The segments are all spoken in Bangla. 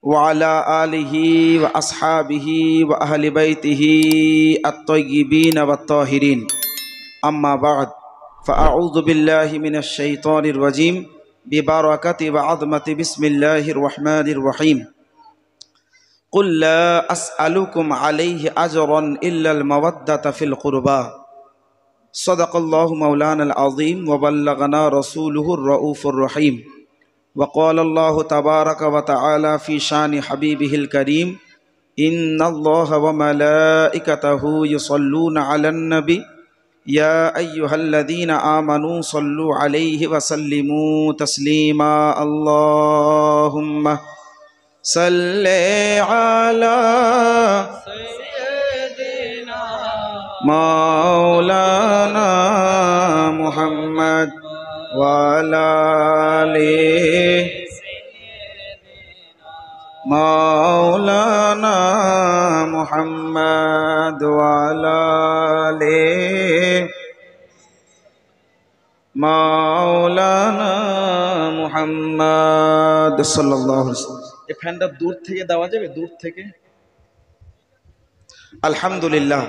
وعلى آله وأصحابه وأهل بيته الطيبين والطاهرين أما بعد فأعوذ بالله من الشيطان الرجيم ببركة وعظمة بسم الله الرحمن الرحيم قل لا أسألكم عليه أجرا إلا المودة في القربى صدق الله مولانا العظيم وبلغنا رسوله الرؤوف الرحيم وقال الله تبارك وتعالى في شان حبيبه الكريم إن الله وملائكته يصلون على النبي يا أيها الذين آمنوا صلوا عليه وسلموا تسليما اللهم صل على سيدنا مولانا محمد وعلى آله مولانا محمد وعلى آله مولانا محمد সাল্লাল্লাহু আলাইহি ওয়াসাল্লাম। এই ফ্যানটা দূর থেকে দেওয়া যাবে? দূর থেকে। আলহামদুলিল্লাহ,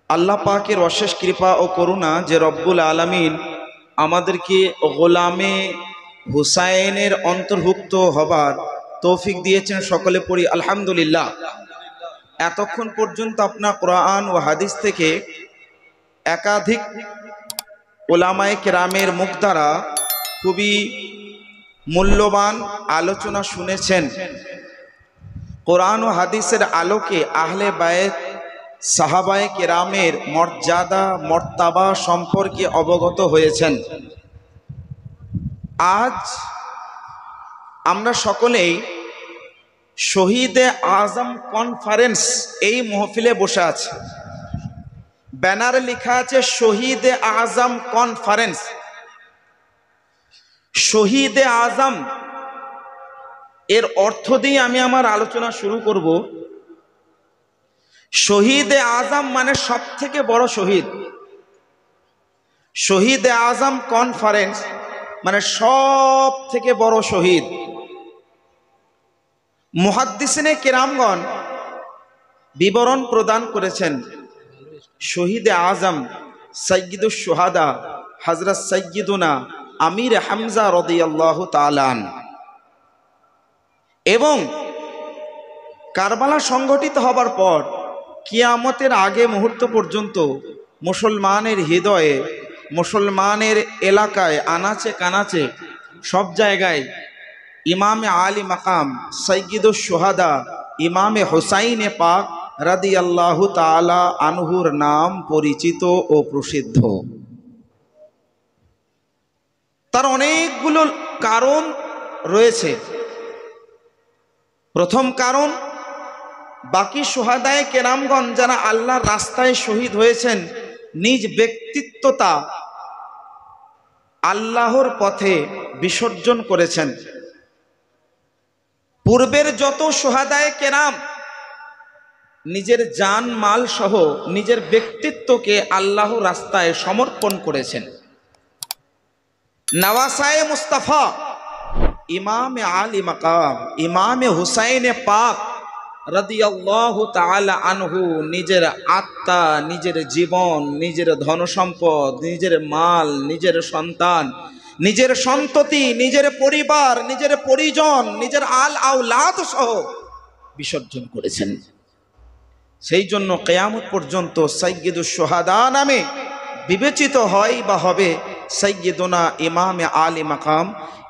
আল্লাহ পাকের অশেষ কৃপা ও করুণা যে রব্বুল আলামিন আমাদেরকে গোলামে হুসাইনের অন্তর্ভুক্ত হবার তৌফিক দিয়েছেন। সকলে পড়ি আলহামদুলিল্লাহ। এতক্ষণ পর্যন্ত আপনার কোরআন ও হাদিস থেকে একাধিক ওলামায়ে কেরামের মুখ দ্বারা খুবই মূল্যবান আলোচনা শুনেছেন। কোরআন ও হাদিসের আলোকে আহলে বায়েত সাহাবায়ে কেরামের মর্যাদা মর্তাবা সম্পর্কে অবগত হয়েছেন। আজ আমরা সকলেই শহীদে আজম কনফারেন্স এই মাহফিলে বসে আছি। ব্যানারে লেখা আছে শহীদে আজম কনফারেন্স। শহীদে আজম এর অর্থ দিয়ে আমি আমার আলোচনা শুরু করব। শহীদে আজম মানে সব থেকে বড় শহীদ। শহীদে আজম কনফারেন্স মানে সব থেকে বড় শহীদ। মুহাদ্দিসিনে কেরামগণ বিবরণ প্রদান করেছেন শহীদে আজম সাইয়্যিদুশ শুহাদা হযরত সাইয়্যিদুনা আমির হামজা রাদিয়াল্লাহু তাআলা আনহু। এবং কারবালা সংগঠিত হবার পর কিয়ামতের আগে মুহূর্ত পর্যন্ত মুসলমানের হৃদয়ে, মুসলমানের এলাকায়, আনাচে কানাচে সব জায়গায় ইমামে আলী মাকাম সাইয়্যিদুশ শুহাদা ইমামে হুসাইনে পাক রাদিয়াল্লাহু তাআলা আনহুর নাম পরিচিত ও প্রসিদ্ধ। তার অনেকগুলো কারণ রয়েছে। প্রথম কারণ, বাকি শুহাদায়ে কেরামগণ যারা আল্লাহর রাস্তায় শহীদ হয়েছেন নিজ ব্যক্তিত্বটা আল্লাহর পথে বিসর্জন করেছেন। পূর্বের যত শুহাদায়ে কেরাম নিজের জান মাল সহ নিজের ব্যক্তিত্বকে আল্লাহর রাস্তায় সমর্পণ করেছেন। নওয়াসায়ে মুস্তাফা ইমামে আলী মাকাম ইমামে হুসাইনে পাক রাদিয়াল্লাহু তাআলা আনহু নিজের আত্মা, নিজের জীবন, নিজের ধনসম্পদ, নিজের মাল, নিজের সন্তান, নিজের সন্ততি, নিজের পরিবার, নিজের পরিজন, নিজের আল আওলাদ সহ বিসর্জন করেছেন। সেই জন্য কিয়ামত পর্যন্ত সাইয়্যিদুশ শুহাদা নামে বিবেচিত হয় বা হবে সাইয়্যিদুনা ইমামে আলী মাকাম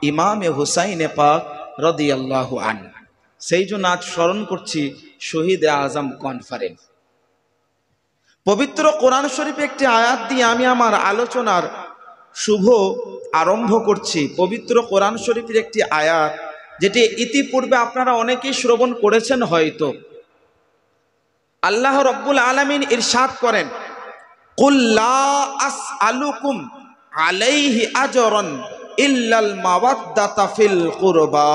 ইমামে হুসাইনে পাক রাদিয়াল্লাহু আনহু। সেই জন্য আজ স্মরণ করছি শহীদে আজম কনফারেন্স। পবিত্র কোরআন শরীফে একটি আয়াত দিয়ে আমি আমার আলোচনার শুভ আরম্ভ করছি। পবিত্র কোরআন শরীফের একটি আয়াত যেটি ইতিপূর্বে আপনারা অনেকেই শ্রবণ করেছেন হয়তো। আল্লাহ রব্বুল আলামিন ইরশাদ করেন, কুল লা আসআলুকুম আলাইহি আজরান ইল্লাল মাওয়াদ্দাতা ফিল কুরবা।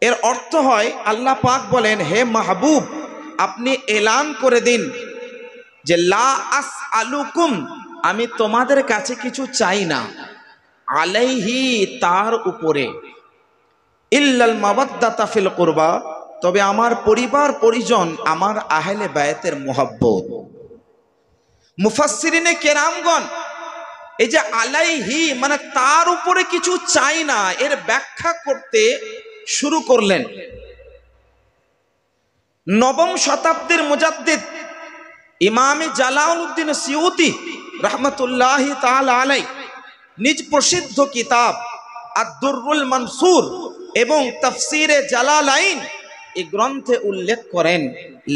এর অর্থ হয়, আল্লাহ পাক বলেন, হে মাহবুব আপনি এলান করে দিন যে লা আসআলুকুম, আমি তোমাদের কাছে কিছু চাই না, আলাইহি তার উপরে, ইল্লাল মাওয়াদ্দাতা ফিল কুরবা, তবে আমার পরিবার পরিজন, আমার আহলে বায়াতের মুহাব্বত। মুফাসসিরিনে কেরামগণ এই যে আলাইহি মানে তার উপরে কিছু চাই না, এর ব্যাখ্যা করতে শুরু করলেন। নবম শতাব্দীর মুজাদ্দিদ ইমামে জালালউদ্দিন সিউতি রাহমাতুল্লাহি তাআলা আলাইহি নিজ প্রসিদ্ধ কিতাব আদ-দুররুল মানসুর এবং তাফসিরে জালালাইন এই গ্রন্থে উল্লেখ করেন,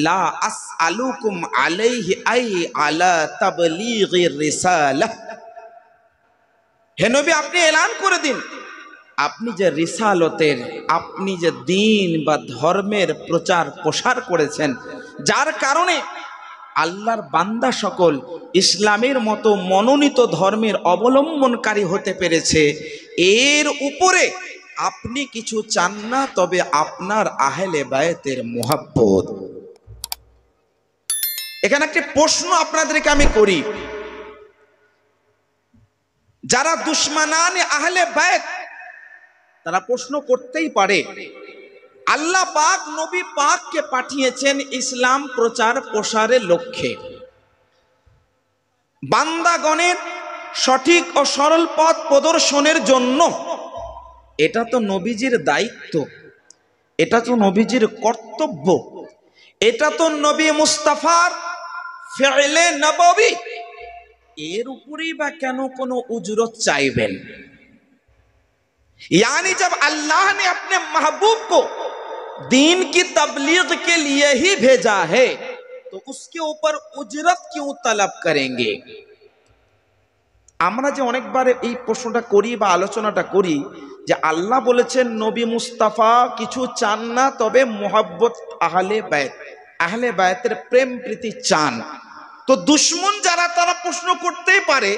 লা আসআলুকুম আলাইহি আই আলা তাবলীগির রিসালাহ। হে নবী, আপনি এলান করে দিন, আপনি যে রিসালতের, আপনি যে দ্বীন বা ধর্মের প্রচার প্রসার করেছেন, যার কারণে আল্লাহর বান্দা সকল ইসলামের মতো মনোনীত ধর্মের অবলম্বনকারী হতে পেরেছে, এর উপরে আপনি কিছু চান না, তবে আপনার আহলে বায়াতের মুহাব্বত। এখানে একটি প্রশ্ন আপনাদেরকে আমি করি, যারা দুশমনানে আহলে বায়াত তারা প্রশ্ন করতেই পারে, আল্লাহ পাক নবী পাককে পাঠিয়েছেন ইসলাম প্রচার প্রসারের লক্ষ্যে, বান্দাগণের সঠিক ও সরল পথ প্রদর্শনের জন্য। এটা তো নবীজির দায়িত্ব, এটা তো নবীজির কর্তব্য, এটা তো নবী মুস্তাফার ফি'লে নববী। এর উপরেই বা কেন কোনো উজরত চাইবেন? यानी जब अल्लाह ने अपने महबूब को दीन की तबलीग के लिए ही भेजा है, तो उसके ऊपर उजरत क्यों तलब करेंगे? আমরা যে অনেকবার এই প্রশ্নটা করি বা আলোচনাটা করি যে আল্লাহ বলেছেন নবী মুস্তাফা কিছু চান না, তবে মুহাব্বত আহলে বায়াতের প্রেম প্রীতি চান। তো দুশমন যারা তারা প্রশ্ন করতেই পারে,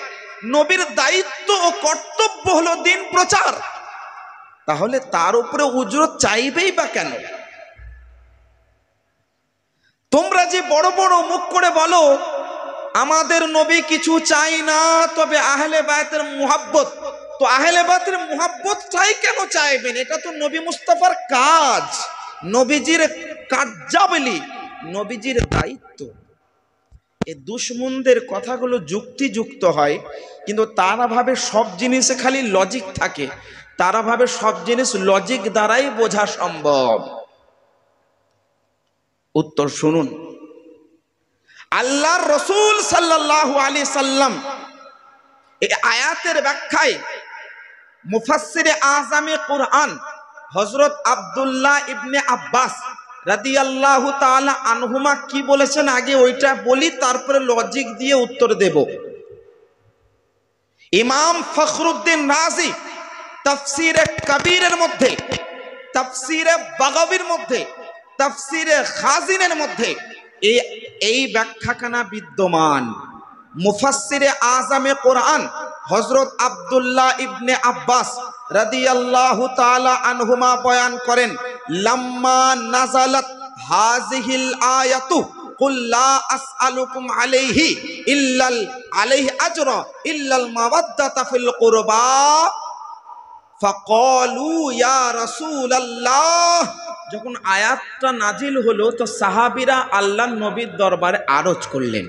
নবীর দায়িত্ব ও কর্তব্য হলো দিন প্রচার, তাহলে তার উপরে উজরত চাইবেই বা কেন? তোমরা যে বড় বড় মুখ করে বলো আমাদের নবী কিছু চাই না, তবে আহলে বায়াতের মুহাব্বত, তো আহলে বায়াতের মুহাব্বত চাই কেন চাইবেন? এটা তো নবী মুস্তাফার কাজ, নবীজির কার্যাবলী, নবীজির দায়িত্ব। এই দুশমনদের কথাগুলো যুক্তিযুক্ত হয়, কিন্তু তারা ভাবে সব জিনিসে খালি লজিক থাকে, তারা ভাবে সব জিনিস লজিক দ্বারাই বোঝা সম্ভব। উত্তর শুনুন, আল্লাহর রাসূল সাল্লাল্লাহু আলাইহি সাল্লাম এই আয়াতের ব্যাখ্যায় মুফাসসিরে আযমে কুরআন হযরত আব্দুল্লাহ ইবনে আব্বাস রাদিয়াল্লাহু তাআলা আনহুমা কি বলেছেন আগে ওইটা বলি, তারপরে লজিক দিয়ে উত্তর দেব। ইমাম ফখরুদ্দিন রাজি তাফসিরে কবিরের মধ্যে, তাফসিরে বাগাবীর মধ্যে, তাফসিরে খাজিনের মধ্যে এই ব্যাখ্যাখানা বিদ্যমান। মুফাসসিরে আযমে কুরআন হযরত আব্দুল্লাহ ইবনে আব্বাস রাদিয়াল্লাহু তাআলা আনহুমা বয়ান করেন, লাম্মা নাযালাত হাযিহিল আয়াতু কুল লা আসআলুকুম আলাইহি আজরা ইল্লাল মাওয়াদ্দাতা ফিল কুরবা ফাকালু ইয়া রাসূলুল্লাহ। যখন আয়াতটা নাজিল হলো তো সাহাবীরা আল্লাহর নবীর দরবারে আরজ করলেন,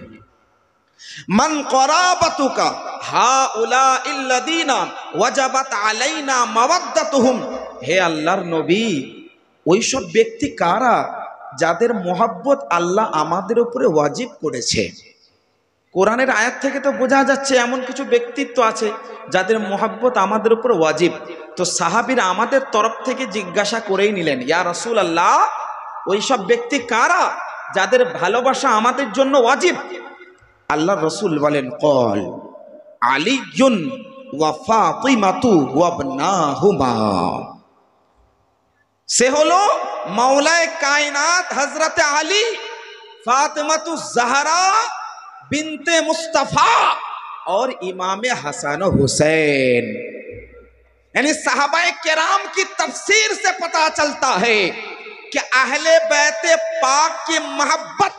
মান করাবাতুকা হাউলা ইল্লাযিনা ওয়াজাবাত আলাইনা মাওয়াদ্দাতুহুম। হে আল্লাহর নবী, ওইসব ব্যক্তি কারা যাদের মোহাব্বত আল্লাহ আমাদের উপরে ওয়াজিব করেছে? কোরআনের আয়াত থেকে তো বোঝা যাচ্ছে এমন কিছু ব্যক্তিত্ব আছে যাদের মোহাব্বত আমাদের উপর ওয়াজিব। তো সাহাবীরা আমাদের তরফ থেকে জিজ্ঞাসা করেই নিলেন, ইয়া রাসূলুল্লাহ, ওইসব ব্যক্তি কারা যাদের ভালোবাসা আমাদের জন্য ওয়াজিব? আল্লাহ রসুল বলেন, কল আলিয়ুন ওয়া ফাতিমাতু ওয়া ইবনাহুমা। সে হলো মাওলায়ে কায়নাত হযরতে আলী, ফাতিমাতু জাহরা बिनते मुस्तफा और इमाम हसन हुसैन। यानी सहाबाए किराम की तफसीर से पता चलता है कि अहले बैते पाक की मोहब्बत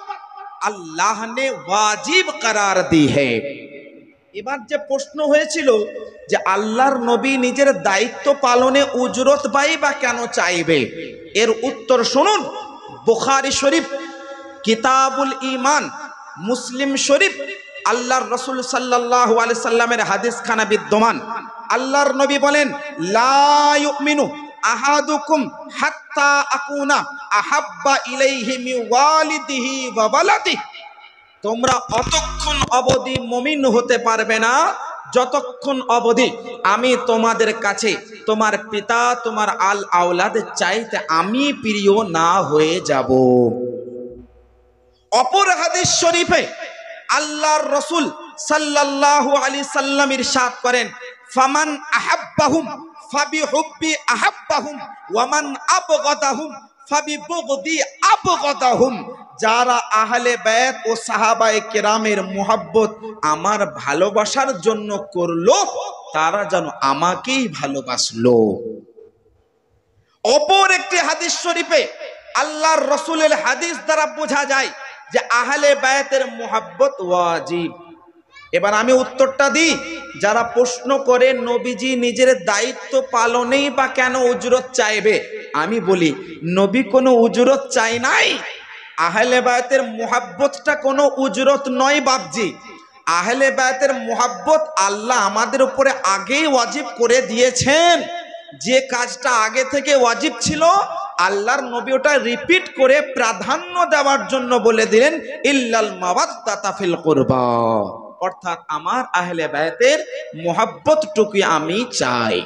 अल्लाह ने वाजिब करार दी है। এবার যে প্রশ্ন হয়েছিল যে আল্লাহর নবী নিজের দায়িত্ব পালনে উজরত বা কেন চাইবে, এর উত্তর শুনুন। বুখারী শরীফ কিতাবুল ঈমান, মুসলিম শরীফ আল্লাহর রাসূল সাল্লাল্লাহু আলাইহি সাল্লামের হাদিস খানা বিদ্যমান। আল্লাহর নবী বলেন, লা ইউমিনু আহাদুকুম হাত্তা আকুনা আহাব্বা ইলাইহি মিন ওয়ালিদিহি ওয়া ওয়ালাদিহি, তোমরা অতক্ষণ অবধি মুমিন হতে পারবে না যতক্ষণ অবধি আমি তোমাদের কাছে তোমার পিতা তোমার আল আওলাদের চাইতে আমি প্রিয় না হয়ে যাব। অপর হাদিস শরীফে আল্লাহর রাসূল সাল্লাল্লাহু আলাইহি সাল্লাম ইরশাদ করেন, ফামান আহাব্বাহুম ফাবিহুব্বি আহাব্বাহুম ওয়া মান আবগাদাহুম ফাবিবুগদি আবগাদাহুম, যারা আহলে বায়ত ও সাহাবায়ে কেরামের মুহাব্বত আমার ভালোবাসার জন্য করলো, তারা যেন আমাকেই ভালোবাসলো। অপর একটি হাদিস শরীফে আল্লাহর রাসূলের হাদিস দ্বারা বোঝা যায় যে আহলে বায়তের মুহাব্বত ওয়াজিব। এবার আমি উত্তরটা দিই। যারা প্রশ্ন করে নবীজি নিজের দায়িত্ব পালনেই বা কেন উজরত চাইবে, আমি বলি নবী কোনো উজরত চাই নাই। আহলে বায়তের মুহাব্বতটা কোনো উজরত নয় বাপজি। আহলে বায়তের মুহাব্বত আল্লাহ আমাদের উপরে আগেই ওয়াজিব করে দিয়েছেন। যে কাজটা আগে থেকে ওয়াজিব ছিল, আল্লাহর নবী ওটা রিপিট করে প্রাধান্য দেওয়ার জন্য বলে দিলেন, ইল্লাল মাওয়াদ্দাতা ফিল কুরবা, অর্থাৎ আমার আহলে বায়তের মুহাব্বতটুকু আমি চাই।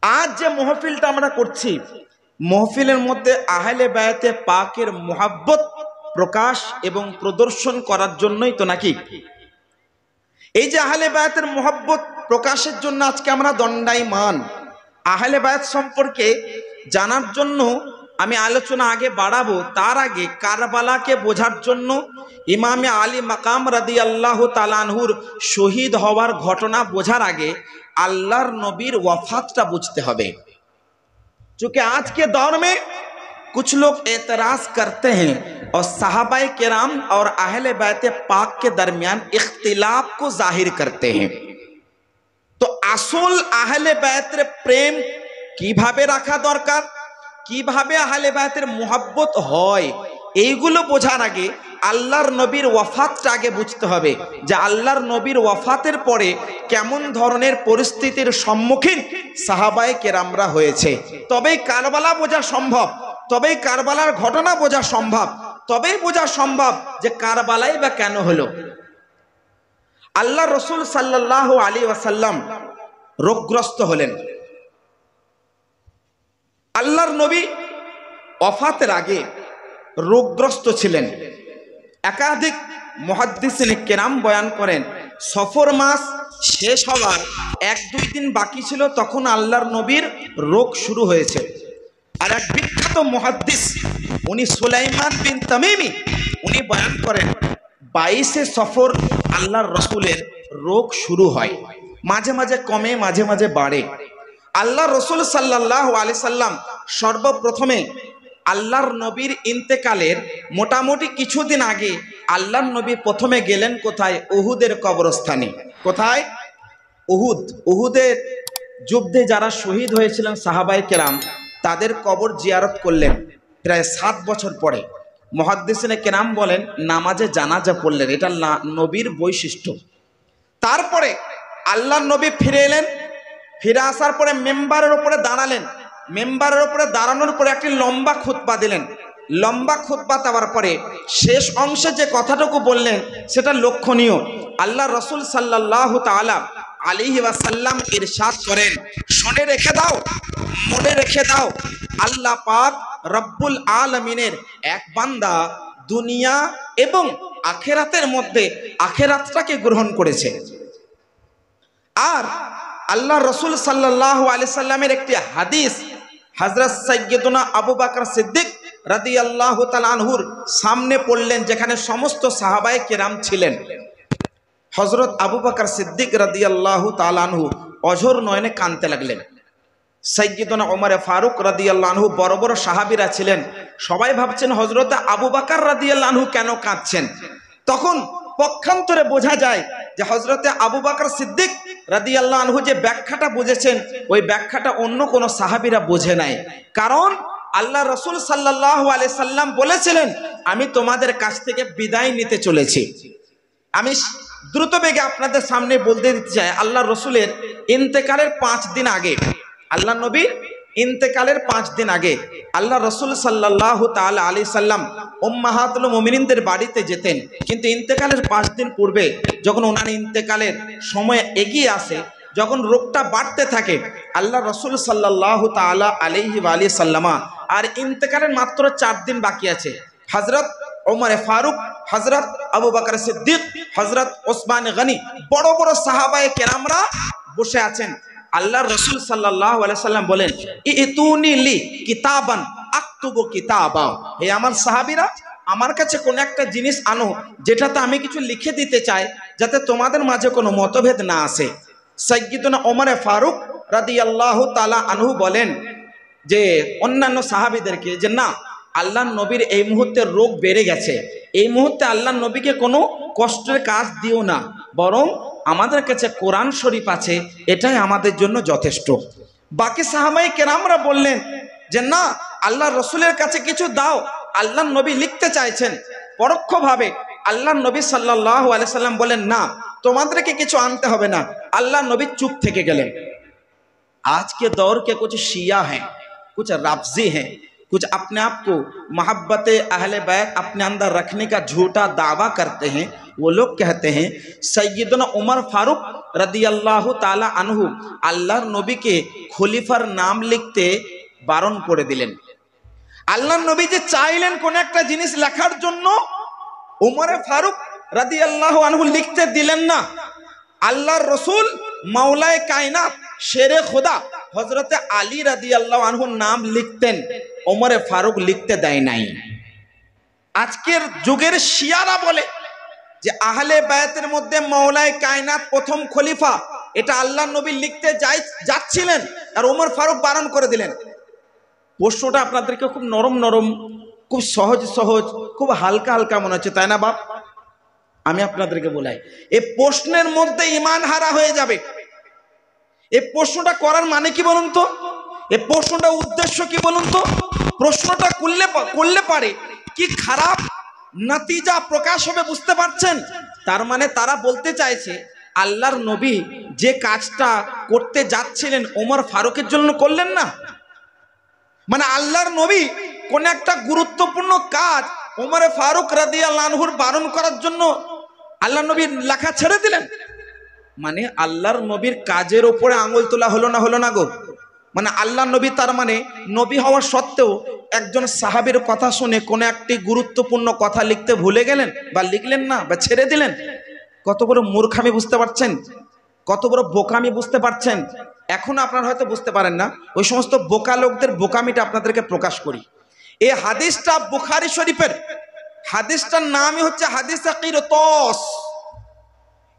আজ যে মাহফিলটা আমরা করছি, মাহফিলের মধ্যে আহলে বায়তে পাকের মুহাব্বত প্রকাশ এবং প্রদর্শন করার জন্যই তো নাকি? এই যে আহলে বায়তের মুহাব্বত প্রকাশের জন্য আজকে আমরা দণ্ডায়মান। আহলে বায়ত সম্পর্কে জানার জন্য আমি আলোচনা আগে বাড়াবো, তার আগে কারবালাকে বোঝার জন্য ইমামে আলী মাকাম রাদিয়াল্লাহু তাআলা আনহুর শহীদ হওয়ার ঘটনা বোঝার আগে আল্লাহর নবীর ওয়াফাতটা বুঝতে হবে। चूंकि आज के दौर में कुछ लोग एतराज करते हैं और सहाबाए किराम और अहले बैत पाक के दरमियान इख्तिलाफ को जाहिर करते हैं। तो আসল আহলে বায়তের প্রেম কিভাবে রাখা দরকার, কিভাবে আহলে বায়তের মুহাব্বত হয়, এইগুলো বোঝার আগে আল্লাহর নবীর ওয়াফাতটা আগে বুঝতে হবে যে আল্লাহর নবীর ওয়াফাতের পরে কেমন ধরনের পরিস্থিতির সম্মুখীন সাহাবায়ে কেরামরা হয়েছে। তবেই কারবালা বোঝা সম্ভব, তবেই কারবালার ঘটনা বোঝা সম্ভব, তবেই বোঝা সম্ভব যে কারবালাই বা কেন হলো। আল্লাহ রসুল সাল্লাল্লাহু আলাইহি ওয়াসাল্লাম রোগগ্রস্ত হলেন। আল্লাহর নবী ওয়াফাতের আগে রোগগ্রস্ত ছিলেন। একাধিক মুহাদ্দিসিন কেরাম বয়ান করেন, সফর মাস শেষ হওয়ার 1-2 দিন বাকি ছিল, তখন আল্লাহর নবীর রোগ শুরু হয়েছে। আর এক বিখ্যাত মুহাদ্দিস, উনি সুলাইমান বিন তামিমি, উনি বয়ান করেন 22 সফর আল্লাহর রসুলের রোগ শুরু হয়, মাঝে মাঝে কমে মাঝে মাঝে বাড়ে। আল্লাহ রসুল সাল্লাল্লাহু আলাইহি সাল্লাম সর্বপ্রথমে আল্লাহর নবীর ইন্তেকালের মোটামুটি কিছুদিন আগে আল্লাহর নবী প্রথমে গেলেন কোথায়? উহুদের কবরস্থানে। কোথায়? উহুদ। উহুদের যুদ্ধে যারা শহীদ হয়েছিলেন সাহাবায়ে কেরাম, তাদের কবর জিয়ারত করলেন প্রায় 7 বছর পরে। মুহাদ্দিসিনে কেরাম বলেন নামাজে জানাজা পড়লেন, এটা নবীর বৈশিষ্ট্য। তারপরে আল্লাহর নবী ফিরে এলেন, ফিরে আসার পরে মেম্বারের উপরে দাঁড়ালেন, মেম্বারের উপরে দাঁড়ানোর পরে একটি লম্বা খুতবা দিলেন। লম্বা খুতবা দেওয়ার পরে শেষ অংশে যে কথাটুকু বললেন সেটা লক্ষণীয়। আল্লাহ রসুল সাল্লাল্লাহু তাআলা আলাইহি ওয়াসাল্লাম ইরশাদ করেন, শুনে রেখে দাও, মনে রেখে দাও, আল্লাহ পাক রব্বুল আলামিনের এক বান্দা দুনিয়া এবং আখিরাতের মধ্যে আখিরাতটাকে গ্রহণ করেছে। আর আল্লাহ রসুল সাল্লাল্লাহু আলাইহি সাল্লামের একটি হাদিস হযরত সাইয়্যিদুনা আবু বকর সিদ্দিক রাদিয়াল্লাহু তাআলা আনহুর সামনে পড়লেন, যেখানে সমস্ত সাহাবায়ে কেরাম ছিলেন। হযরত আবু বকর সিদ্দিক রাদিয়াল্লাহু তাআলা আনহু অঝোর নয়নে কাঁদতে লাগলেন। সাইয়্যিদুনা ওমর ফারুক রাদিয়াল্লাহু আনহু বড় বড় সাহাবীরা ছিলেন, সবাই ভাবছেন হযরত আবু বকর রাদিয়াল্লাহু আনহু কেন কাঁদছেন। তখন পক্ষান্তরে বোঝা যায় যে হযরতে আবু বকর সিদ্দিক রাদিয়াল্লাহু আনহু যে ব্যাখ্যাটা বুঝেছেন ওই ব্যাখ্যাটা অন্য কোন সাহাবীরা বোঝে নাই। কারণ আল্লাহ রাসূল সাল্লাল্লাহু আলাইহি সাল্লাম বলেছিলেন, আমি তোমাদের কাছ থেকে বিদায় নিতে চলেছি। আমি দ্রুত বেগে আপনাদের সামনে বলতে দিতে চাই, আল্লাহ রসুলের ইন্তেকালের 5 দিন আগে, আল্লাহ নবীর ইন্তেকালের 5 দিন আগে আল্লাহ রসুল সাল্লাল্লাহু তাআলা আলাইহি সাল্লাম উম্মাহাতুল মুমিনিনদের বাড়িতে যেতেন। কিন্তু ইন্তেকালের 5 দিন পূর্বে যখন ওনার ইন্তেকালের সময় এগিয়ে আসে, যখন রোগটা বাড়তে থাকে, আল্লাহ রসুল সাল্লাল্লাহু তাআলা আলাইহি ওয়া আলিহি সাল্লামা আর ইন্তেকালের মাত্র 4 দিন বাকি আছে। হযরত ওমর ফারুক, হযরত আবু বকর সিদ্দিক, হযরত ওসমান গনি, বড় বড় সাহাবায়ে কেরামরা বসে আছেন। আল্লাহ রাসূল সাল্লাল্লাহু আলাইহি সাল্লাম বলেন, ইতুনি লি কিতাবান আকতুবু কিতাবা, হে আমার সাহাবীরা, আমার কাছে কোন একটা জিনিস আনো যেটাতে আমি কিছু লিখে দিতে চাই, যাতে তোমাদের মাঝে কোনো মতভেদ না আসে। সাইয়্যিদুনা ওমর ফারুক রাদিয়াল্লাহু তাআলা আনহু বলেন যে অন্যান্য সাহাবীদেরকে, যে না, আল্লাহর নবীর এই মুহূর্তে রোগ বেড়ে গেছে, এই মুহূর্তে আল্লাহর নবীকে কোনো কষ্টের কাজ দিও না, বরং আমাদের কাছে কোরআন শরীফ আছে, এটাই আমাদের জন্য যথেষ্ট। বাকি সাহাবায়ে কেরামরা বললেন যে না, আল্লাহর রসুলের কাছে কিছু দাও, আল্লাহর নবী লিখতে চাইছেন। পরোক্ষভাবে আল্লাহর নবী সাল্লাল্লাহু আলাইহি সাল্লাম বলেন, না, তোমাদেরকে কিছু আনতে হবে না। আল্লাহর নবী চুপ থেকে গেলেন। आज के दौर के कुछ शिया हैं, कुछ राफजी हैं, कुछ अपने आप को मोहब्बत अहले बैत अपने अंदर रखने का झूठा दावा करते हैं। वो लोग कहते हैं सैयदना उमर फारूक रदियल्लाहु ताला अनहु अल्लाहर नबी के खलीफार नाम लिखते बारण करे दिलेन। আল্লাহর নবী যে চাইলেন কোন একটা জিনিস লেখার জন্য, উমর ফারুক রাদিয়াল্লাহু আনহু লিখতে দিলেন না। আল্লাহর রাসূল মাওলায়ে কায়নাত শেরে খোদা হযরতে আলী রাদিয়াল্লাহু আনহুর নাম লিখতেন, ওমর ফারুক লিখতে দেয় নাই। আজকের যুগের শিয়ারা বলে যে আহলে বায়াতের মধ্যে মাওলায়ে কায়নাত প্রথম খলিফা, এটা আল্লাহর নবী লিখতে যাচ্ছিলেন আর ওমর ফারুক বারণ করে দিলেন। প্রশ্নটা আপনাদেরকে খুব নরম নরম, খুব সহজ সহজ, খুব হালকা হালকা মনে হচ্ছে, তাই না বাপ? আমি আপনাদেরকে বলাই, এই প্রশ্নের মধ্যে ঈমান হারা হয়ে যাবে। এই প্রশ্নটা করার মানে কি বলুন তো? এই প্রশ্নটা উদ্দেশ্য কি বলুন তো? প্রশ্নটা করলে পারে কি খারাপ নতিজা প্রকাশ হবে, বুঝতে পারছেন? তার মানে তারা বলতে চাইছে আল্লাহর নবী যে কাজটা করতে যাচ্ছিলেন ওমর ফারুকের জন্য করলেন না। মানে আল্লাহর নবী কোন একটা গুরুত্বপূর্ণ কাজ ওমর ফারুক রাদিয়াল্লাহু আনহুর বারণ করার জন্য আল্লাহর নবী লেখা ছেড়ে দিলেন। মানে আল্লাহর নবীর কাজের উপরে আঙুল তোলা হলো না গো? মানে আল্লাহর নবী তার মানে নবী হওয়া সত্ত্বেও একজন সাহাবীর কথা শুনে কোন একটি গুরুত্বপূর্ণ কথা লিখতে ভুলে গেলেন বা লিখলেন না বা ছেড়ে দিলেন। কত বড় মূর্খামি, বুঝতে পারছেন? কত বড় বোকামি, বুঝতে পারছেন? এখন আপনারা হয়তো বুঝতে পারেন না, ওই সমস্ত বোকা লোকদের বোকামিটা আপনাদেরকে প্রকাশ করি। এই হাদিসটা বুখারী শরীফের, হাদিসটার নামই হচ্ছে হাদিসে কিরতস।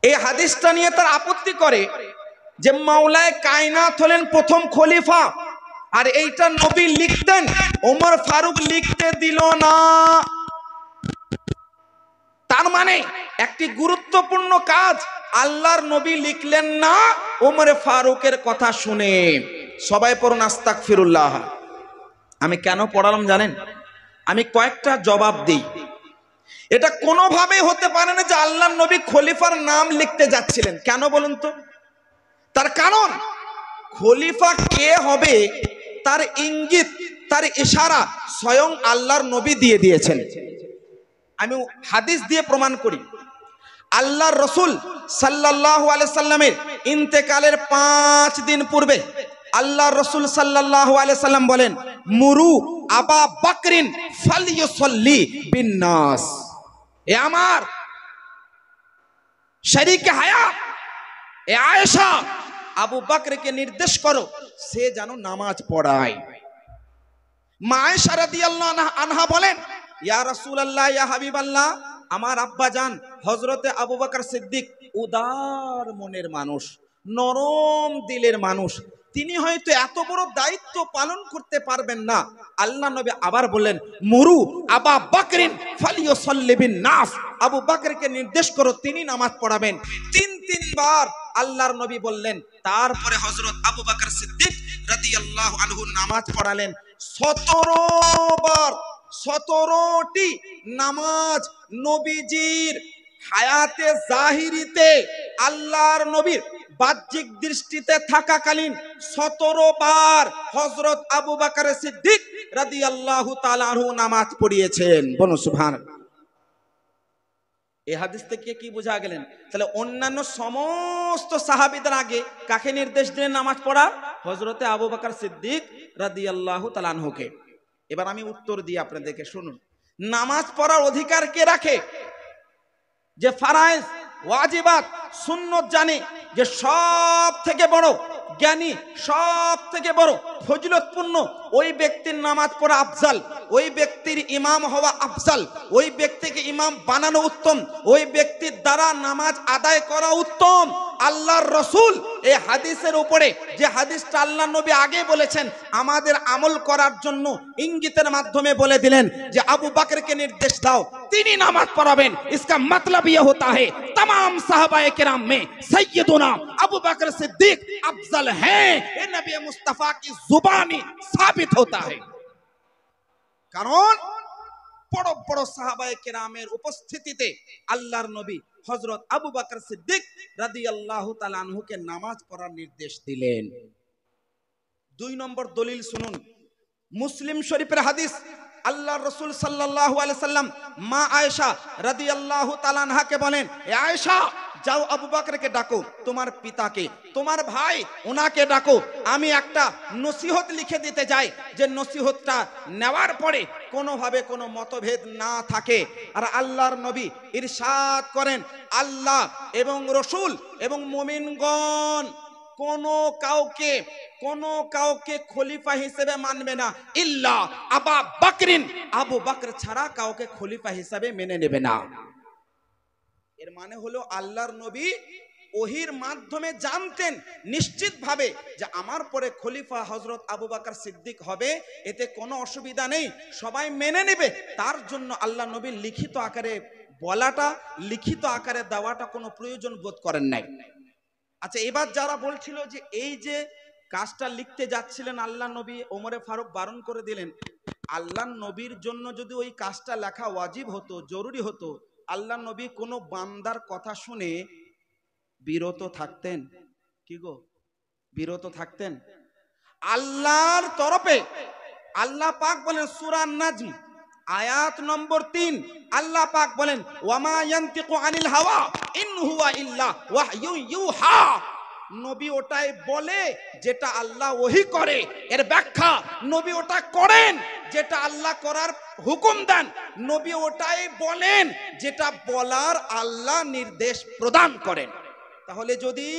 এই হাদিসটা নিয়ে তার আপত্তি করে যে মাওলায়ে কায়নাত হলেন প্রথম খলিফা, আর এইটা নবী লিখতেন, ওমর ফারুক লিখতে দিল না। তার মানে একটি গুরুত্বপূর্ণ কাজ আল্লাহর নবী লিখলেন না ওমর ফারুকের কথা শুনে। সবাই পড়ুন আস্তাগফিরুল্লাহ। আমি কেন পড়ালাম জানেন? আমি কয়েকটা জবাব দিই। এটা কোনোভাবেই হতে পারে না যে আল্লাহর নবী খলিফার নাম লিখতে যাচ্ছিলেন। কেন বলুন তো? তার কারণ খলিফা কে হবে তার ইঙ্গিত, তার ইশারা স্বয়ং আল্লাহর নবী দিয়ে দিয়েছেন। আমি হাদিস দিয়ে প্রমাণ করি। আল্লাহর রাসূল সাল্লাল্লাহু আলাইহি সাল্লামের ইন্তেকালের 5 দিন পূর্বে আল্লাহর রাসূল সাল্লাল্লাহু আলাইহি সাল্লাম বলেন, মুরু আবা বকরিন ফালইউসাল্লি বিন্নাস। এ আমার শরীকে হায়াত এ আয়েশা, আবু বকরকে নির্দেশ করো সে যেন নামাজ পড়ায়। মা আয়েশা রাদিয়াল্লাহু আনহা বলেন, ইয়া রাসূলুল্লাহ, ইয়া হাবিবাল্লাহ, আমার আব্বা জান হযরতে আবু বকর সিদ্দিক উদার মনের মানুষ, নরম দিলের মানুষ, তিনি হয়তো এত বড় দায়িত্ব পালন করতে পারবেন না। আল্লাহ নবী আবার বললেন, মুরু আবা বকরিন ফালিয়ুসাল্লি বিন নাস, আবু বকরকে নির্দেশ করো, তিনি নামাজ পড়াবেন। তিনবার আল্লাহর নবী বললেন। তারপরে হযরত আবু বকর সিদ্দিক রাদিয়াল্লাহু আনহু নামাজ পড়ালেন 17 বার। 17টি নামাজ নবীজির হায়াতে জাহিরিতে, আল্লাহর নবীর বাহ্যিক দৃষ্টিতে থাকাকালীন 17 বার হযরত আবু বকর সিদ্দিক রাদিয়াল্লাহু তাআলা আনহু নামাজ পড়িয়েছেন। বলুন সুবহানাল্লাহ। এই হাদিস থেকে কি বোঝা গেলেন? তাহলে অন্যান্য সমস্ত সাহাবীদের আগে কাকে নির্দেশ দিলেন নামাজ পড়া? হযরতে আবু বকর সিদ্দিক রাদিয়াল্লাহু তাআলা আনহুকে। এবার আমি উত্তর দিই আপনাদেরকে, শুনুন। নামাজ পড়ার অধিকার কে রাখে? যে ফারায়েজ ওয়াজিবাত সুন্নত জানে, যে সব থেকে বড় জ্ঞানী, সব থেকে বড় ফজিলতপূর্ণ, ওই ব্যক্তির নামাজ পড়া আফজাল, ওই ব্যক্তির ইমাম হওয়া আফজাল, ওই ব্যক্তিকে ইমাম বানানো উত্তম, ওই ব্যক্তির দ্বারা নামাজ আদায় করা উত্তম। আল্লাহর রসুল এই হাদিসের উপরে, যে হাদিসটা আল্লাহ নবী আগে বলেছেন, আমাদের আমল করার জন্য ইঙ্গিতের মাধ্যমে বলে দিলেন যে আবু বকরকে নির্দেশ দাও, তিনি নামাজ পড়াবেন। इसका मतलब ये होता है तमाम साहबाए किराम में सैयदुना अबू बकर सिद्दीक अफजल हैं। ये नबी मुस्तफा की जुबानी साबित होता है। কারণ বড় বড় সাহাবায়ে কেরামের উপস্থিতিতে আল্লাহর নবী হযরত আবু বকর সিদ্দিক রাদিয়াল্লাহু তাআলা আনহুকে নামাজ পড়ার নির্দেশ দিলেন। 2 নম্বর দলিল শুনুন, মুসলিম শরীফের হাদিস। আল্লাহর রাসূল সাল্লাল্লাহু আলাইহি সাল্লাম মা আয়েশা রাদিয়াল্লাহু তাআলা আনহাকে বলেন, এ আয়েশা, যাও আবু বকরকে ডাকো, তোমার পিতাকে, তোমার ভাই ওনাকে ডাকো, আমি একটা নসিহত লিখে দিতে যাই, যে নসিহতটা নেওয়ার পরে কোনোভাবে কোনো মতভেদ না থাকে। আর আল্লাহর নবী ইরশাদ করেন, আল্লাহ এবং রসুল এবং মুমিনগণ কোনো কাউকে খলিফা হিসেবে মানবে না, ইল্লা আবা বকরিন, আবু বকর ছাড়া কাউকে খলিফা হিসেবে মেনে নেবে না। এর মানে হলো আল্লাহর নবী ওহির মাধ্যমে জানতেন নিশ্চিতভাবে যে আমার পরে খলিফা হযরত আবু বকর সিদ্দিক হবে, এতে কোনো অসুবিধা নেই, সবাই মেনে নেবে। তার জন্য আল্লাহ নবী লিখিত আকারে বলাটা, লিখিত আকারে দেওয়াটা কোনো প্রয়োজন বোধ করেন নাই। আচ্ছা, এবার যারা বলছিল যে এই যে কাজটা লিখতে যাচ্ছিলেন আল্লাহ নবী, ওমরে ফারুক বারণ করে দিলেন, আল্লাহ নবীর জন্য যদি ওই কাজটা লেখা ওয়াজিব হতো, জরুরি হতো, আল্লাহ নবী কোনো বান্দার কথা শুনে বিরত থাকতেন? কি গো, বিরত থাকতেন? আল্লাহর তরফে আল্লাহ পাক বলেন সূরা নাজম আয়াত নম্বর 3, আল্লাহ পাক বলেন, ওয়ামা ইয়ানতিকু আনিল হাওয়া ইন হুয়া ইল্লা ওয়াহয়ু ইউহা। নবী ওটাই বলে যেটা আল্লাহ ওহী করে। এর ব্যাখ্যা, নবী ওটা করেন যেটা আল্লাহ করার হুকুম দেন। নবী ওটাই বলেন যেটা বলার আল্লাহ নির্দেশ প্রদান করেন। তাহলে যদি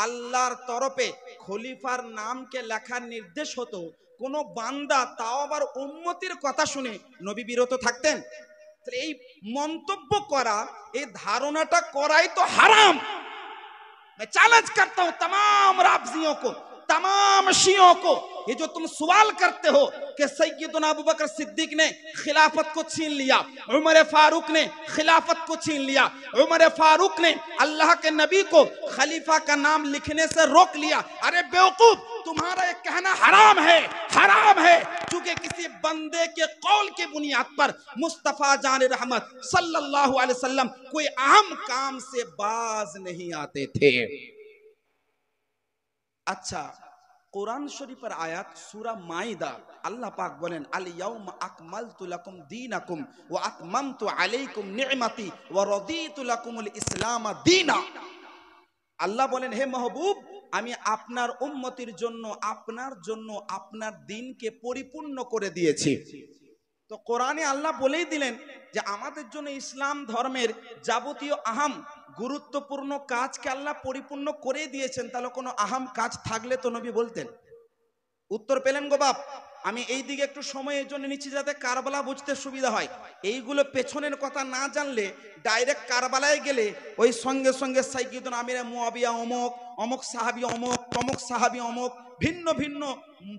আল্লাহর তরফে খলিফার নামকে লেখার নির্দেশ হতো, কোন বান্দা, তাও আবার উম্মতির কথা শুনে নবী বিরত থাকতেন? এই মন্তব্য করা, এই ধারণাটা করাই তো হারাম। मैं चैलेंज करता हूं तमाम राफजियों को, तमाम शियों को, ये जो तुम सवाल करते हो कि सैयदना अबू बकर सिद्दीक ने खिलाफत को छीन लिया, उमर फारूक ने खिलाफत को छीन लिया, उमर फारूक ने अल्लाह के नबी को खलीफा का नाम लिखने से रोक लिया। अरे बेवकूफ, तुम्हारा ये कहना हराम है, क्योंकि किसी बंदे के कौल की बुनियाद पर मुस्तफा जान रहमत सल्लल्लाहु अलैहि वसल्लम कोई अहम काम से बाज नहीं आते थे। अच्छा, কোরআন শরীফের আয়াত সূরা মাইদা, আল্লাহ পাক বলেন, আল ইয়াউমা আকমালতু লাকুম দীনাকুম ওয়া আতমামতু আলাইকুম নি'মাতি ওয়া রাদিতু লাকুমুল ইসলাম দীনা। আল্লাহ বলেন, হে মাহবুব, আমি আপনার উম্মতির জন্য, আপনার জন্য আপনার দিনকে পরিপূর্ণ করে দিয়েছি। তো কোরআনে আল্লাহ বলেই দিলেন যে আমাদের জন্য ইসলাম ধর্মের যাবতীয় আহাম গুরুত্বপূর্ণ কাজকে আল্লাহ পরিপূর্ণ করে দিয়েছেন। তাহলে কোনো আহাম কাজ থাকলে তো নবী বলতেন। উত্তর পেলেন গো বাপ? আমি এই দিকে একটু সময়ের জন্য নিচ্ছি যাতে কারবালা বুঝতে সুবিধা হয়। এইগুলো পেছনের কথা না জানলে ডাইরেক্ট কারবালায় গেলে ওই সঙ্গে সঙ্গে সাইয়্যিদুনা আমিরে মুয়াবিয়া অমক, অমক সাহাবী অমক, তমক সাহাবী অমক, ভিন্ন ভিন্ন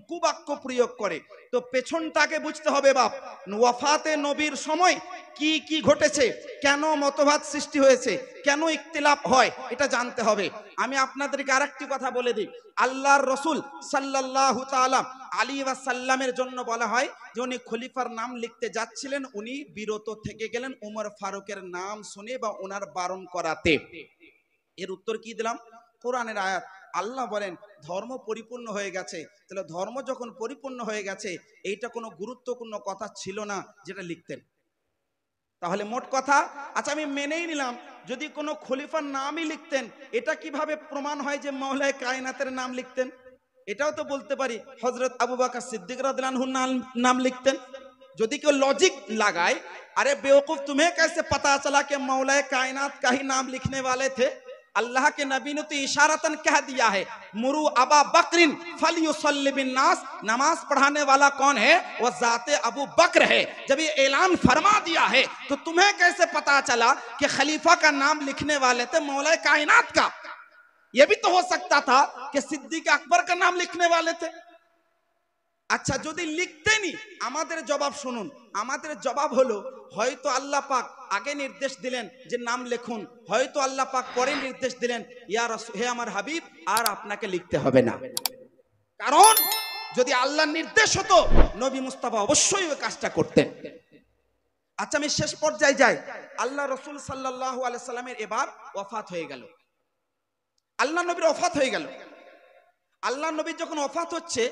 কুবাক্য প্রয়োগ করে। তো পেছনটাকে বুঝতে হবে বাপ। ওয়াফাতে নবীর সময় কি কি ঘটেছে, কেন মতভেদ সৃষ্টি হয়েছে, কেন ইখতিলাফ হয়, এটা জানতে হবে। আমি আপনাদেরকে আরেকটি কথা বলে দিই। আল্লাহর রসুল সাল্লাল্লাহু তাআলা আলাইহি ওয়াসাল্লামের জন্য বলা হয় যে উনি খলিফার নাম লিখতে যাচ্ছিলেন, উনি বিরত থেকে গেলেন উমর ফারুকের নাম শুনে বা ওনার বারণ করাতে। এর উত্তর কি দিলাম? কোরআনের আয়াত। আল্লাহ বলেন ধর্ম পরিপূর্ণ হয়ে গেছে। তাহলে ধর্ম যখন পরিপূর্ণ হয়ে গেছে, এইটা কোনো গুরুত্বপূর্ণ কথা ছিল না যেটা লিখতেন। তাহলে মোট কথা, আচ্ছা আমি মেনেই নিলাম যদি কোনো খলিফার নামই লিখতেন, এটা কিভাবে প্রমাণ হয় যে মাওলায়ে কায়নাতের নাম লিখতেন? এটাও তো বলতে পারি হযরত আবু বকর সিদ্দিক রাদিয়াল্লাহু আনহুর নাম লিখতেন। যদি কেউ লজিক লাগায়, अरे बेवकूफ तुम्हें कैसे पता चला कि मौलाए कायनात का ही नाम लिखने वाले थे? अल्लाह के नबी ने तो इशारतन कह दिया है, मुरु अबा बकरिन फलयुसल्लि बिन्नास, नमाज पढ़ाने वाला कौन है? वह जाते अबू बकर है। जब ये ऐलान फरमा दिया है तो तुम्हें कैसे पता चला कि खलीफा का नाम लिखने वाले थे मौलाए कायनात का? यह भी तो हो सकता था कि सिद्दीक अकबर का नाम लिखने वाले थे। আচ্ছা যদি লিখতেনি, আমাদের জবাব শুনুন। আমাদের জবাব হলো হয়তো আল্লাহ পাক আগে নির্দেশ দিলেন যে নাম লিখুন, হয়তো আল্লাহ পাক পরে নির্দেশ দিলেন ইয়া রাসূল, হে আমার হাবিব আর আপনাকে লিখতে হবে না। কারণ যদি আল্লাহর নির্দেশ হতো নবী মুস্তাফা অবশ্যই ওই কাজটা করতেন। আচ্ছা আমি শেষ পর্যায়ে যাই। আল্লাহ রাসূল সাল্লাল্লাহু আলাইহি সাল্লামের এবার ওয়াফাত হয়ে গেল। আল্লাহ নবীর ওয়াফাত হয়ে গেল। আল্লাহ নবী যখন ওফাত হচ্ছে,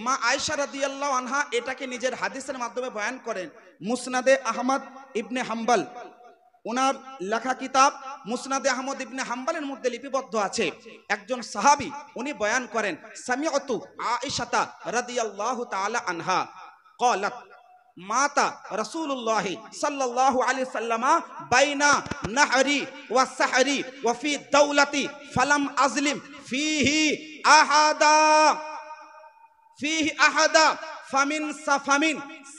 মা আয়েশা রাদিয়াল্লাহু আনহা এটাকে নিজের হাদিসের মাধ্যমে বয়ান করেন। মুসনাদে আহমদ ইবনে হাম্বল, ওনার লেখা কিতাব মুসনাদে আহমদ ইবনে হাম্বলের মধ্যে লিপিবদ্ধ আছে। একজন সাহাবী উনি বয়ান করেন, সামিআতু আয়েশাতা রাদিয়াল্লাহু তাআলা আনহা ক্বালাত মাতা রাসূলুল্লাহ সাল্লাল্লাহু আলাইহি সাল্লামা বাইনা নাহরি ওয়া সাহরি ওয়া ফি দাওলাতি ফালাম আজলিম ফিহি আহাদা ফামিন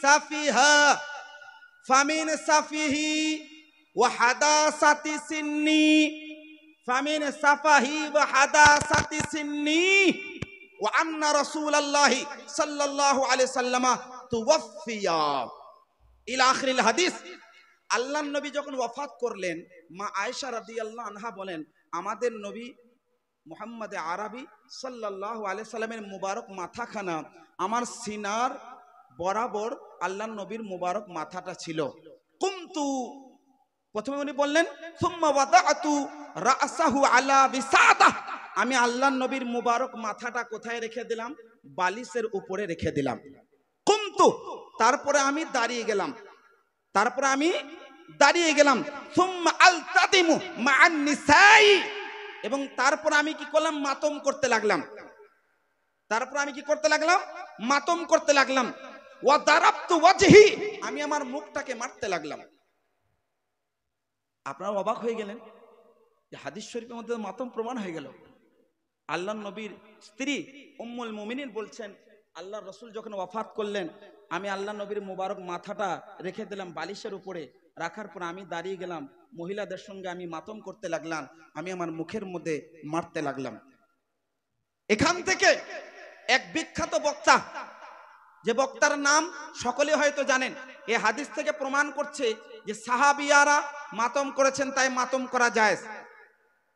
সাফিহা ফামিন সাফিহি ওয়া হাদাসাতি সিন্নি ফামিন সাফাহি ওয়া হাদাসাতি সিন্নি ওয়া আন্না রাসূলুল্লাহ সাল্লাল্লাহু আলাইহি সাল্লামা তুওয়াফিয়া ইলা আখিরিল হাদিস। আল্লাহর নবী যখন ওয়াফাত করলেন, মা আয়েশা রাদিয়াল্লাহু আনহা বলেন আমাদের নবী মুহাম্মদ আরবি সাল্লাল্লাহু আলাইহি সাল্লামের মুবারক মাথাখানা আমার সিনার বরাবর আল্লাহর নবীর মুবারক মাথাটা ছিল। কুমতু, প্রথমে উনি বললেন সুম্মা ওয়াদাআতু রাসাহু আলা বিসাদা, আমি আল্লাহর নবীর মুবারক মাথাটা কোথায় রেখে দিলাম? বালিশের উপরে রেখে দিলাম। কুমতু, তারপরে আমি দাঁড়িয়ে গেলাম। সুম্মা আলতাদিমু মা'আন নিসাই, এবং তারপর আমি কি করলাম? মাতম করতে লাগলাম। ওয়া দারাবতু ওয়াজহি, আমি আমার মুখটাকে মারতে লাগলাম। আপনারা অবাক হয়ে গেলেন যে হাদিস শরীফের মধ্যে মাতম প্রমাণ হয়ে গেল। আল্লাহর নবীর স্ত্রী উম্মুল মুমিনিন বলছেন আল্লাহর রাসূল যখন ওয়াফাত করলেন, আমি আল্লাহর নবীর মুবারক মাথাটা রেখে দিলাম বালিশের উপরে, রাখার পর আমি দাঁড়িয়ে গেলাম, মহিলাদের সঙ্গে আমি মাতম করতে লাগলাম, আমি আমার মুখের মধ্যে মারতে লাগলাম। এখান থেকে এক বিখ্যাত বক্তা, যে বক্তার নাম সকলে হয়তো জানেন, এই হাদিস থেকে প্রমাণ করছে যে সাহাবিয়ারা মাতম করেছেন তাই মাতম করা জায়েজ,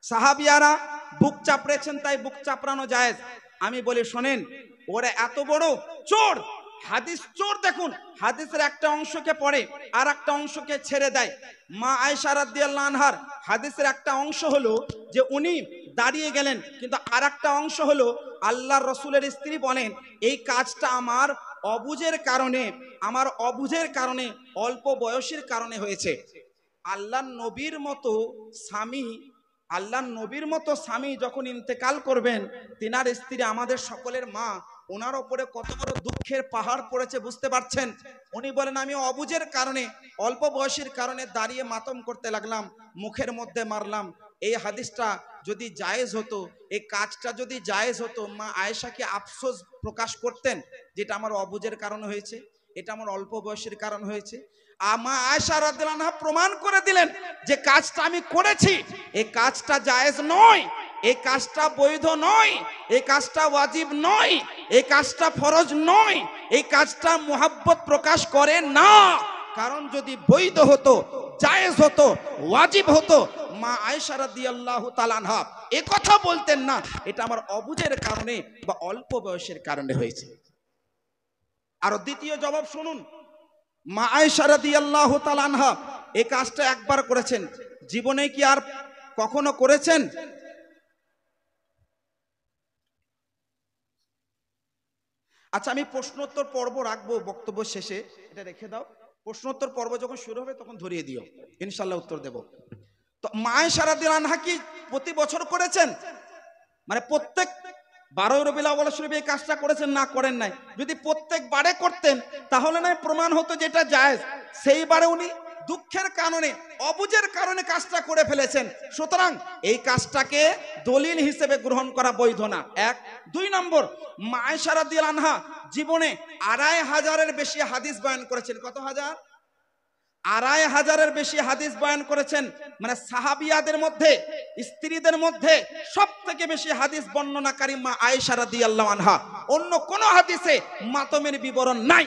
সাহাবিয়ারা বুক চাপড়েছেন তাই বুক চাপড়ানো জায়েজ। আমি বলি শোনেন, ওরা এত বড় চোর, হাদিস চোর। দেখুন হাদিসের একটা অংশকে পড়ে আর একটা অংশকে ছেড়ে দেয়। মা আয়েশা রাদিয়াল্লাহু আনহার হাদিসের একটা অংশ হলো যে উনি দাঁড়িয়ে গেলেন, কিন্তু আর একটা অংশ হলো আল্লাহর রাসূলের স্ত্রী বলেন এই কাজটা আমার অবুঝের কারণে অল্প বয়সের কারণে হয়েছে। আল্লাহর নবীর মতো স্বামী যখন ইন্তেকাল করবেন, তিনার স্ত্রী আমাদের সকলের মা ওনার ওপরে কত বড় দুঃখের পাহাড় পড়েছে বুঝতে পারছেন। উনি বলেন আমি অবুঝের কারণে, অল্প বয়সের কারণে দাঁড়িয়ে মাতম করতে লাগলাম, মুখের মধ্যে মারলাম। এই হাদিসটা যদি জায়েজ হতো, এই কাজটা যদি জায়েজ হতো, মা আয়েশা কি আফসোস প্রকাশ করতেন যেটা আমার অবুঝের কারণে হয়েছে, এটা আমার অল্প বয়সের কারণ হয়েছে? মা আয়েশা রাদিয়াল্লাহু আনহা প্রমাণ করে দিলেন যে কাজটা আমি করেছি, এই কাজটা জায়েজ নয়, এই কাজটা বৈধ নয়, এই কাজটা ওয়াজিব নয়, এই কাজটা ফরজ নয়, এই কাজটা মুহাব্বত প্রকাশ করে না। কারণ যদি বৈধ হতো, জায়েজ হতো, ওয়াজিব হতো, মা আয়েশা রাদিয়াল্লাহু তাআলা আনহা এই কথা বলতেন না এটা আমার অবুঝের কারণে বা অল্প বয়সের কারণে হয়েছে। আর দ্বিতীয় জবাব শুনুন, মা আয়েশা রাদিয়াল্লাহু তাআলা আনহা এই কাজটা একবার করেছেন, জীবনে কি আর কখনো করেছেন? আচ্ছা, আমি প্রশ্নোত্তর পর্ব রাখবো বক্তব্য শেষে, এটা রেখে দাও। প্রশ্নোত্তর পর্ব যখন শুরু হবে তখন ধরিয়ে দিও, ইনশাআল্লাহ উত্তর দেব। তো মা আয়েশা রাদিয়াল্লাহু আনহা কি প্রতি বছর করেছেন? মানে প্রত্যেক 12 রবিউল আউয়াল শরীফে এই কাজটা করেছেন? না, করেন নাই। যদি প্রত্যেকবারে করতেন তাহলে নয় প্রমাণ হতো যেটা জায়েজ। সেইবারে উনি দুঃখের কারণে, অবুঝের কারণে কাজটা করে ফেলেছেন, সুতরাং এই কাজটাকে দলিল হিসেবে গ্রহণ করা বৈধ না। এক। দুই নম্বর, মা আয়েশা রাদিয়াল্লাহু আনহা জীবনে 2500-এর বেশি হাদিস বয়ান করেছেন। কত হাজার? 2500-এর বেশি হাদিস বয়ান করেছেন। মানে সাহাবিয়াদের মধ্যে, স্ত্রীদের মধ্যে সব থেকে বেশি হাদিস বর্ণনাকারী মা আয়েশা রাদিয়াল্লাহু আনহা। অন্য কোন হাদিসে মাতমের বিবরণ নাই।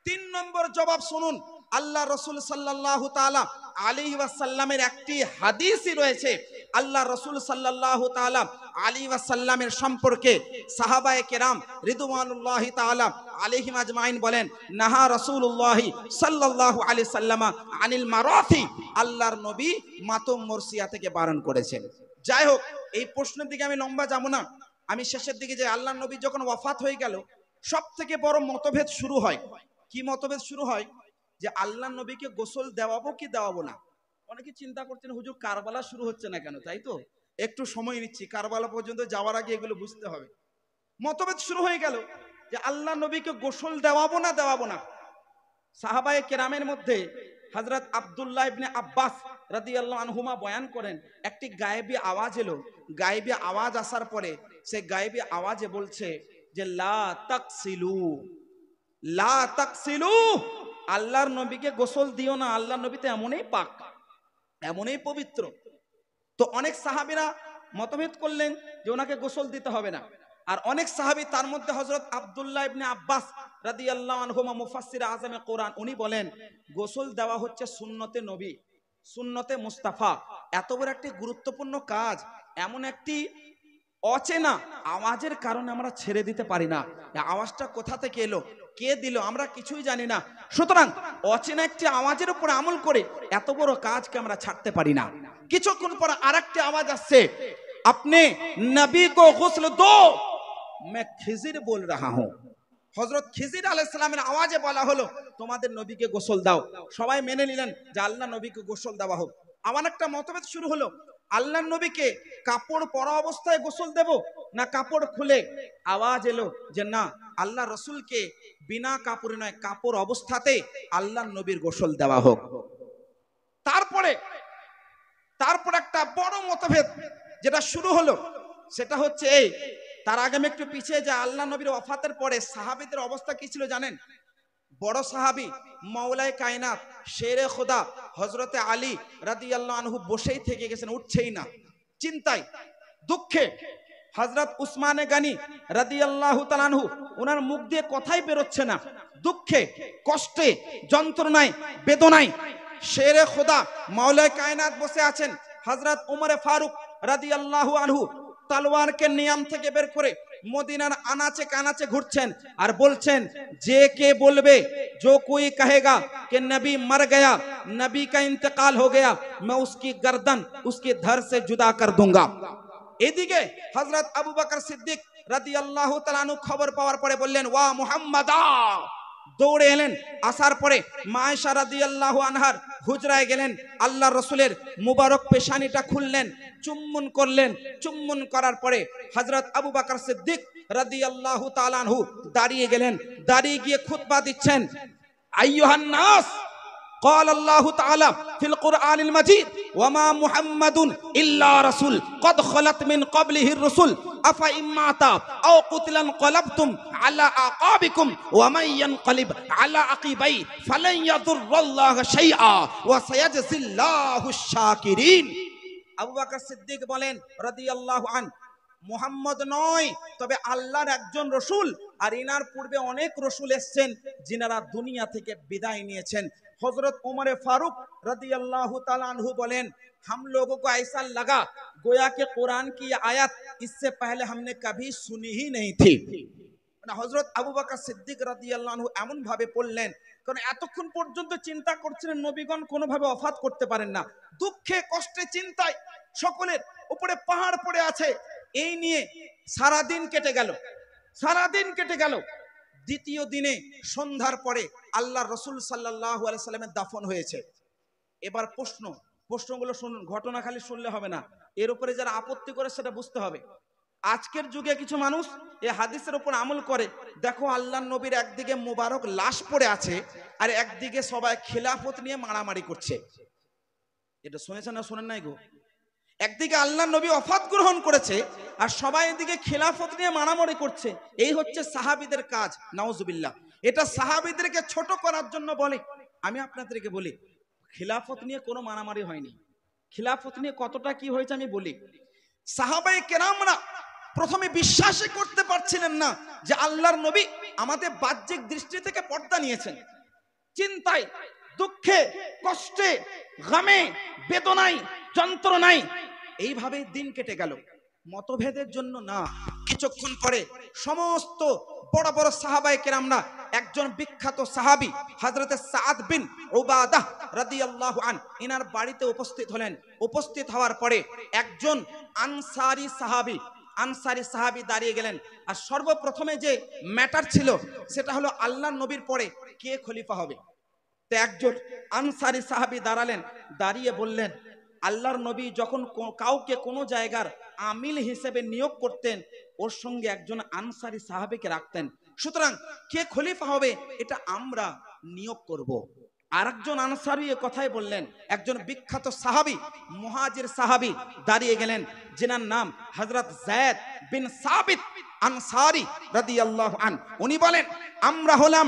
3 নম্বর জবাব শুনুন, আল্লাহ রাসূল সাল্লাল্লাহু তাআলা আলাইহি ওয়াসাল্লামের একটি হাদিসই রয়েছে, আল্লাহ রাসূল সাল্লাল্লাহু তাআলা আলাইহি ওয়াসাল্লামের সম্পর্কে সাহাবায়ে কেরাম রিদওয়ানুল্লাহি তাআলা আলাইহিম আজমাইন বলেন, নাহা রাসূলুল্লাহি সাল্লাল্লাহু আলাইহি সাল্লামা আনিল মারাথি, আল্লাহর নবী মাতম মরসিয়া থেকে বারণ করেছেন। যাই হোক, এই প্রশ্নের দিকে আমি লম্বা যাব না, আমি শেষের দিকে যে আল্লাহর নবী যখন ওয়াফাত হয়ে গেল সব থেকে বড় মতভেদ শুরু হয়। কি মতভেদ শুরু হয়? যে আল্লাহর নবীকে গোসল দেওয়াবো কি দেওয়াবো না। অনেকে চিন্তা করছেন হুজুর কারবালা শুরু হচ্ছে না কেন, তাই তো একটু সময় নিচ্ছি, কারবালা পর্যন্ত যাওয়ার আগে এগুলো বুঝতে হবে। মতভেদ শুরু হয়ে গেল যে আল্লাহর নবীকে গোসল দেওয়াবো না দেওয়াবো না। সাহাবায়ে কেরামের মধ্যে হযরত আব্দুল্লাহ ইবনে আব্বাস রাদিয়াল্লাহু আনহুমা বয়ান করেন, একটি গায়েবী আওয়াজ এলো। গায়েবী আওয়াজ আসার পরে সে গায়েবী আওয়াজে বলছে যে লা তাকসিলু, লা তাকসিলু, আল্লাহর নবীকে গোসল দিও না, আল্লাহর নবী তো এমনই পাক, এমনই পবিত্র। তো অনেক সাহাবীরা মতভেদ করলেন যে ওনাকে গোসল দিতে হবে না। আর অনেক সাহাবী, তার মধ্যে হযরত আব্দুল্লাহ ইবনে আব্বাস রাদিয়াল্লাহু আনহুমা মুফাসসির আযমে কোরআন, উনি বলেন গোসল দেওয়া হচ্ছে সুন্নতে নবী, সুন্নতে মুস্তাফা। এত বড় একটি গুরুত্বপূর্ণ কাজ, এমন একটি অচেনা আওয়াজের কারণে আমরা ছেড়ে দিতে পারি না। আওয়াজটা কোথা থেকে এলো, কে দিল, আমরা কিছুই জানি না। সুতরাং অচেনা একটি আওয়াজের উপর আমল করে এত বড় কাজকে আমরা ছাড়তে পারি না। কিছুক্ষণ পর আরেকটি আওয়াজ আসছে, আপনি নবী কো গুসল দো, मैं খিজির বল রাহা হুঁ। হযরত খিজির আলাইহিস সালামের আওয়াজে বলা হলো তোমাদের নবীকে গোসল দাও। সবাই মেনে নিলেন যে আল্লাহ নবীকে গোসল দেওয়া হোক। আবার একটা মতভেদ শুরু হলো, আল্লাহর নবীকে কাপড় পরা অবস্থায় গোসল দেব না কাপড় খুলে। আওয়াজ এলো যে না, আল্লাহ রাসূলকে বিনা কাপড়ে নয়, কাপড় অবস্থাতে আল্লাহর নবীর গোসল দেওয়া হোক। তারপর একটা বড় মতভেদ যেটা শুরু হলো সেটা হচ্ছে এই, তার আগে আমি একটু পিছিয়ে যাই। আল্লাহ নবীর ওয়াফাতের পরে সাহাবীদের অবস্থা কি ছিল জানেন? বড় সাহাবী মাওলায়ে কায়নাত শেরে খোদা হযরতে আলী রাদিয়াল্লাহু আনহু বসেই থেকে গেছেন, উঠছেই না, চিন্তায় দুঃখে। হযরত উসমানে গনি রাদিয়াল্লাহু তাআলা আনহু, ওনার মুখ দিয়ে কথাই বেরোচ্ছে না, দুঃখে, কষ্টে, যন্ত্রণায়, বেদনায়। শেরে খোদা মাওলায়ে কায়নাত বসে আছেন। হযরত উমরে ফারুক রাদিয়াল্লাহু আনহু তলোয়ারকে নিয়াম থেকে বের করে মদিনার আনাচে কানাচে ঘুরছেন আর বলছেন, যে কে বলবে, जो कोई कहेगा कि नबी मर गया, नबी का इंतकाल हो गया, मैं उसकी गर्दन उसके धड़ से जुदा कर दूंगा। এদিকে হযরত আবু বকর সিদ্দিক রাদিয়াল্লাহু তাআলা আনহু খবর পাওয়ার পরে বললেন, ওয়া মুহাম্মাদা, দৌড়ে এলেন, আসার পরে মা আয়েশা রাদিয়াল্লাহু আনহার হুজরায় গেলেন, আল্লাহর রাসূলের মুবারক পেশানিটা খুললেন, চুম্বন করলেন। চুম্বন করার পরে হযরত আবু বকর সিদ্দিক রাদিয়াল্লাহু তাআলা আনহু দাঁড়িয়ে গেলেন, দাঁড়িয়ে গিয়ে খুতবা দিচ্ছেন। আইয়ুহান নাস, قال الله تعالى في القرآن المجيد وما محمد إلا رسول قد خلت من قبله الرسل أفإن مات أو قتل انقلبتم على أعقابكم ومن ينقلب على عقبيه فلن يضر الله شيئا وسيجزي الله الشاكرين। আবু বকর সিদ্দিক বলেন রাদিয়াল্লাহু আন, মুহাম্মদ নয়, তবে আল্লাহর একজন রসুল, আর ইনার পূর্বে অনেক রসুল এসেছেন যিনারা দুনিয়া থেকে বিদায় নিয়েছেন। হযরত ওমরে ফারুক রাদিয়াল্লাহু তাআলা আনহু বলেন, हम लोगों को ऐसा लगा गोया के कुरान की आयत इससे पहले हमने कभी सुनी ही नहीं थी। হযরত আবু বকর সিদ্দিক রাদিয়াল্লাহু আনহু এমন ভাবে পড়লেন, কারণ এতক্ষণ পর্যন্ত চিন্তা করছিলেন নবীগণ কোনোভাবে ওফাত করতে পারেন না, দুঃখে কষ্টে চিন্তায় সকলের উপরে পাহাড় পড়ে আছে। এই নিয়ে সারাদিন কেটে গেল, সারাদিন কেটে গেল। দ্বিতীয় দিনে সন্ধ্যার পরে আল্লাহর রাসূল সাল্লাল্লাহু আলাইহি সাল্লামের দাফন হয়েছে। এবার প্রশ্নগুলো শুনুন, ঘটনা খালি শুনলে হবে না, এর উপরে যারা আপত্তি করে সেটা বুঝতে হবে। আজকের যুগে কিছু মানুষ এই হাদিসের উপর আমল করে। দেখো, আল্লাহর নবীর একদিকে মুবারক লাশ পড়ে আছে, আর একদিকে সবাই খিলাফত নিয়ে মারামারি করছে। এটা শুনেছেন না শোনেন নাই গো? একদিকে আল্লাহর নবী ওফাত গ্রহণ করেছে, আর সবাই এদিকে খিলাফত নিয়ে মারামারি করছে। এই হচ্ছে সাহাবীদের কাজ, নাউজুবিল্লাহ। এটা সাহাবীদেরকে ছোট করার জন্য বলে। আমি আপনাদেরকে বলি, খিলাফত নিয়ে কোনো মারামারি হয়নি। খিলাফত নিয়ে কতটা কি হয়েছে আমি বলি। সাহাবায়ে কেরামরা প্রথমে বিশ্বাসই করতে পারছিলেন না যে আল্লাহর নবী আমাদের বাহ্যিক দৃষ্টি থেকে পর্দা নিয়েছেন। চিন্তায়, দুঃখে, কষ্টে, গামে, বেদনায়, যন্ত্রণায় এইভাবে দিন কেটে গেল। মতভেদের জন্য না, কিছুক্ষণ পরে সমস্ত বড় বড় সাহাবায়ে কেরামরা, একজন বিখ্যাত সাহাবী হযরত সাদ বিন উবাদাহ রাদিয়াল্লাহু আন ইনার বাড়িতে উপস্থিত হলেন। উপস্থিত হওয়ার পরে একজন আনসারী সাহাবী দাঁড়িয়ে গেলেন। আর সর্বপ্রথমে যে ম্যাটার ছিল সেটা হলো আল্লাহর নবীর পরে কে খলিফা হবে। তো একজন আনসারী সাহাবী দাঁড়ালেন, দাঁড়িয়ে বললেন, আল্লাহর নবী যখন কাউকে কোনো জায়গার আমিল হিসেবে নিয়োগ করতেন, ওর সঙ্গে একজন আনসারী সাহাবীকে রাখতেন। সুতরাং কে খলিফা হবে এটা আমরা নিয়োগ করব। আরেকজন আনসারী এ কথাই বললেন। একজন বিখ্যাত সাহাবী, মুহাজির সাহাবী দাঁড়িয়ে গেলেন, যিনার নাম হযরত যায়েদ বিন সাবিত আনসারী রাদিয়াল্লাহু আন। উনি বলেন, আমরা হলাম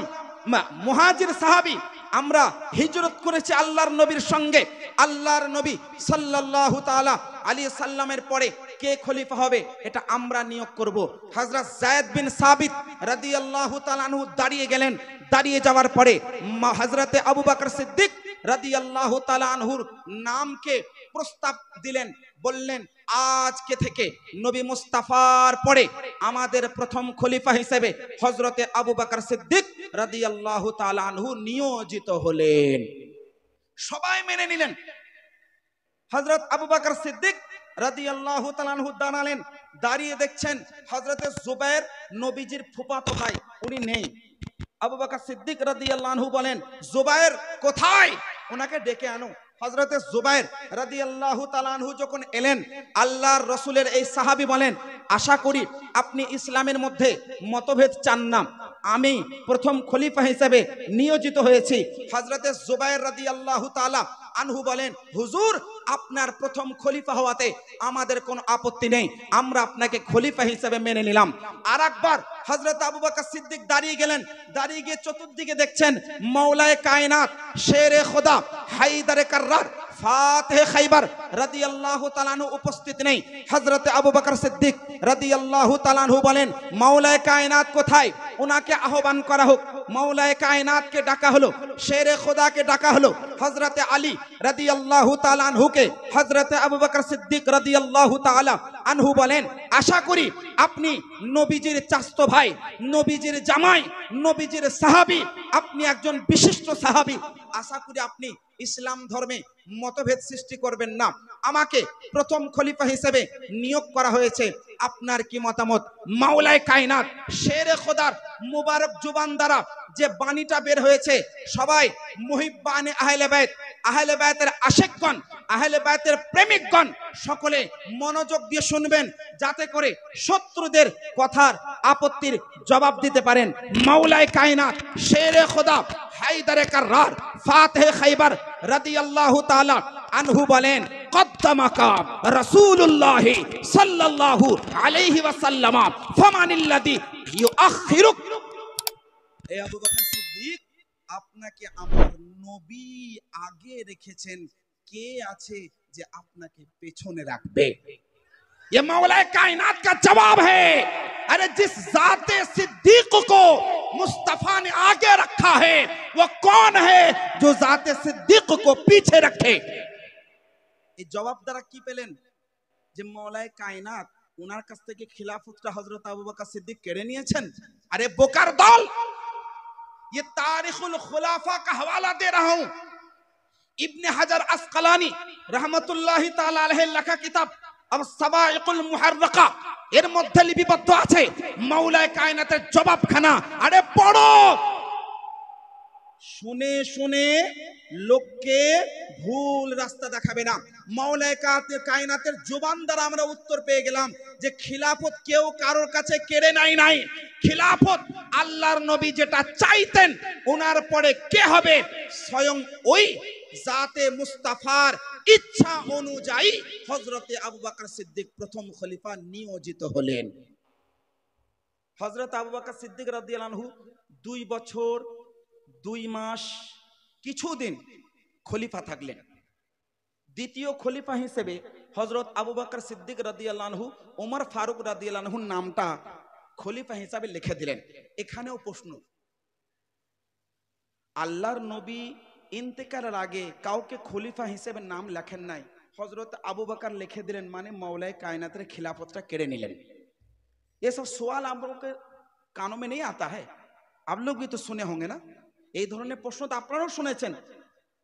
মুহাজির সাহাবী, আমরা হিজরত করেছি আল্লাহর নবীর সঙ্গে। আল্লাহর নবী সাল্লাল্লাহু তাআলা আলাইহি সাল্লামের পরে কে খলিফা হবে এটা আমরা নিয়োগ করব। হযরত যায়েদ বিন সাবিত রাদিয়াল্লাহু তাআলা আনহু দাঁড়িয়ে গেলেন। দাঁড়িয়ে যাওয়ার পরে হযরতে আবু বকর সিদ্দিক রাদিয়াল্লাহু তাআলা আনহুর নামকে প্রস্তাব দিলেন, বললেন, আজকে থেকে নবী মুস্তাফার পরে আমাদের প্রথম খলিফা হিসেবে হযরতে আবু বকর সিদ্দিক রাদিয়াল্লাহু তাআলা আনহু নিয়োজিত হলেন। সবাই মেনে নিলেন। হযরত আবু বকর সিদ্দিক রাদিয়াল্লাহু তাআলা আনহু দাঁড়ালেন। দাঁড়িয়ে দেখছেন হযরতে জুবায়ের, নবীজির ফুফাতো ভাই, উনি নেই। আবু বকর সিদ্দিক রাদিয়াল্লাহু আনহু বলেন, জুবায়ের কোথায়? ওনাকে ডেকে আনো। হযরতে জুবায়ের রাদিয়াল্লাহু তাআলা আনহু যখন এলেন, আল্লাহর রাসূলের এই সাহাবী বলেন, আশা করি আপনি ইসলামের মধ্যে মতভেদ চান না, আমি প্রথম খলিফা হিসেবে নিয়োজিত হয়েছি। হযরতে জুবায়ের রাদিয়াল্লাহু তাআলা আনহু বলেন, হুজুর, আপনার প্রথম খলিফা হওয়াতে আমাদের কোনো আপত্তি নেই, আমরা আপনাকে খলিফা হিসেবে মেনে নিলাম। আর একবার হযরত আবু বকর সিদ্দিক দাঁড়িয়ে গেলেন। দাঁড়িয়ে গিয়ে চতুর্দিকে দেখছেন মাওলায়ে কায়নাত, শেরে খোদা, হায়দারে কাররার, ফাতিহে খাইবার রাদিয়াল্লাহু তাআলা আনহু উপস্থিত নেই। হযরতে আবু বকর সিদ্দিক রাদিয়াল্লাহু তাআলা আনহু বলেন, মাওলায়ে কায়নাত কোথায়? ওনাকে আহ্বান করা হোক। মাওলায়ে কায়নাতকে ডাকা হলো, শেরে খোদাকে ডাকা হলো। হযরতে আলী রাদিয়াল্লাহু তাআলা আনহুকে আনহুকে হযরত আবু বকর সিদ্দিক রাদিয়াল্লাহু তাআলা আনহু বলেন, আশা করি আপনি নবীজির চাচতো ভাই, নবীজির জামাই, নবীজির সাহাবী, আপনি একজন বিশিষ্ট সাহাবী। আশা করি আপনি ইসলাম ধর্মে মতভেদ সৃষ্টি করবেন না। আমাকে প্রথম খলিফা হিসেবে নিয়োগ করা হয়েছে, আপনার কি মতামত? মাওলায়ে কায়নাত শেরে খোদার মুবারক জুবান দ্বারা যে বাণীটা বের হয়েছে, সবাই মুহিব্বানে আহলে বাইত, আহলে বাইতের আশিকগণ, আহলে বাইতের প্রেমিকগণ সকলে মনোযোগ দিয়ে শুনবেন, যাতে করে শত্রুদের কথার আপত্তির জবাব দিতে পারেন। মাওলায়ে কায়নাত শেরে খোদা হায়দারে কাররার ফাতেহে খাইবার রাদিয়াল্লাহু তাআলা আনহু বলেন, কদ্দামাকা রাসূলুল্লাহ সাল্লাল্লাহু আলাইহি ওয়াসাল্লাম ফামানিল্লাযী ইউআখিরুক। হে আবু বকর সিদ্দিক, আপনাকে আমার নবী আগে রেখেছেন, কে আছে যে আপনাকে পেছনে রাখবে? ये मौलाए कायनात का जवाब है। अरे जिस जाते सिद्दीक को मुस्तफा ने आगे रखा है, वो कौन है जो जाते सिद्दीक को पीछे रखे? এই জবাব দ্বারা কি পেলেন? যে মৌলায়ে কায়নাত ওনার কাছ থেকে খিলাফতটা হযরত আবু বকর সিদ্দিক কেড়ে নিয়েছেন। আরে বোকার দল, ये तारीखुल खुलाफा का हवाला दे रहा हूं। इब्ने हजर अस्कलानी रहमतुल्लाहि ताला अलैहि लिखा किताब अब सवाइकुल मुहर्रका এর মধ্যে লিপিবদ্ধ আছে মাওলায়ে কায়নাতের জবাবখানা। আরে পড়ো, শুনে শুনে লোককে ভুল রাস্তা দেখাবে না। মাওলায়ে কায়নাতের জবান দ্বারা আমরা উত্তর পেয়ে গেলাম যে খিলাফত কেউ কারোর কাছে কেড়ে নাই। খিলাফত আল্লাহর নবী যেটা চাইতেন ওনার পরে কে হবে? স্বয়ং ওই জাতে মুস্তাফার ইচ্ছা অনুযায়ী হযরতে আবু বকর সিদ্দিক প্রথম খলিফা নিয়োজিত হলেন। হযরত আবু বকর সিদ্দিক রাদিয়াল্লাহু আনহু 2 বছর 2 মাস কিছুদিন খলিফা থাকলেন। দ্বিতীয় খলিফা হিসেবে হযরত আবু বকর সিদ্দিক রাদিয়াল্লাহু আনহু ওমর ফারুক রাদিয়াল্লাহু আনহুর নামটা খলিফা হিসাবে লিখে দিলেন। এখানেও প্রশ্ন, আল্লাহর নবী ইন্তেকালের আগে কাউকে খলিফা হিসেবে নাম লেখেন নাই, হযরত আবু বকর লিখে দিলেন, মানে मौलाए कायनातेर खिलाफतটা কেড়ে নিলেন। ये सब सवाल आप लोगों के कानों में नहीं आता है, आप लोग भी तो सुने होंगे ना। এই ধরনের প্রশ্ন তো আপনারাও শুনেছেন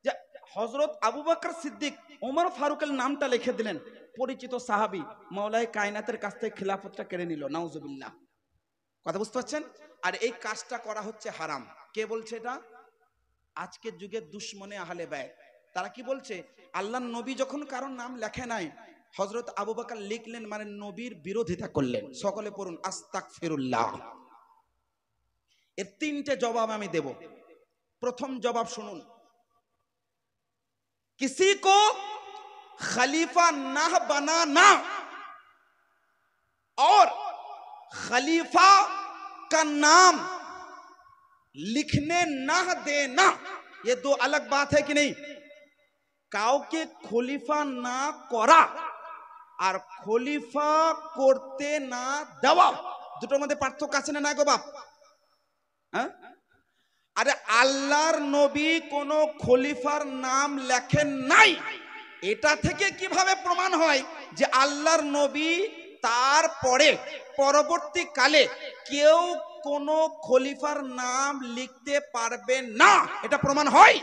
যে হযরত আবু বকর সিদ্দিক ওমর ফারুকের নামটা লিখে দিলেন, পরিচিত সাহাবী मौलाए कायनातेर কাছ থেকে খিলাফতটা কেড়ে নিল। নাউজুবিল্লাহ, কথা বুঝতে পারছেন? আর এই কাজটা করা হচ্ছে হারাম। কে বলছে এটা? আজকের যুগে দুশমনে আহলে বাইত। তারা কি বলছে? আল্লাহর নবী যখন কারোর নাম লেখে নাই, হযরত আবু বকর লিখলেন, মানে নবীর বিরোধিতা করলেন। সকলে পড়ুন আস্তাগফিরুল্লাহ। এর 3টে জবাব আমি দেব। প্রথম জবাব শুনুন, किसी को खलीफा ना बनाना और खलीफा का नाम लिखने ना देना, ये 2 अलग बात है कि नहीं? কাউকে খলিফা না করা আর খলিফা করতে না দেওয়া, দুটোর মধ্যে পার্থক্য আছে না গো বাপ? হ্যাঁ? আরে আল্লাহর নবী কোন খলিফার নাম লেখেন নাই, এটা থেকে কিভাবে প্রমাণ হয় যে আল্লাহর নবী তারপরে পরবর্তীকালে কেউ কোন খলিফার নাম লিখতে পারবে না? এটা প্রমাণ হয়।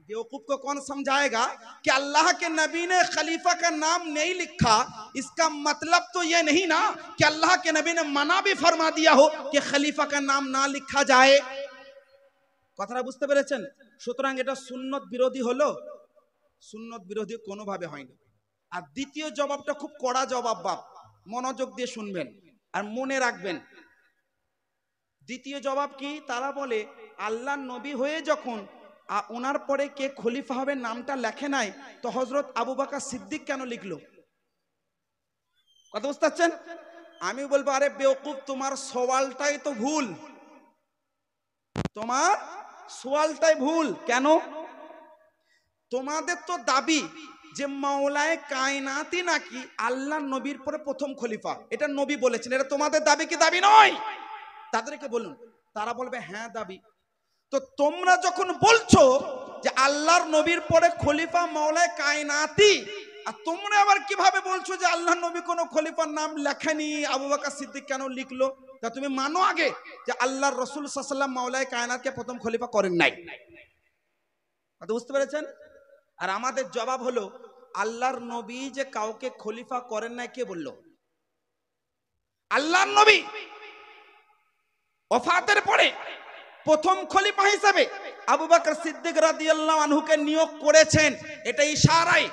बेवकूफ को कौन समझाएगा कि अल्लाह के नबी ने खलीफा का नाम नहीं लिखा, इसका मतलब तो ये नहीं ना कि अल्लाह के नबी ने मना भी फरमा दिया हो कि खलीफा का नाम ना लिखा जाए। কথাটা বুঝতে পেরেছেন? সুতরাং এটা সুন্নত বিরোধী হলো? সুন্নত বিরোধী কোনোভাবে হয়নি। আর দ্বিতীয় জবাবটা খুব কড়া জবাব বাপ, মনোযোগ দিয়ে শুনবেন আর মনে রাখবেন। দ্বিতীয় জবাব কি? তারা বলে আল্লাহর নবী হয়ে যখন ওনার পরে কে খলিফা হবে নামটা লেখে নাই, তো হযরত আবু বকর সিদ্দিক কেন লিখলো? কথা বুঝতে পারছেন? আমি বলবো, আরে বেওকুফ, তোমার সওয়ালটাই তো ভুল, তোমার সওয়ালটাই ভুল। কেন? তোমাদের তো দাবি যে মাওলায়ে কায়নাতই নাকি আল্লাহর নবীর পরে প্রথম খলিফা, এটা নবী বলেছেন। এটা তোমাদের দাবি কি দাবি নয়? তাদেরকে বলুন। তারা বলবে হ্যাঁ দাবি। তো তোমরা যখন বলছো যে আল্লাহর নবীর পরে খলিফা মাওলায়ে কায়নাতি, আর তোমরা আবার কিভাবে বলছো যে আল্লাহর নবী কোনো খলিফার নাম লেখেনি, আবু বকর সিদ্দিক কেন লিখলো? তা তুমি মানো আগে যে আল্লাহর রাসূল সাল্লাল্লাহু আলাইহি ওয়াসাল্লাম মাওলায়ে কায়নাতকে প্রথম খলিফা করেন নাই। কথা বুঝতে পেরেছেন? আর আমাদের জবাব হলো, আল্লাহর নবী যে কাউকে খলিফা করেন নাই কে বলল? আল্লাহর নবী ওফাতের পরে প্রথম খলিফা হিসেবে আবু বকর সিদ্দিক রাদিয়াল্লাহু আনহুকে নিয়োগ করেছেন। এটা ইশারায়,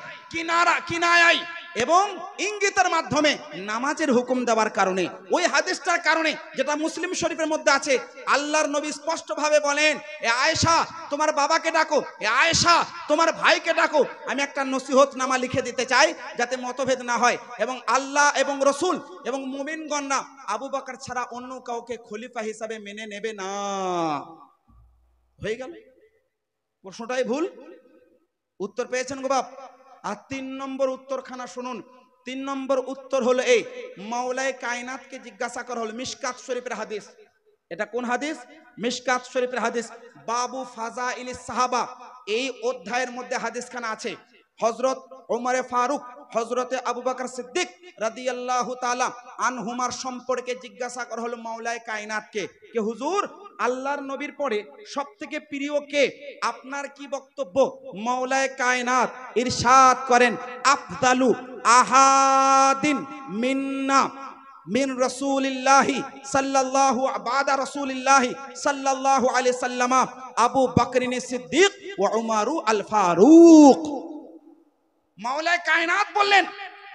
কিনায়ায় এবং ইঙ্গিতের মাধ্যমে নামাজের হুকুম দেওয়ার কারণে, ওই হাদিসটার কারণে যেটা মুসলিম শরীফের মধ্যে আছে। আল্লাহর নবী স্পষ্টভাবে বলেন, এ আয়েশা তোমার বাবাকে ডাকো, এ আয়েশা তোমার ভাইকে ডাকো, আমি একটা নসিহতনামা লিখে দিতে চাই যাতে মতভেদ না হয়, এবং আল্লাহ এবং রসুল এবং মুমিনগণরা আবু বকর ছাড়া অন্য কাউকে খলিফা হিসাবে মেনে নেবে না। হয়ে গেল, প্রশ্নটাই ভুল। উত্তর পেয়েছেন গো বাপ? আর 3 নম্বর উত্তরখানা শুনুন। 3 নম্বর উত্তর হলো এই, মাওলায়ে কায়নাতকে জিজ্ঞাসা করা হলো, মিশকাত শরীফের হাদিস। এটা কোন হাদিস? মিশকাত শরীফের হাদিস, বাবু ফাজাইলিস সাহাবা, এই অধ্যায়ের মধ্যে হাদিসখানা আছে। হযরত ওমরে ফারুক, হযরতে আবু বকর সিদ্দিক রাদিয়াল্লাহু তাআলা আনহুমার সম্পর্কে জিজ্ঞাসা করা হলো মাওলায়ে কায়নাতকে, কে হুজুর আল্লাহর নবীর পরে সবথেকে প্রিয় কে? আপনার কি বক্তব্য? মাওলায়ে কায়নাত ইরশাদ করেন, আফদালু আহাদিন মিন্না মিন রাসূলিল্লাহি সাল্লাল্লাহু বাদা রাসূলিল্লাহি সাল্লাল্লাহু আলাইহি সাল্লাম আবু বকরিন সিদ্দিক ওয়া উমারু আল ফারুক। মাওলায়ে কায়নাত বললেন,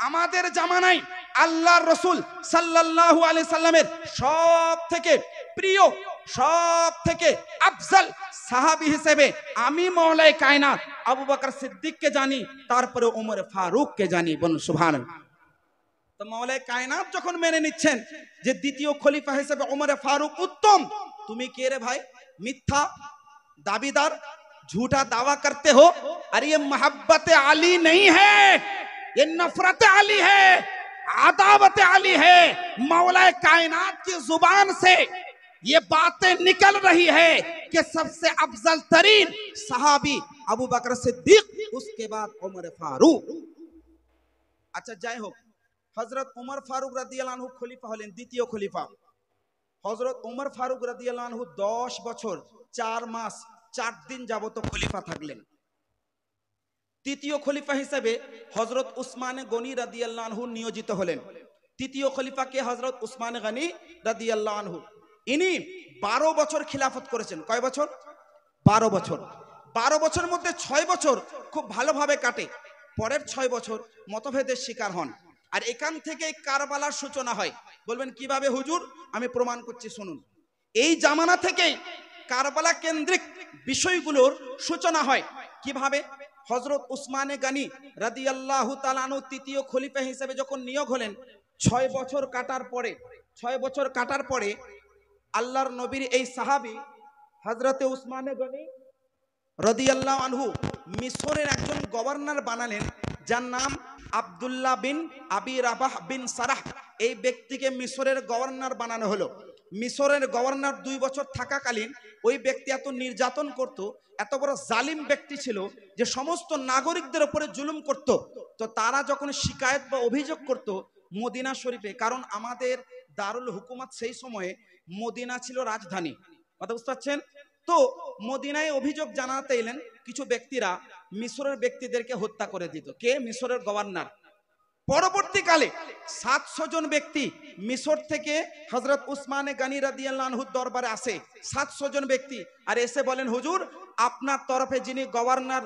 আমাদের জামানায় আল্লাহর রাসূল সাল্লাল্লাহু আলাইহি সাল্লামের সব থেকে প্রিয়, সব থেকে আফজল সাহাবী হিসেবে আমি মাওলায়ে কায়নাত আবু বকর সিদ্দিককে জানি, তারপরে ওমর ফারুককে জানি। বলুন সুবহানাল্লাহ। তো মাওলায়ে কায়নাত যখন মেনে নিচ্ছেন যে দ্বিতীয় খলিফা হিসেবে ওমর ফারুক উত্তম, তুমি কে রে ভাই? মিথ্যা दावेदार, झूठा दावा करते हो। अरे ये मोहब्बत अली नहीं है, ये नफरत अली है, अदावत अली है। मौलाए कायनात की जुबान से ये बातें निकल रही है कि सबसे अफजल तरीन सहाबी अबू बकर सिद्दीक, उसके बाद उमर फारूक। अच्छा যাই হোক, হযরত উমর ফারুক রাদিয়াল্লাহু আনহু খলিফা হলেন, দ্বিতীয় খলিফা। হযরত উমর ফারুক রাদিয়াল্লাহু আনহু 10 বছর 4 মাস 4 দিন যাবত খলিফা থাকলেন। তৃতীয় খলিফা হিসেবে হযরত উসমান গনি রাদিয়াল্লাহু আনহু নিয়োজিত হলেন। তৃতীয় খলিফাকে হযরত উসমান গনি রাদিয়াল্লাহু আনহু, ইনি 12 বছর খিলাফত করেছেন। কয় বছর? 12 বছর। 12 বছরের মধ্যে 6 বছর খুব ভালোভাবে কাটে, পরের 6 বছর মতভেদের শিকার হন। আর এখান থেকে কারবালার সূচনা হয়। বলবেন কিভাবে হুজুর? আমি প্রমাণ করছি, শুনুন। এই জামানা থেকেই কারবালা কেন্দ্রিক বিষয়গুলোর সূচনা হয়। কিভাবে? হযরত উসমান গনি রাদিয়াল্লাহু তাআলা আনহু তৃতীয় খলিফা হিসেবে যখন নিয়োগ হলেন, 6 বছর কাটার পরে আল্লাহর নবীর এই সাহাবী হযরতে উসমান গনি রাদিয়াল্লাহু আনহু মিশরের একজন গভর্নর বানালেন, যার নাম আব্দুল্লাহ বিন আবি রাবাহ বিন সারাহ। এই ব্যক্তিকে মিশরের গভর্নর বানানো হলো। মিশরের গভর্নর 2 বছর থাকাকালীন ওই ব্যক্তি এত নির্যাতন করত, এত বড় জালিম ব্যক্তি ছিল যে সমস্ত নাগরিকদের উপরে জুলুম করত। তো তারা যখন শিকায়ত বা অভিযোগ করত মদিনা শরীফে, কারণ আমাদের দারুল হুকুমত সেই সময়ে মদিনা ছিল রাজধানী, কথা বুঝতে পারছেন তো। মদিনায় অভিযোগ জানাতে এলেন কিছু ব্যক্তিরা, মিশরের ব্যক্তিদেরকে হত্যা করে দিত। কে? মিশরের গভর্নর। পরবর্তীকালে 700 জন ব্যক্তি মিশর থেকে হযরত উসমান গনি রাদিয়াল্লাহু আনহুর দরবারে আসে। 700 জন ব্যক্তি আর এসে বলেন, হুজুর আপনার তরফে যিনি গভর্নর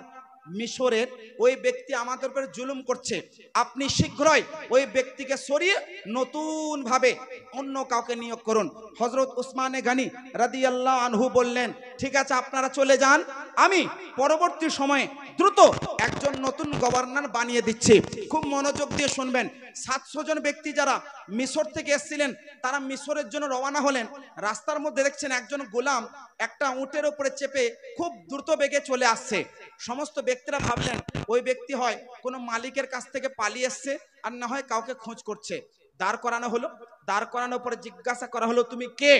মিশরের, ওই ব্যক্তি আমাদের উপর জুলুম করছে, আপনি শীঘ্রই ওই ব্যক্তিকে সরিয়ে নতুন ভাবে অন্য কাউকে নিয়োগ করুন। হযরত উসমান গনি রাদিয়াল্লাহু আনহু বললেন, ঠিক আছে আপনারা চলে যান, আমি পরবর্তী সময়ে দ্রুত একজন নতুন গভর্নর বানিয়ে দিচ্ছি। খুব মনোযোগ দিয়ে শুনবেন। 700 জন ব্যক্তি যারা মিশর থেকে এসেছিলেন, তারা মিশরের জন্য রওনা হলেন। রাস্তার মধ্যে দেখছেন একজন গোলাম একটা উটের উপরে চেপে খুব দ্রুত বেগে চলে আসছে। সমস্ত ব্যক্তিরা ভাবলেন ওই ব্যক্তি হয় কোনো মালিকের কাছ থেকে পালিয়ে এসছে, আর না হয় কাউকে খোঁজ করছে। দাঁড় করানো হলো। দাঁড় করানোর পরে জিজ্ঞাসা করা হলো, তুমি কে?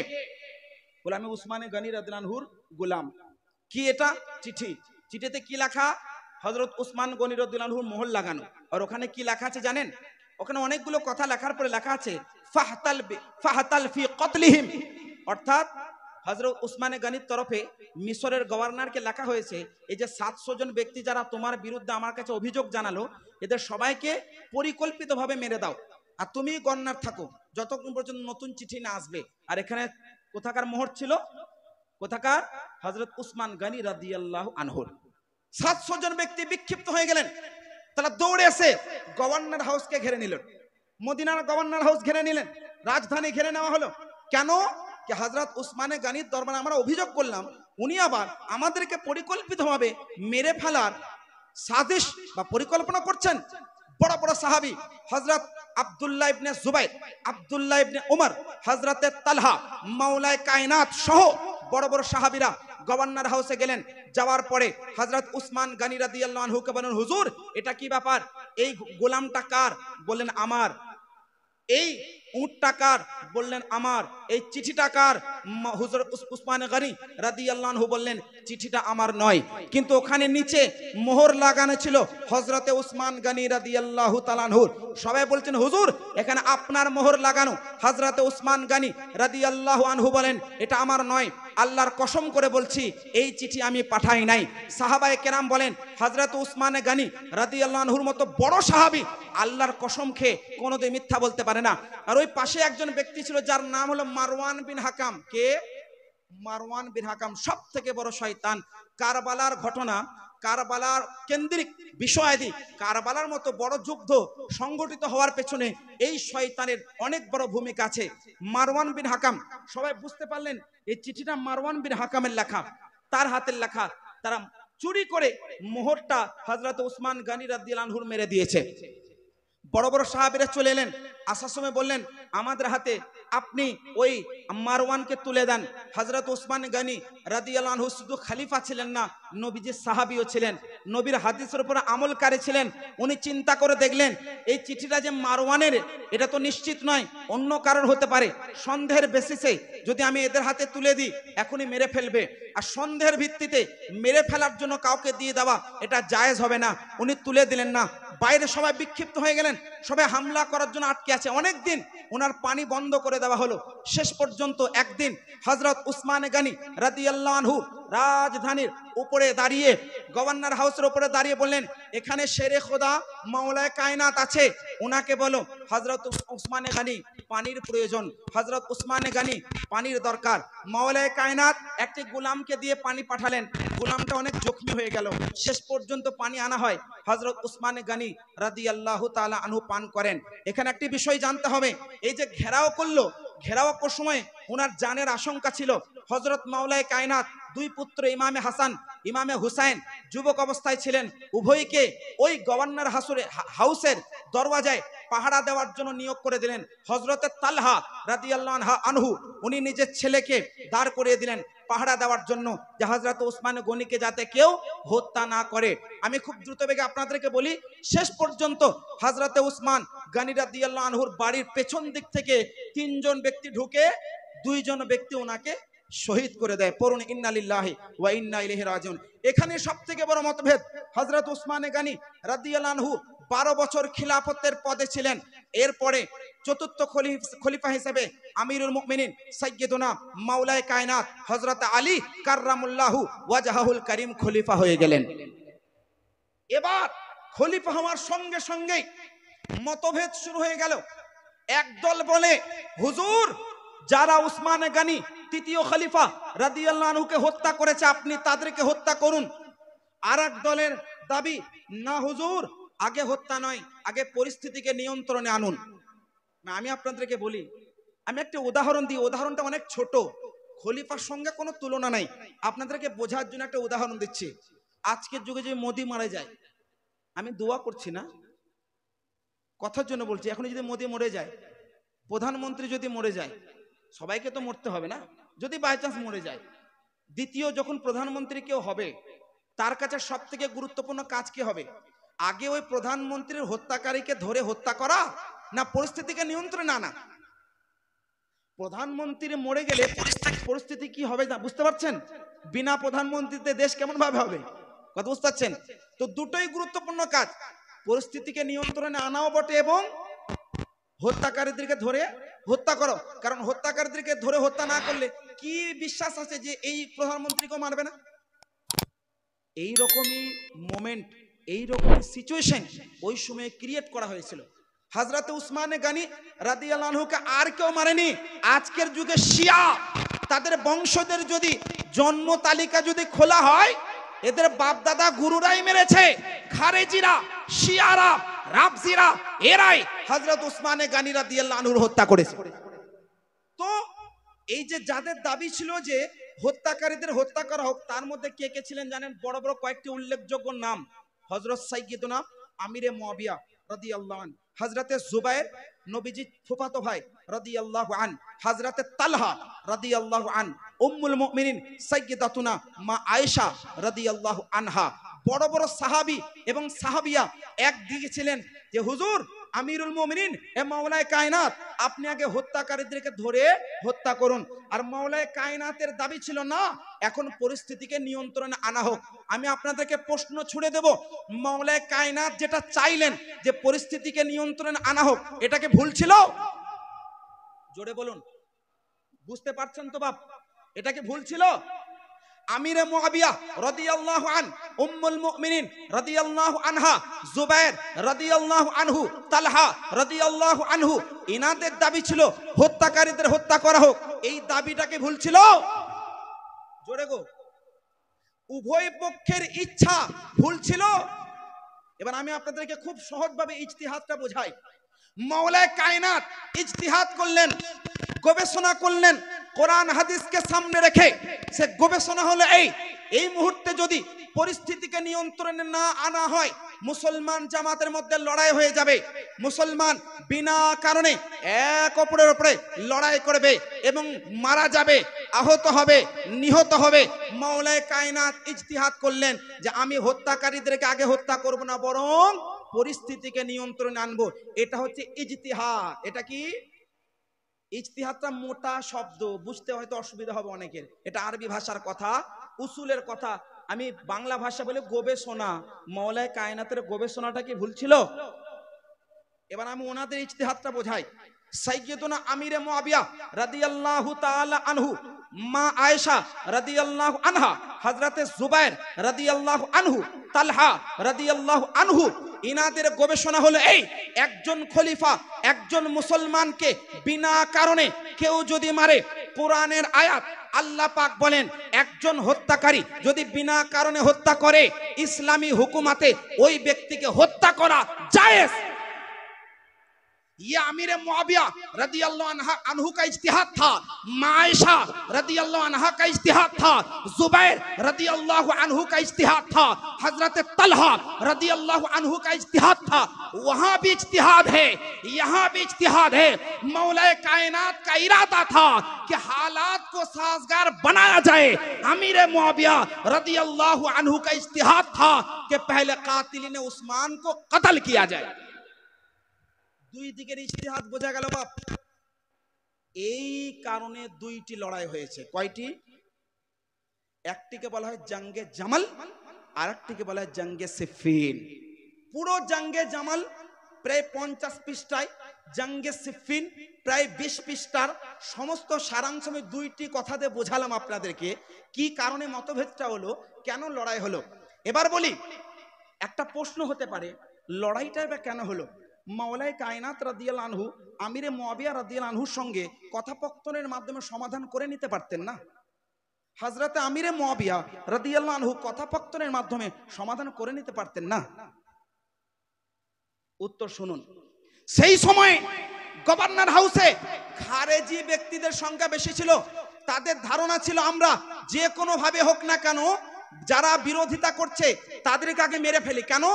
বলে আমি উসমান গনি রাদিয়াল্লাহু আনহুর গোলাম। কি এটা? চিঠি। চিঠিতে কি লেখা? হযরত উসমান গনি রাদিয়াল্লাহু আনহুর মোহর লাগানো। আর ওখানে কি লেখা আছে জানেন? ওখানে অনেকগুলো কথা লেখার পরে লেখা আছে ফাহতাল ফি কতলিহিম, অর্থাৎ হযরত উসমান গনির তরফে মিশরের গভর্নরকে লেখা হয়েছে, এই যে 700 জন ব্যক্তি যারা তোমার বিরুদ্ধে আমার কাছে অভিযোগ জানালো, এদের সবাইকে পরিকল্পিতভাবে মেরে দাও, আর তুমি গভর্নর থাকো যতক্ষণ পর্যন্ত নতুন চিঠি না আসবে। আর এখানে কোথাকার মোহর ছিল? কোথাকার? হযরত উসমান গনি রাদিয়াল্লাহু আনহুর। 700 জন ব্যক্তি বিক্ষিপ্ত হয়ে গেলেন। তারা দৌড়ে এসে গভর্নর হাউসকে ঘিরে নিলেন, মদিনার গভর্নর হাউস ঘিরে নিলেন, রাজধানী ঘিরে নেওয়া হলো। কেন? কি হযরত উসমান গনির দরবারে আমরা অভিযোগ করলাম, উনি আবার আমাদেরকে পরিকল্পিতভাবে মেরে ফেলার সাজিশ বা পরিকল্পনা করছেন। বড় বড় সাহাবী হযরত আব্দুল্লাহ ইবনে জুবাইর, আব্দুল্লাহ ইবনে উমর, হযরতে তালহা মাওলায়ে কায়নাত সহ বড় বড় সাহাবীরা গভর্নর হাউসে গেলেন। যাওয়ার পরে হযরত উসমান গনি রাদিয়াল্লাহু আনহুকে বলেন, হুজুর এটা কি ব্যাপার? এই গোলামটা কার? বললেন আমার। এই উটটা কার? বললেন আমার। এই চিঠিটা কার? হুজুর উসমান গনি রাদিয়াল্লাহু আনহু বললেন, চিঠিটা আমার নয়, কিন্তু ওখানে নিচে মোহর লাগানো ছিল হযরতে উসমান গনি রাদিয়াল্লাহু তাআলা আনহু। সবাই বলছেন, হুজুর এখানে আপনার মোহর লাগানো। হযরতে উসমান গনি রাদিয়াল্লাহু আনহু বলেন, এটা আমার নয়, আল্লাহর কসম করে বলছি এই চিঠি আমি পাঠাই নাই। সাহাবায়ে কেরাম বলেন, হযরত উসমান গনি রাদিয়াল্লাহু আনহুর মতো বড় সাহাবী আল্লাহর কসম খেয়ে কোনোদিন মিথ্যা বলতে পারে না। আর ওই পাশে একজন ব্যক্তি ছিল যার নাম হলো মারওয়ান বিন হাকাম। কে? মারওয়ান বিন হাকাম, সব থেকে বড় শয়তান। কারবালার ঘটনা, কারবালার কেন্দ্রিক বিষয়াদি, কারবালার মতো বড় যুদ্ধ সংগঠিত হওয়ার পেছনে এই শয়তানের অনেক বড় ভূমিকা আছে। মারওয়ান বিন হাকাম, সবাই বুঝতে পারলেন এই চিঠিটা মারওয়ান বিন হাকামের লেখা, তার হাতের লেখা। তারা চুরি করে মোহরটা হযরত উসমান গনি রাদিয়াল্লাহু আনহুর মেরে দিয়েছে। বড় বড় সাহাবীরা চলে এলেন, আসার সময় বললেন, আমাদের হাতে আপনি ওই মারওয়ানকে তুলে দেন। হযরত উসমান গনি রাদিয়াল্লাহু আনহু শুধু খলিফা ছিলেন না, নবীজির সাহাবীও ছিলেন, নবীর হাদিসের উপর আমলকারী ছিলেন। উনি চিন্তা করে দেখলেন এই চিঠিটা যে মারওয়ানের, এটা তো নিশ্চিত নয়, অন্য কারোর হতে পারে। সন্দেহের বেসিসে যদি আমি এদের হাতে তুলে দিই এখনই মেরে ফেলবে, আর সন্দেহের ভিত্তিতে মেরে ফেলার জন্য কাউকে দিয়ে দেওয়া এটা জায়েজ হবে না। উনি তুলে দিলেন না। বাইরে সবাই বিক্ষিপ্ত হয়ে গেলেন, সবাই হামলা করার জন্য আটকে আছে। অনেক দিন ওনার পানি বন্ধ করে দেওয়া হলো। শেষ পর্যন্ত একদিন হযরত উসমান গনি রাদিয়াল্লাহু আনহু রাজধানীর উপরে দাঁড়িয়ে, গভর্নর হাউসের উপরে দাঁড়িয়ে বললেন, এখানে শেরে খোদা মাওলায়ে কায়নাত আছে, ওনাকে বলো হযরত উসমান গনি পানির প্রয়োজন, হযরত উসমান গনি পানির দরকার। মাওলায়ে কায়নাত একটি গোলামকে দিয়ে পানি পাঠালেন, গোলামটা অনেক জখমি হয়ে গেল। শেষ পর্যন্ত পানি আনা হয়, হযরত উসমান গনি রাদিয়াল্লাহু তাআলা আনহু পান করেন। এখানে একটি বিষয় জানতে হবে, এই যে ঘেরাও করলো, ঘেরাও করার সময় ওনার জানের আশঙ্কা ছিল। হযরত মাওলায়ে কায়নাত দুই পুত্র ইমামে হাসান, ইমামে হুসাইন যুবক অবস্থায় ছিলেন, উভয়কে ওই গভর্নর হাউসের দরওয়াজায় পাহারা দেওয়ার জন্য নিয়োগ করে দিলেন। হযরতে তালহা রাদিয়াল্লাহু আনহু উনি নিজের ছেলেকে দাঁড় করিয়ে দিলেন পাহারা দেওয়ার জন্য, যে হযরত উসমান গনিকে যাতে কেউ হত্যা না করে। আমি খুব দ্রুত বেগে আপনাদেরকে বলি, শেষ পর্যন্ত হযরতে উসমান গনি রাদিয়াল্লাহু আনহুর বাড়ির পেছন দিক থেকে 3 জন ব্যক্তি ঢুকে 2 জন ব্যক্তি ওনাকে শহীদ করে দেয়। পড়ুন ইন্না লিল্লাহি ওয়া ইন্না ইলাইহি রাজিউন। এখানে সবথেকে বড় মতভেদ, হযরত উসমান গনি রাদিয়াল্লাহু আনহু 12 বছর খিলাফতের পদে ছিলেন। এরপরে চতুর্থ খলিফা হিসেবে আমিরুল মুমিনিন সাইয়্যিদুনা মাওলায়ে কায়নাত হযরত আলী কাররামুল্লাহু ওয়াজহাহুল কারীম খলিফা হয়ে গেলেন। এবার খলিফা হওয়ার সঙ্গে সঙ্গেই মতভেদ শুরু হয়ে গেল। একদল বলে, হুজুর যারা উসমান গনি তৃতীয় খলিফা রাদিয়াল্লাহু আনহুকে হত্যা করেছে আপনি তাদেরকে হত্যা করুন। আর এক দলের দাবি, না হুজুর আগে হত্যা নয়, আগে পরিস্থিতিকে নিয়ন্ত্রণে আনুন। আমি আপনাদেরকে বলি, আমি একটা উদাহরণ দিই, উদাহরণটা অনেক ছোট, খলিফার সঙ্গে কোনো তুলনা নাই, আপনাদেরকে বোঝার জন্য একটা উদাহরণ দিচ্ছি। আজকের যুগে যদি মোদি মারা যায়, আমি দোয়া করছি না, কথার জন্য বলছি, এখন যদি মোদি মরে যায়, প্রধানমন্ত্রী যদি মরে যায়, সবাইকে তো মরতে হবে না, যদি বাই চান্স মরে যায়, দ্বিতীয় যখন প্রধানমন্ত্রী কেউ হবে, তার কাছে সব থেকে গুরুত্বপূর্ণ কাজ কি হবে? আগে ওই প্রধানমন্ত্রীর হত্যাকারীকে ধরে হত্যা করা, না পরিস্থিতিকে নিয়ন্ত্রণে আনা? প্রধানমন্ত্রী মরে গেলে পরিস্থিতি কি হবে না বুঝতে পারছেন? বিনা প্রধানমন্ত্রীতে দেশ কেমন ভাবে হবে? কথা বুঝতে পারছেন? তো দুটোই গুরুত্বপূর্ণ কাজ, পরিস্থিতিকে নিয়ন্ত্রণে আনাও বটে এবং হত্যাকারীদেরকে ধরে হত্যা করো। কারণ হত্যাকারীদেরকে ধরে হত্যা না করলে কি বিশ্বাস আছে যে এই প্রধানমন্ত্রীকেও মারবে না? এই রকমই মোমেন্ট, এই রকমই সিচুয়েশন ওই সময় ক্রিয়েট করা হয়েছিল। হযরতে উসমানে গনি রাদিয়াল্লাহু আনহুকে আর কেউ মারেনি। আজকের যুগে শিয়া তাদের বংশদের যদি জন্ম তালিকা যদি খোলা হয়, এদের বাপ দাদা গুরুরাই মেরেছে। খারেজিরা, শিয়ারা, রাফজিরা এরাই হযরত উসমানে গনি রাদিয়াল্লাহু আনহুর হত্যা করেছে। তো এই যে যাদের দাবি ছিল যে হত্যাকারীদের হত্যা করা হোক, তার মধ্যে কে কে ছিলেন জানেন? বড় বড় কয়েকটি উল্লেখযোগ্য নাম: হযরত সাইয়্যিদুনা আমিরে মুয়াবিয়া রাদিয়াল্লাহু আনহু, হযরতে জুবায়ের নবীজি ফুফাতো ভাই রাদিয়াল্লাহু আন, হযরতে তালহা রাদিয়াল্লাহু আন, উম্মুল মুমিনিন সাইয়্যিদাতুনা মা আয়েশা রাদিয়াল্লাহু আনহা। বড় বড় সাহাবী এবং সাহাবিয়া একদিকে ছিলেন যে হুজুর আমিরুল মুমিনিন, এ মাওলায়ে কায়নাত, আপনি আগে হত্যাকারীদেরকে ধরে হত্যা করুন। আর মাওলায়ে কায়নাতের দাবি ছিল না, এখন পরিস্থিতিকে নিয়ন্ত্রণে আনা হোক। আমি আপনাদেরকে প্রশ্ন ছুড়ে দেব, মাওলায়ে কায়নাত যেটা চাইলেন যে পরিস্থিতিকে নিয়ন্ত্রণে আনা হোক, এটা কি ভুল ছিল? জোরে বলুন, বুঝতে পারছেন তো বাপ? এটা কি ভুল ছিল? আমিরে মুয়াবিয়া রাদিয়াল্লাহু আন, উম্মুল মুমিনিন রাদিয়াল্লাহু আনহা, জুবায়ের রাদিয়াল্লাহু আনহু, তালহা রাদিয়াল্লাহু আনহু, ইনাদের দাবি ছিল হত্যাকারীদের হত্যা করা হোক। এই দাবিটাকে ভুল ছিল? জোরে গো, উভয় পক্ষের ইচ্ছা ভুল ছিল? এবার আমি আপনাদেরকে খুব সহজভাবে ইজতিহাদটা বোঝাই। মাওলায়ে কায়নাত ইজতিহাদ করলেন, গবেষণা করলেন কোরআন হাদিসকে সামনে রেখে। সে গবেষণা হলো এই মুহূর্তে যদি পরিস্থিতিকে নিয়ন্ত্রণে না আনা হয়, মুসলমান জামাতের মধ্যে লড়াই হয়ে যাবে। মুসলমান বিনা কারণে এক অপরের উপরে লড়াই করবে এবং মারা যাবে, আহত হবে, নিহত হবে। মাওলায়ে কায়নাত ইজতিহাদ করলেন যে আমি হত্যাকারীদেরকে আগে হত্যা করব না, বরং পরিস্থিতিকে নিয়ন্ত্রণে আনবো। এটা হচ্ছে ইজতিহাদ। এটা কি? ইজতিহাদটা মোটা শব্দ, বুঝতে হয়তো অসুবিধা হবে অনেকের। এটা আরবি ভাষার কথা, উসুলের কথা। আমি বাংলা ভাষা বলে গবেষণা। মাওলায়ে কায়নাতের গবেষণাটা কি ভুল ছিল? এবার আমি ওনাদের ইজতিহাদটা বোঝাই। সাইয়্যিদুনা আমিরে মুয়াবিয়া রাদিয়াল্লাহু তাআলা আনহু, মা আয়েশা রাদিয়াল্লাহু আনহা, হযরতে জুবায়ের রাদিয়াল্লাহু আনহু, তালহা রাদিয়াল্লাহু আনহু, ইনাদের গবেষণা হলো একজন খলিফা একজন মুসলমানকে বিনা কারণে কেউ যদি মারে, কোরআনের আয়াত আল্লাহ পাক বলেন একজন হত্যাকারী যদি বিনা কারণে হত্যা করে, ইসলামী হুকুমাতে ওই ব্যক্তিকে হত্যা করা জায়েজ। ये अमीर मुआविया रदियल्लाहु अन्हु का इज्तिहाद था, आयशा रदियल्लाहु अन्हा का इज्तिहाद था, जुबैर रदियल्लाहु अन्हु का इज्तिहाद था, हजरत तलहा रदियल्लाहु अन्हु का इज्तिहाद था। वहां भी इज्तिहाद है, यहाँ भी इज्तिहाद है। मौलाए कायनात का इरादा था कि हालात को साजगार बनाया जाए। अमीर मुआविया रदियल्लाहु अन्हु का इज्तिहाद था कि पहले कातिल ने उस्मान को कत्ल किया जाए। দুই দিকের ইজতিহাদ বোঝা গেল বাপ। এই কারণে দুইটি লড়াই হয়েছে। কয়টি? একটিকে বলা হয় জঙ্গে জামাল, আর একটিকে বলা হয় জঙ্গে সিফিন। পুরো জঙ্গে জামাল প্রায় 50 পৃষ্ঠায়, জঙ্গে সিফিন প্রায় 20 পৃষ্ঠার সমস্ত সারাংশ আমি দুইটি কথাতে বোঝালাম আপনাদেরকে। কি কারণে মতভেদটা হলো, কেন লড়াই হলো। এবার বলি, একটা প্রশ্ন হতে পারে, লড়াইটা বা কেন হলো? মাওলায়ে কায়নাত রাদিয়াল্লাহু আনহু আমিরে মুয়াবিয়া রাদিয়াল্লাহু আনহুর সঙ্গে কথাপত্তনের মাধ্যমে সমাধান করে নিতে পারতেন না? হযরতে আমিরে মুয়াবিয়া রাদিয়াল্লাহু আনহু কথাপত্তনের মাধ্যমে সমাধান করে নিতে পারতেন না? উত্তর শুনুন। সেই সময় গভর্নর হাউসে খারেজি ব্যক্তিদের সংখ্যা বেশি ছিল। তাদের ধারণা ছিল আমরা যে কোনো ভাবে হোক না কেন যারা বিরোধিতা করছে তাদেরকে আগে মেরে ফেলি। কেন?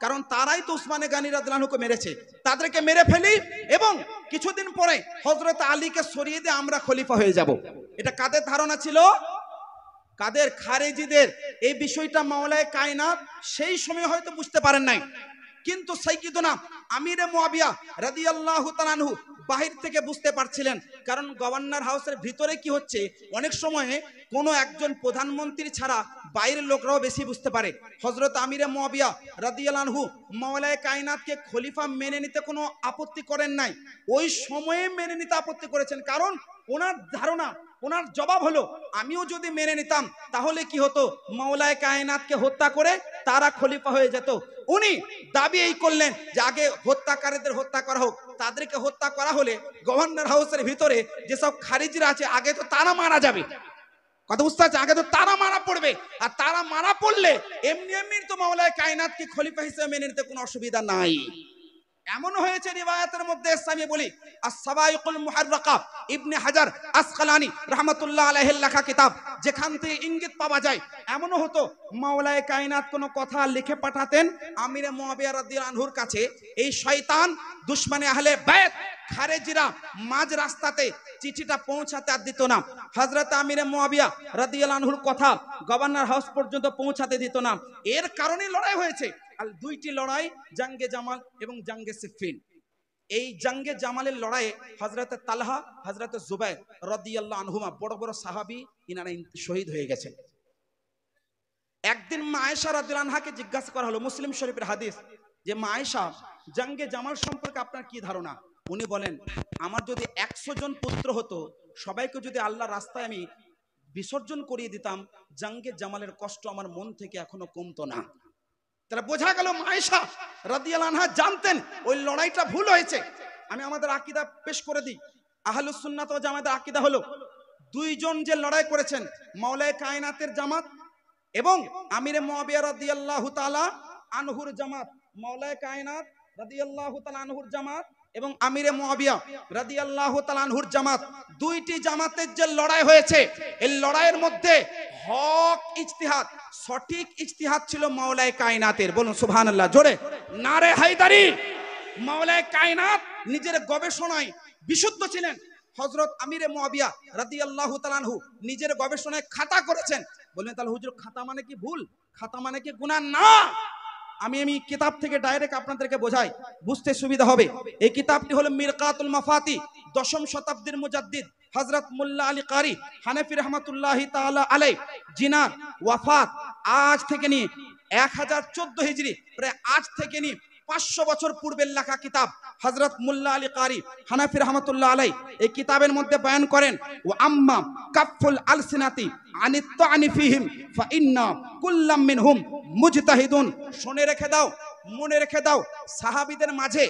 কারণ তারাই তো উসমানে গনি রাদিয়াল্লাহু আনহুকে মেরেছে। তাদেরকে মেরে ফেলি এবং কিছুদিন পরে হযরত আলীকে সরিয়ে দিয়ে আমরা খলিফা হয়ে যাব। এটা কাদের ধারণা ছিল? কাদের? খারেজিদের। এই বিষয়টা মাওলায়ে কায়নাত সেই সময় হয়তো বুঝতে পারেন নাই। কিন্তু সাইয়্যিদুনা আমিরে মুয়াবিয়া রাদিয়াল্লাহু তাআলা আনহু বাহির থেকে বুঝতে পারছিলেন, কারণ গভর্নর হাউসের ভিতরে কি হচ্ছে অনেক সময়ে কোনো একজন প্রধানমন্ত্রী ছাড়া বাইরের লোকরাও বেশি বুঝতে পারে। হযরত আমিরে মুয়াবিয়া রাদিয়াল্লাহু আনহু মাওলায়ে কায়নাতকে খলিফা মেনে নিতে কোনো আপত্তি করেন নাই, ওই সময়ে মেনে নিতে আপত্তি করেছেন। কারণ ওনার ধারণা, ওনার জবাব হলো, আমিও যদি মেনে নিতাম তাহলে কি হতো, মাওলায়ে কায়নাতকে হত্যা করে তারা খলিফা হয়ে যেত। উনি দাবি এই করলেন যে আগে হত্যাকারীদের হত্যা করা হোক, তাদেরকে হত্যা করা হলে গভর্নর হাউসের ভিতরে যেসব খারিজিরা আছে আগে তো তারা মারা যাবে, কথা বুঝতে পারছে, আগে তো তারা মারা পড়বে, আর তারা মারা পড়লে এমনি এমনি তো মাওলায়ে কায়নাতকে খলিফা হিসেবে মেনে নিতে কোনো অসুবিধা নাই। এমন হয়েছে রিওয়ায়াতের মধ্যে, আমি বলি আস-সাওয়াইকুল মুহাররাকা ইবনে হাজার আসকালানি রাহমাতুল্লাহ আলাইহির লেখা কিতাব, যেখান থেকে ইঙ্গিত পাওয়া যায় এমনও হতো মাওলায়ে কায়নাত কোনো কথা লিখে পাঠাতেন আমিরে মুয়াবিয়া রাদিয়াল্লাহু আনহুর কাছে, এই শয়তান দুশমনে আহলে বাইত খারেজিরা মাঝ রাস্তাতে চিঠিটা পৌঁছাতে আর দিত না। হযরত আমিরে মুয়াবিয়া রাদিয়াল্লাহু আনহুর কথা গভর্নর হাউস পর্যন্ত পৌঁছাতে দিত না। এর কারণে লড়াই হয়েছে, আর দুইটি লড়াই, জাঙ্গে জামাল এবং জাঙ্গে সিফফিন। এই জাঙ্গে জামালের লড়াইয়ে হযরত তালহা, হযরত জুবাইর রাদিয়াল্লাহু আনহুমা বড় বড় সাহাবী ইনারা শহীদ হয়ে গেছেন। একদিন মা আয়েশা রাদিয়াল্লাহু আনহাকে জিজ্ঞাসা করা হলো, মুসলিম শরীফের হাদিস, যে মা আয়েশা, জাঙ্গে জামাল সম্পর্কে আপনার কি ধারণা? উনি বলেন, আমার যদি 100 জন পুত্র হতো, সবাইকে যদি আল্লাহর রাস্তায় আমি বিসর্জন করিয়ে দিতাম, জাঙ্গে জামালের কষ্ট আমার মন থেকে এখনো কমতো না। তাহলে বোঝা গেল মা আয়েশা রাদিয়াল্লাহু আনহা জানতেন ওই লড়াইটা ভুল হয়েছে। আমি আমাদের আকীদা পেশ করে দিই। আহলুস সুন্নাত ওয়াল জামাতের আকীদা হলো, দুইজন যে লড়াই করেছেন, মাওলায়ে কায়নাতের জামাত এবং আমিরে মুয়াবিয়া রাদিয়াল্লাহু তাআলা আনহুর জামাত, মাওলায়ে কায়নাত রাদিয়াল্লাহু তাআলা আনহুর জামাত এবং আমিরে মুয়াবিয়া রাদিয়াল্লাহু তাআলা আনহুর জামাত, দুইটি জামাতের যে লড়াই হয়েছে, এই লড়াইয়ের মধ্যে হক ইজতিহাদ, সঠিক ইজতিহাদ ছিল মাওলায়ে কায়নাতের। বলুন সুবহানাল্লাহ জোরে, নারে হায়দারি। মাওলায়ে কায়নাত নিজের গবেষণায় বিশুদ্ধ ছিলেন। হযরত আমিরে মুয়াবিয়া রাদিয়াল্লাহু তাআলা আনহু নিজের গবেষণায় খাতা করেছেন। বললেন তাহলে হুজুর খাতা মানে কি ভুল, খাতা মানে কি গুনাহ? না, আমি কিতাব থেকে ডাইরেক্ট আপনাদেরকে বোঝাই, বুঝতে সুবিধা হবে। এই কিতাবটি হলো মিরকাতুল মাফাতি, 10ম শতাব্দীর মুজাদ্দিদ হযরত মোল্লা আলী কারি হানাফি রাহমাতুল্লাহি তাআলা আলাইহি, জিনার ওয়াফাত আজ থেকে নিয়ে 1014 হিজরি, প্রায় আজ থেকে নিয়ে 500 বছর পূর্বের লেখা কিতাব। হযরত মোল্লা আলী কারি হানাফি রাহমাতুল্লাহ আলাইহি এই কিতাবের মধ্যে বয়ান করেন, ওয়া আম্মা কাফুল আলসিনাতি আনিত তা'নি ফিহিম ফা ইন্না কুল্লাম মিনহুম মুজতাহিদুন। শুনে রেখে দাও, মনে রেখে দাও, সাহাবীদের মাঝে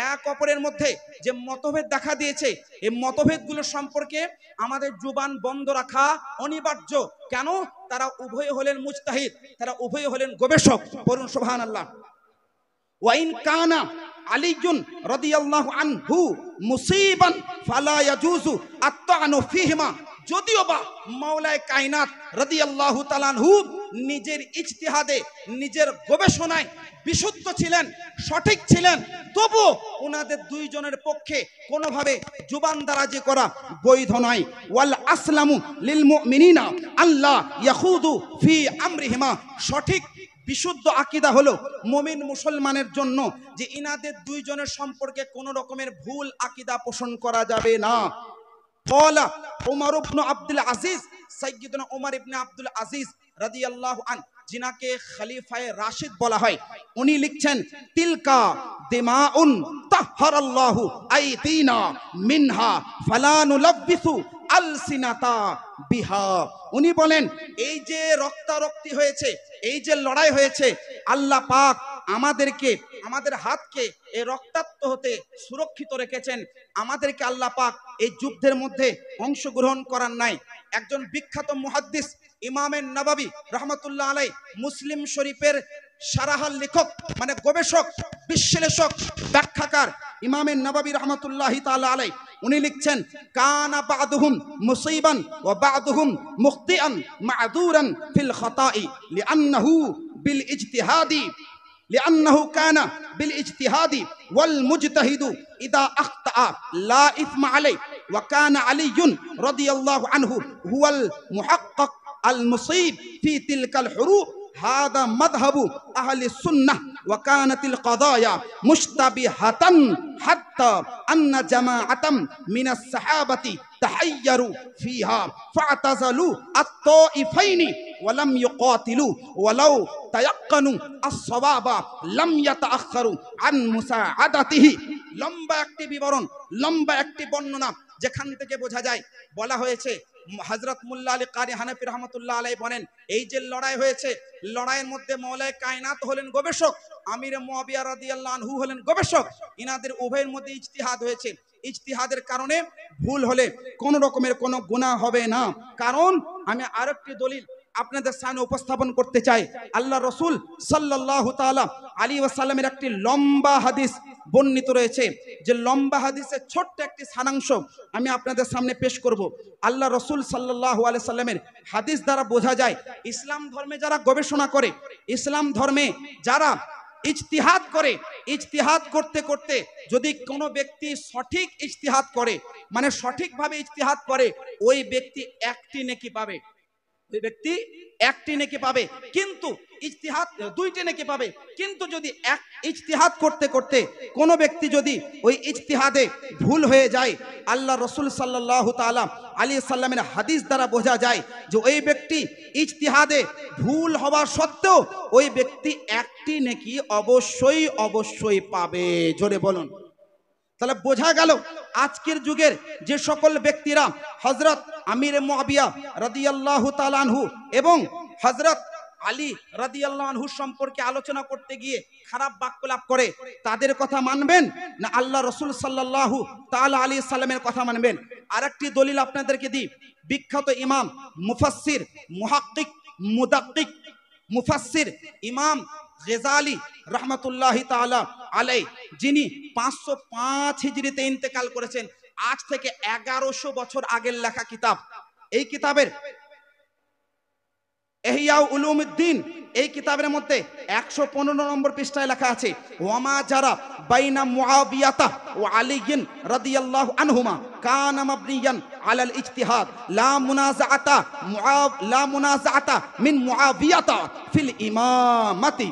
এক অপরের মধ্যে যে মতভেদ দেখা দিয়েছে, এই মতভেদগুলো সম্পর্কে আমাদের জুবান বন্ধ রাখা অনিবার্য। কেন? তারা উভয় হলেন মুজতাহিদ, তারা উভয় হলেন গবেষক। বলুন সুবহানাল্লাহ। ওয়াইন কানা আলীজুন রাদিয়াল্লাহু আনহু মুসিবান ফালা ইয়াজুজু আত-তা'নু ফীহিমা। যদিও বা মাওলায়ে কায়নাত রাদিয়াল্লাহু তাআলা আনহু নিজের ইজতিহাদে, নিজের গবেষণায় বিশুদ্ধ ছিলেন, সঠিক ছিলেন, তবু ওনাদের দুইজনের পক্ষে কোনোভাবে জুবানদারাজি করা বৈধ নয়। ওয়াল আসলামু লিল মুমিনিনা আল্লাহ ইয়াখুদু ফি আমরিহিমা। সঠিক বিশুদ্ধ আকীদা হলো মুমিন মুসলমানের জন্য যে ইনাদের দুইজনের সম্পর্কে কোনো রকমের ভুল আকীদা পোষণ করা যাবে না। ক্বালা ওমর ইবনে আব্দুল আজিজ, সাইয়্যিদুনা ওমর ইবনে আব্দুল আজিজ রাদিয়াল্লাহু আন, যিনাকে খলিফায়ে রাশিদ বলা হয়, উনি লিখছেন, তিলকা দিমাউন তাহহারাল্লাহু আইদিনা মিনহা ফালা নুলাব্বিসু আলসিনাতা বিহা। উনি বলেন, এই যে রক্তারক্তি হয়েছে, এই যে লড়াই হয়েছে, আল্লাহ পাক আমাদেরকে, আমাদের হাতকে এই রক্তাক্ত হতে সুরক্ষিত রেখেছেন। আমাদেরকে আল্লাহ পাক এই যুদ্ধের মধ্যে অংশগ্রহণ করার নাই। একজন বিখ্যাত মুহাদ্দিস ইমামে নববী রাহমাতুল্লাহ আলাইহি, মুসলিম শরীফের শারাহার লেখক, মানে গবেষক, বিশ্লেষক, ব্যাখ্যাকার ইমামে নববী রাহমাতুল্লাহি তাআলা আলাইহি, উনি লিখছেন, কানা বা'দুহুম মুসিবান ওয়া বা'দুহুম মুখতিআন মা'যুরান ফিল খাতা'i লিআন্নাহু বিল ইজতিহাদি لأنه كان بالاجتهاد والمجتهد إذا أخطأ لا إثم عليه وكان علي رضي الله عنه هو المحقق المصيب في تلك الحروب হাদা মাযহাবু আহলি সুন্নাহ ওয়া কানাতিল কাদায়া মুশতাবিহাতান হাত্তা আন্না জামাআতাম মিনাস সাহাবাতি তাহায়্যারু ফিহা ফাতাযালু আত-তাইফাইনি ওয়া লাম ইউকাতিলু ওয়ালাউ তায়াক্কানু আস-সাওয়াবা লাম ইয়াতাআখারু আন মুসাআদাতিহি। লম্বা একটি বিবরণ, লম্বা একটি বর্ণনা, যেখান থেকে বোঝা যায়, বলা হয়েছে হযরত মুল্লা আলী কারি হানাফি রহমাতুল্লাহ আলাইহি বলেন, এই যে লড়াই হয়েছে, লড়াইয়ের মধ্যে মাওলায়ে কায়নাত হলেন গবেষক, আমির মুআবিয়া রাদিয়াল্লাহু আনহু হলেন গবেষক। ইনাদের উভয়ের মধ্যে ইজতিহাদ হয়েছে। ইজতিহাদের কারণে ভুল হলে কোন রকমের কোনো গুনাহ হবে না। কারণ আমি আরেকটি দলিল আপনাদের সামনে উপস্থাপন করতে চাই। আল্লাহ রসুল সাল্লাল্লাহু তাআলা আলাইহি ওয়াসাল্লামের একটি লম্বা হাদিস বর্ণিত রয়েছে, যে লম্বা হাদিসের ছোট্ট একটি সারাংশ আমি আপনাদের সামনে পেশ করব। আল্লাহ রসুল সাল্লাল্লাহু আলাইহি সাল্লামের হাদিস দ্বারা বোঝা যায়, ইসলাম ধর্মে যারা গবেষণা করে, ইসলাম ধর্মে যারা ইজতিহাদ করে, ইজতিহাদ করতে করতে যদি কোনো ব্যক্তি সঠিক ইজতিহাদ করে, মানে সঠিকভাবে ইজতিহাদ করে, ওই ব্যক্তি একটি নেকি পাবে, ওই ব্যক্তি একটি নেকি পাবে। কিন্তু ইজতিহাদ দুইটি নেকি পাবে। কিন্তু যদি এক ইজতিহাদ করতে করতে কোনো ব্যক্তি যদি ওই ইজতিহাদে ভুল হয়ে যায়, আল্লাহ রসুল সাল্লাল্লাহু তাআলা আলাইহি সাল্লামের হাদিস দ্বারা বোঝা যায় যে ওই ব্যক্তি ইজতিহাদে ভুল হওয়া সত্ত্বেও ওই ব্যক্তি একটি নেকি অবশ্যই অবশ্যই পাবে। জোরে বলুন। তাহলে বোঝা গেল আজকের যুগের যে সকল ব্যক্তিরা হযরত আমির মুআবিয়া রাদিয়াল্লাহু তাআলা আনহু এবং হযরত আলী রাদিয়াল্লাহু আনহু সম্পর্কে আলোচনা করতে গিয়ে খারাপ বাক্য লাভ করে, তাদের কথা মানবেন না আল্লাহ রাসূল সাল্লাল্লাহু তাআলা আলাইহি সাল্লামের কথা মানবেন? আরেকটি দলিল আপনাদেরকে দিই। বিখ্যাত ইমাম, মুফাসসির, মুহাক্কিক, মুদাক্কিক, মুফাসসির ইমাম গজালি রহমতুল্লাহি তাআলা আলাই, যিনি 505 হিজরিতে ইন্তেকাল করেছেন, আজ থেকে 1100 বছর আগের লেখা কিতাব। এই কিতাবের ইহয়া উলুমুদ্দিন, এই কিতাবের মধ্যে 115 নম্বর পৃষ্ঠায় লেখা আছে, ওয়ামা যারা বাইনা মুআবিয়াতা ওয়া আলিয়্যিন রাদিয়াল্লাহু আনহুমা কানা মাবনিয়ান আলাল ইজতিহাদ লা মুনাজাআতা মিন মুআবিয়াতা ফিল ইমামাতি।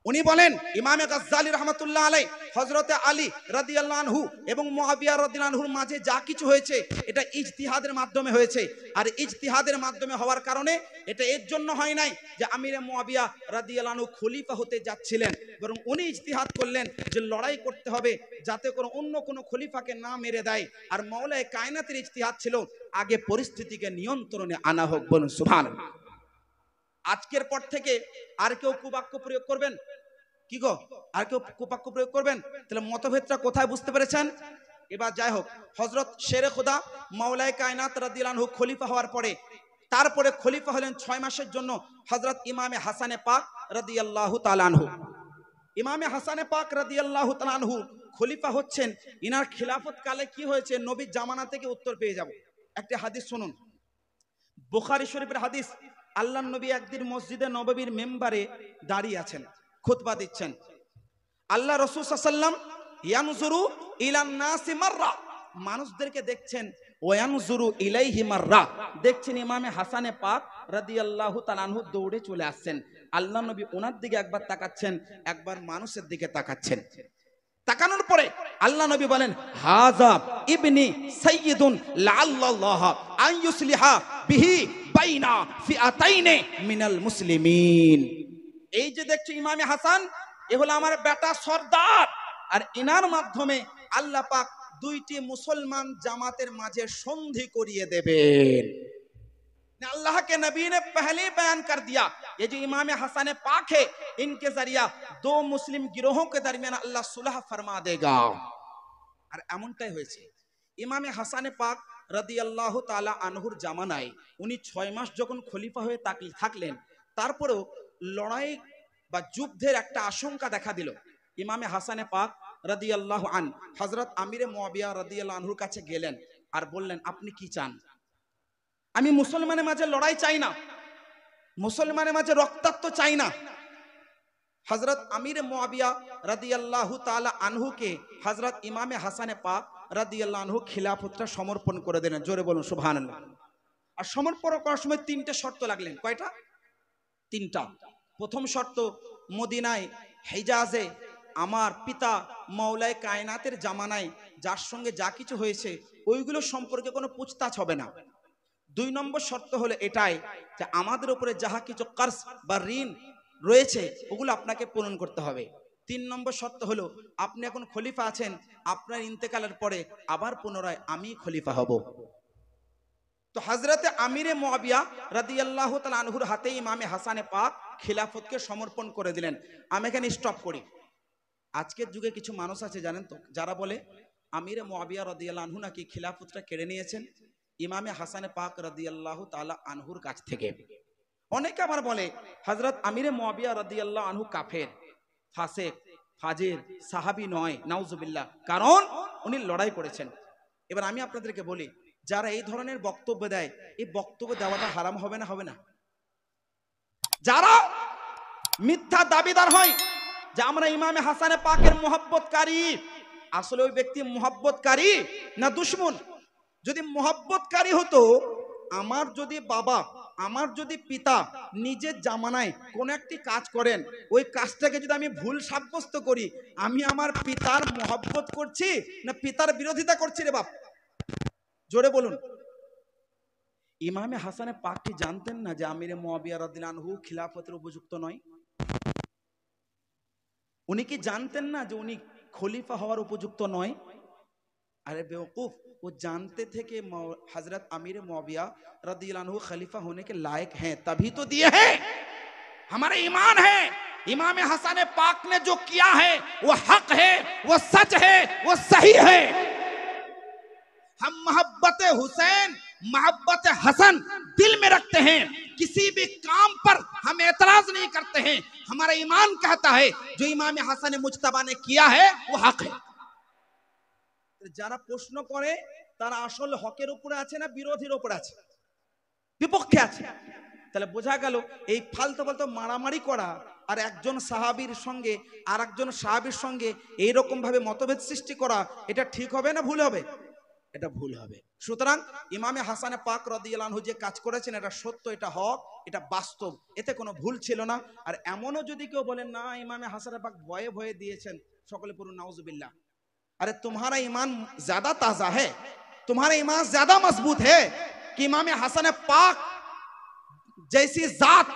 উনি বলেন, ইমামে গজ্জালি রহমতুল্লাহ আলাই, হযরতে আলী রাদিয়াল্লাহু আনহু এবং মুআবিয়া রাদিয়াল্লাহু আনহুর মাঝে যা কিছু হয়েছে এটা ইজতিহাদের মাধ্যমে হয়েছে। আর ইজতিহাদের মাধ্যমে হওয়ার কারণে এটা এর জন্য হয় নাই যে আমিরে মুআবিয়া রাদিয়াল্লাহু আনহু খলিফা হতে যাচ্ছিলেন, বরং উনি ইজতিহাদ করলেন যে লড়াই করতে হবে যাতে করে অন্য কোনো খলিফাকে না মেরে দেয়। আর মাওলায়ে কায়নাতের ইজতিহাদ ছিল আগে পরিস্থিতিকে নিয়ন্ত্রণে আনা হোক। বলুন সুবহানাল্লাহ। আজকের পর থেকে আর কেউ কুবাক্য প্রয়োগ করবেন কি গো? আর কেউ কুবাক্য প্রয়োগ করবেন? তাহলে মতভেদটা কোথায় বুঝতে পেরেছেন? এবার যাই হোক, হযরত শেরে খোদা মাওলায়ে কায়নাত রাদিয়াল্লাহু আনহু খলিফা হওয়ার পরে, তারপরে খলিফা হলেন 6 মাসের জন্য হযরত ইমামে হাসানে পাক রাদিয়াল্লাহু তাআলা আনহু। ইমামে হাসানে পাক রাদিয়াল্লাহু তাআলা আনহু খলিফা হচ্ছেন, ইনার খিলাফত কালে কি হয়েছে নবীর জামানা থেকে উত্তর পেয়ে যাব। একটা হাদিস শুনুন, বুখারী শরীফের হাদিস। আল্লাহর নবী একদিন মসজিদে নববীর মেম্বারে দাঁড়িয়ে আছেন, খুতবা দিচ্ছেন। আল্লাহ রাসূল সাল্লাল্লাহু আলাইহি ওয়াসাল্লাম ইয়ানজুরু ইলান নাসি মাররা, মানুষদেরকে দেখছেন, ওয়ানজুরু ইলাইহি মাররা, দেখছেন ইমামে হাসানে পাক রাদিয়াল্লাহু তাআলা আনহু দৌড়ে চলে আসছেন। আল্লাহ নবী ওনার দিকে একবার তাকাচ্ছেন, একবার মানুষের দিকে তাকাচ্ছেন। তাকানোর পরে আল্লাহ নবী বলেন, হাযা ইবনি সাইয়্যিদুন লাআল্লাল্লাহ আন ইউসলিহা বিহি বাইনা ফিআতাইনি মিনাল মুসলিমিন। এই যে দেখছো ইমামে হাসান, এ হলো আমার বেটা সর্দার, আর ইনার মাধ্যমে আল্লাহ পাক দুইটি মুসলমান জামাতের মাঝে সন্ধি করিয়ে দেবেন। अल्लाह के नबी ने पहले बयान कर दिया, ये जो इमाम हसन पाक है, इनके जरिया दो मुस्लिम गिरोहों के दरमियान अल्लाह सुलह फरमा देगा। और एमनटाई হয়েছে, ইমামে হাসানে পাক রাদিয়াল্লাহু তাআলা আনহুর জামানায় উনি 6 মাস যখন খলিফা হয়ে থাকলেন, তারপরেও লড়াই বা যুদ্ধের একটা আশঙ্কা দেখা দিল। ইমামে হাসানে পাক রাদিয়াল্লাহু আন হযরত আমিরে মুআবিয়া রাদিয়াল্লাহু আনহুর কাছে গেলেন আর বললেন, আপনি কি চান? আমি মুসলমানের মাঝে লড়াই চাই না, মুসলমানের মাঝে রক্তাক্ত চাই না। হযরত আমিরে মুআবিয়া রাদিয়াল্লাহু তাআলা আনহুকে হযরত ইমামে হাসানে পাক রাদিয়াল্লাহু আনহু খিলাফতটা সমর্পণ করে দিলেন। জোরে বলুন সুবহানাল্লাহ। আর সমর্পণ করার সময় 3টে শর্ত লাগলেন। কয়টা? তিনটা। প্রথম শর্ত, মদিনায় হিজাজে আমার পিতা মাওলায়ে কায়নাতের জামানায় যার সঙ্গে যা কিছু হয়েছে ওইগুলো সম্পর্কে কোনো পুছতাছ হবে না। 2 নম্বর শর্ত হলো এটাই যে আমাদের উপরে যাহা কিছু কর্জ বা ঋণ রয়েছে ওগুলো আপনাকে পূরণ করতে হবে। 3 নম্বর শর্ত হলো আপনি এখন খলিফা আছেন, আপনার ইন্তেকালের পরে আবার পুনরায় আমি খলিফা হব। তো হযরতে আমিরে মুআবিয়া রাদিয়াল্লাহু তাআলা আনহুর হাতে ইমামে হাসানে পাক খিলাফতকে সমর্পণ করে দিলেন। আমি এখানে স্টপ করি। আজকের যুগে কিছু মানুষ আছে জানেন তো, যারা বলে আমিরে মুআবিয়া রাদিয়াল্লাহু আনহু নাকি খিলাফতটা কেড়ে নিয়েছেন ইমামে হাসানে পাক রাদিয়াল্লাহু তাআলা আনহুর কাছ থেকে। অনেকে আবার বলে হযরত আমিরে মুআবিয়া রাদিয়াল্লাহু আনহু কাফের, ফাসিক, ফাজির, সাহাবী নয়, নাউজুবিল্লাহ, কারণ উনি লড়াই করেছেন। এবার আমি আপনাদেরকে বলি, যারা এই ধরনের বক্তব্য দেয় এই বক্তব্য দেওয়াটা হারাম হবে না? হবে না? যারা মিথ্যা দাবিদার হয় যে আমরা ইমামে হাসানে পাকের মুহাব্বতকারী, আসলে ওই ব্যক্তি মুহাব্বতকারী না দুশমন? যদি মুহাব্বতকারী হতো, আমার যদি বাবা, আমার যদি পিতা নিজের জামানায় কোন একটি কাজ করেন, ওই কাজটাকে যদি আমি ভুল সাব্যস্ত করি, আমি আমার পিতার মুহাব্বত করছি না পিতার বিরোধিতা করছি রে বাপ? জোরে বলুন। ইমামে হাসানে পাক কি জানতেন না যে আমিরে মুআবিয়া রাদিয়াল্লাহু আনহু খিলাফতের উপযুক্ত নয়? উনি কি জানতেন না যে উনি খলিফা হওয়ার উপযুক্ত নয়? अरे बेवकूफ, वो जानते थे कि हजरत अमीर मुआविया रदियल्लाहु अन्हु खलीफा होने के लायक हैं, तभी तो दिए हैं। हमारे ईमान है, इमाम हसन पाक ने जो किया है वो हक है, वो सच है, वो सही है। हम मोहब्बत हुसैन, मोहब्बत हसन दिल में रखते हैं, किसी भी काम पर हम एतराज नहीं करते हैं। हमारा ईमान कहता है जो इमाम हसन मुज्तबा ने किया है वो हक है। যারা প্রশ্ন করে তারা আসল হকের উপরে আছে না বিরোধীর উপরে আছে, বিপক্ষে আছে? তাহলে বোঝা গেল এই ফালতু ফালতু মারামারি করা আর একজন সাহাবীর সঙ্গে আর একজন সাহাবীর সঙ্গে এইরকম ভাবে মতভেদ সৃষ্টি করা, এটা ঠিক হবে না ভুল হবে? এটা ভুল হবে। সুতরাং ইমামে হাসানে পাক রাদিয়াল্লাহু আনহু যে কাজ করেছেন এটা সত্য, এটা হক, এটা বাস্তব, এতে কোনো ভুল ছিল না। আর এমনও যদি কেউ বলেন না ইমামে হাসানে পাক ভয়ে ভয়ে দিয়েছেন, সকলে পড়ুন নাউজুবিল্লাহ। अरे तुम्हारा ईमान ज्यादा ताजा है, तुम्हारा ईमान ज्यादा मजबूत है कि इमाम हसन पाक जैसी जात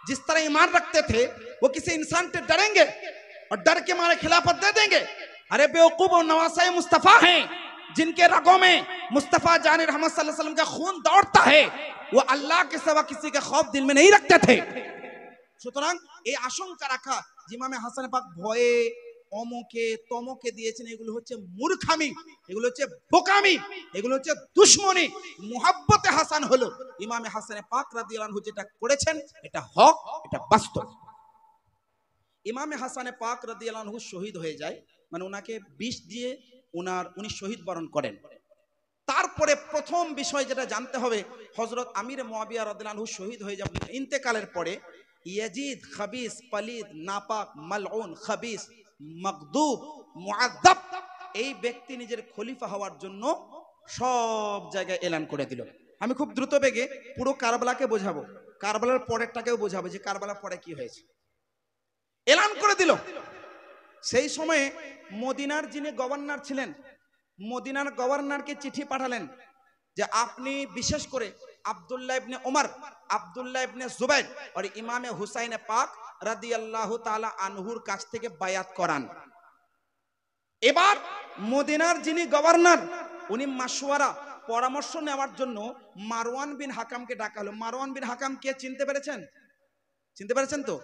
जिस तरह ईमान रखते थे वो किसी इंसान से डरेंगे और डर के मारे खिलाफत दे देंगे? अरे बेवकूफ, और नवासाए मुस्तफा हैं जिनके रगों में मुस्तफा जान रहमत सल्लल्लाहु अलैहि वसल्लम का खून दौड़ता है, वो अल्लाह के सिवा किसी के खौफ दिल में नहीं रखते थे। সুতরাং এই আশঙ্কা রাখা যে ইমামে হাসান পাক ভয়ে অমুকে তমুকে দিয়েছেন, এগুলো হচ্ছে মূর্খামি, এগুলো হচ্ছে বোকামি, এগুলো হচ্ছে দুশমনি। মুহাব্বতে হাসান হলো ইমামে হাসানে পাক রাদিয়াল্লাহু আনহু যেটা করেছেন এটা হক, এটা বাস্তব। ইমামে হাসানে পাক রাদিয়াল্লাহু আনহু শহীদ হয়ে যায়, মানে ওনাকে বিষ দিয়ে উনি শহীদ বরণ করেন। তারপরে প্রথম বিষয় যেটা জানতে হবে, হযরত আমির মুআবিয়া রাদিয়াল্লাহু আনহু শহীদ হয়ে যাবেন, ইন্তেকালের পরে ইয়াজিদ খাবিস, পালিদ, নাপাক, মালউন, খাবিস, মকদুব, মুআদ্দাব, এই ব্যক্তি নিজের খলিফা হওয়ার জন্য সব জায়গায় এলান করে দিল। আমি খুব দ্রুত বেগে পুরো কারবালাকে বোঝাবো, কারবালার পরেরটাকেও বোঝাবো যে কারবালার পরে কি হয়েছে। এলান করে দিল। সেই সময়ে মদিনার যিনি গভর্নর ছিলেন, মদিনার গভর্নরকে চিঠি পাঠালেন যে আপনি বিশেষ করে আব্দুল্লাহ ইবনে ওমর, আব্দুল্লাহ ইবনে জুবাইর আর ইমামে হুসাইনে পাক রাদিয়াল্লাহু তাআলা আনহুর কাছ থেকে বায়াত করান। এবার মদিনার যিনি গভর্নর উনি মাশওয়ারা পরামর্শ নেওয়ার জন্য মারওয়ান বিন হাকামকে ডাকা হলো। মারওয়ান বিন হাকাম কে চিনতে পেরেছেন? চিনতে পেরেছেন তো?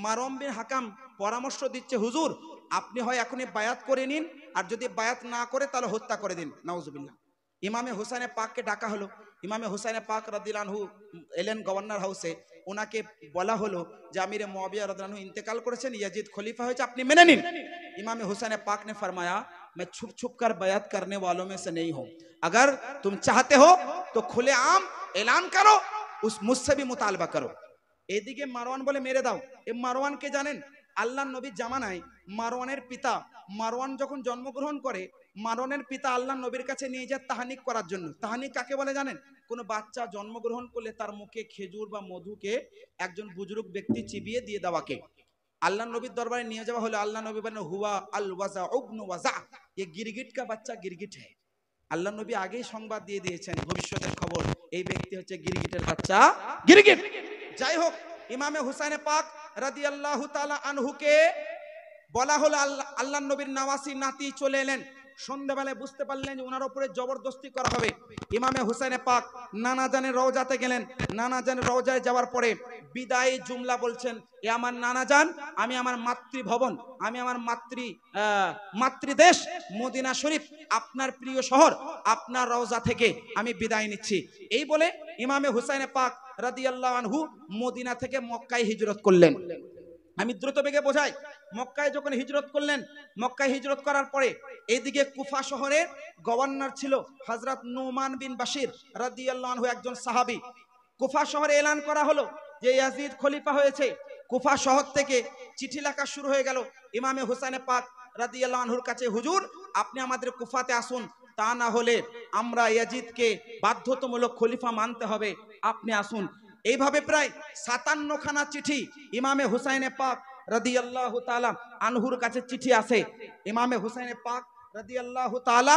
মারওয়ান বিন হাকাম পরামর্শ দিচ্ছে, হুজুর আপনি হয় এখনই বায়াত করে নিন, আর যদি বায়াত না করে তাহলে হত্যা করে দিন। নাউজুবিল্লাহ। ইমামে হুসাইনে পাককে ডাকা হলো। ইমামে হুসাইনে পাক রাদিয়াল্লাহু আনহু এলেন গভর্নর হাউসে। ওনাকে বলা হলো যে আমিরে মুআবিয়া রাদিয়াল্লাহু আনহু ইন্তেকাল করেছেন, ইয়াজিদ খলিফা হয়েছে, আপনি মেনে নিন। इमाम हुसैन पाक ने फरमाया मैं छुप छुप कर बयात करने वालों में से नहीं हूं, अगर तुम चाहते हो तो खुलेआम ऐलान करो, उस मुझसे भी मुतालबा करो। এদিকে মারওয়ান বলে মেরে দাও। এ মারওয়ান কে জানেন? আল্লাহ নবীর জামানায় মারওয়ানের পিতা, মারওয়ান যখন জন্মগ্রহণ করে, মারওয়ানের পিতা আল্লাহ নবীর কাছে নিয়ে যায় তাহানিক করার জন্য। তাহানিক কাকে বলে জানেন? কোনো বাচ্চা জন্মগ্রহণ করলে তার মুখে খেজুর বা মধুকে একজন বুজুর্গ ব্যক্তি চিবিয়ে দিয়ে দেওয়াকে আল্লাহ নবীর দরবারে নিয়ে যাওয়া হলো। আল্লাহ নবী বলেন হুয়া আল ওয়াজা ইবনু ওয়াজা, ये गिरगिट का बच्चा गिरगिट है। আল্লাহ নবী আগেই সংবাদ দিয়ে দিয়েছেন ভবিষ্যতের খবর, এই ব্যক্তি হচ্ছে গিরগিটের বাচ্চা গিরগিট। যাই হোক, ইমামে হুসাইনে পাক রাদিয়াল্লাহু তাআলা আনহুকে বলা হলো আল্লাহ নবীর নাওয়াসি নাতি চলে এলেন। সন্ধ্যাবেলায় বুঝতে পারলেন যে ওনার উপরে জবরদস্তি করা হবে। ইমামে হুসাইনে পাক নানা জানের রওজাতে গেলেন। নানা জানের রওজায় যাওয়ার পরে বিদায়ী জুমলা বলছেন, এ আমার নানা জান, আমি আমার মাতৃভবন, আমি আমার মাতৃদেশ মদিনা শরীফ, আপনার প্রিয় শহর, আপনার রওজা থেকে আমি বিদায় নিচ্ছি। এই বলে ইমামে হুসাইনে পাক রাদিয়াল্লাহু আনহু মদিনা থেকে মক্কায় হিজরত করলেন। আমি দ্রুত বেগে বোঝাই, মক্কায় যখন হিজরত করলেন, মক্কায় হিজরত করার পরে এইদিকে কুফা শহরের গভর্নর ছিল হযরত নুমান বিন বাশির রাদিয়াল্লাহু আনহু, একজন সাহাবী। কুফা শহরে এলান করা হলো যে ইয়াজিদ খলিফা হয়েছে। কুফা শহর থেকে চিঠি লেখা শুরু হয়ে গেল ইমামে হুসাইনে পাক রাদিয়াল্লাহু আনহুর কাছে, হুজুর আপনি আমাদের কুফাতে আসুন, তা না হলে আমরা ইয়াজিদকে বাধ্যতামূলক খলিফা মানতে হবে, আপনি আসুন। এইভাবে প্রায় 57 খানা চিঠি ইমামে হুসাইনে পাক রাদিয়াল্লাহু তাআলা আনহুর কাছে চিঠি আসে। ইমামে হুসাইনে পাক রাদিয়াল্লাহু তাআলা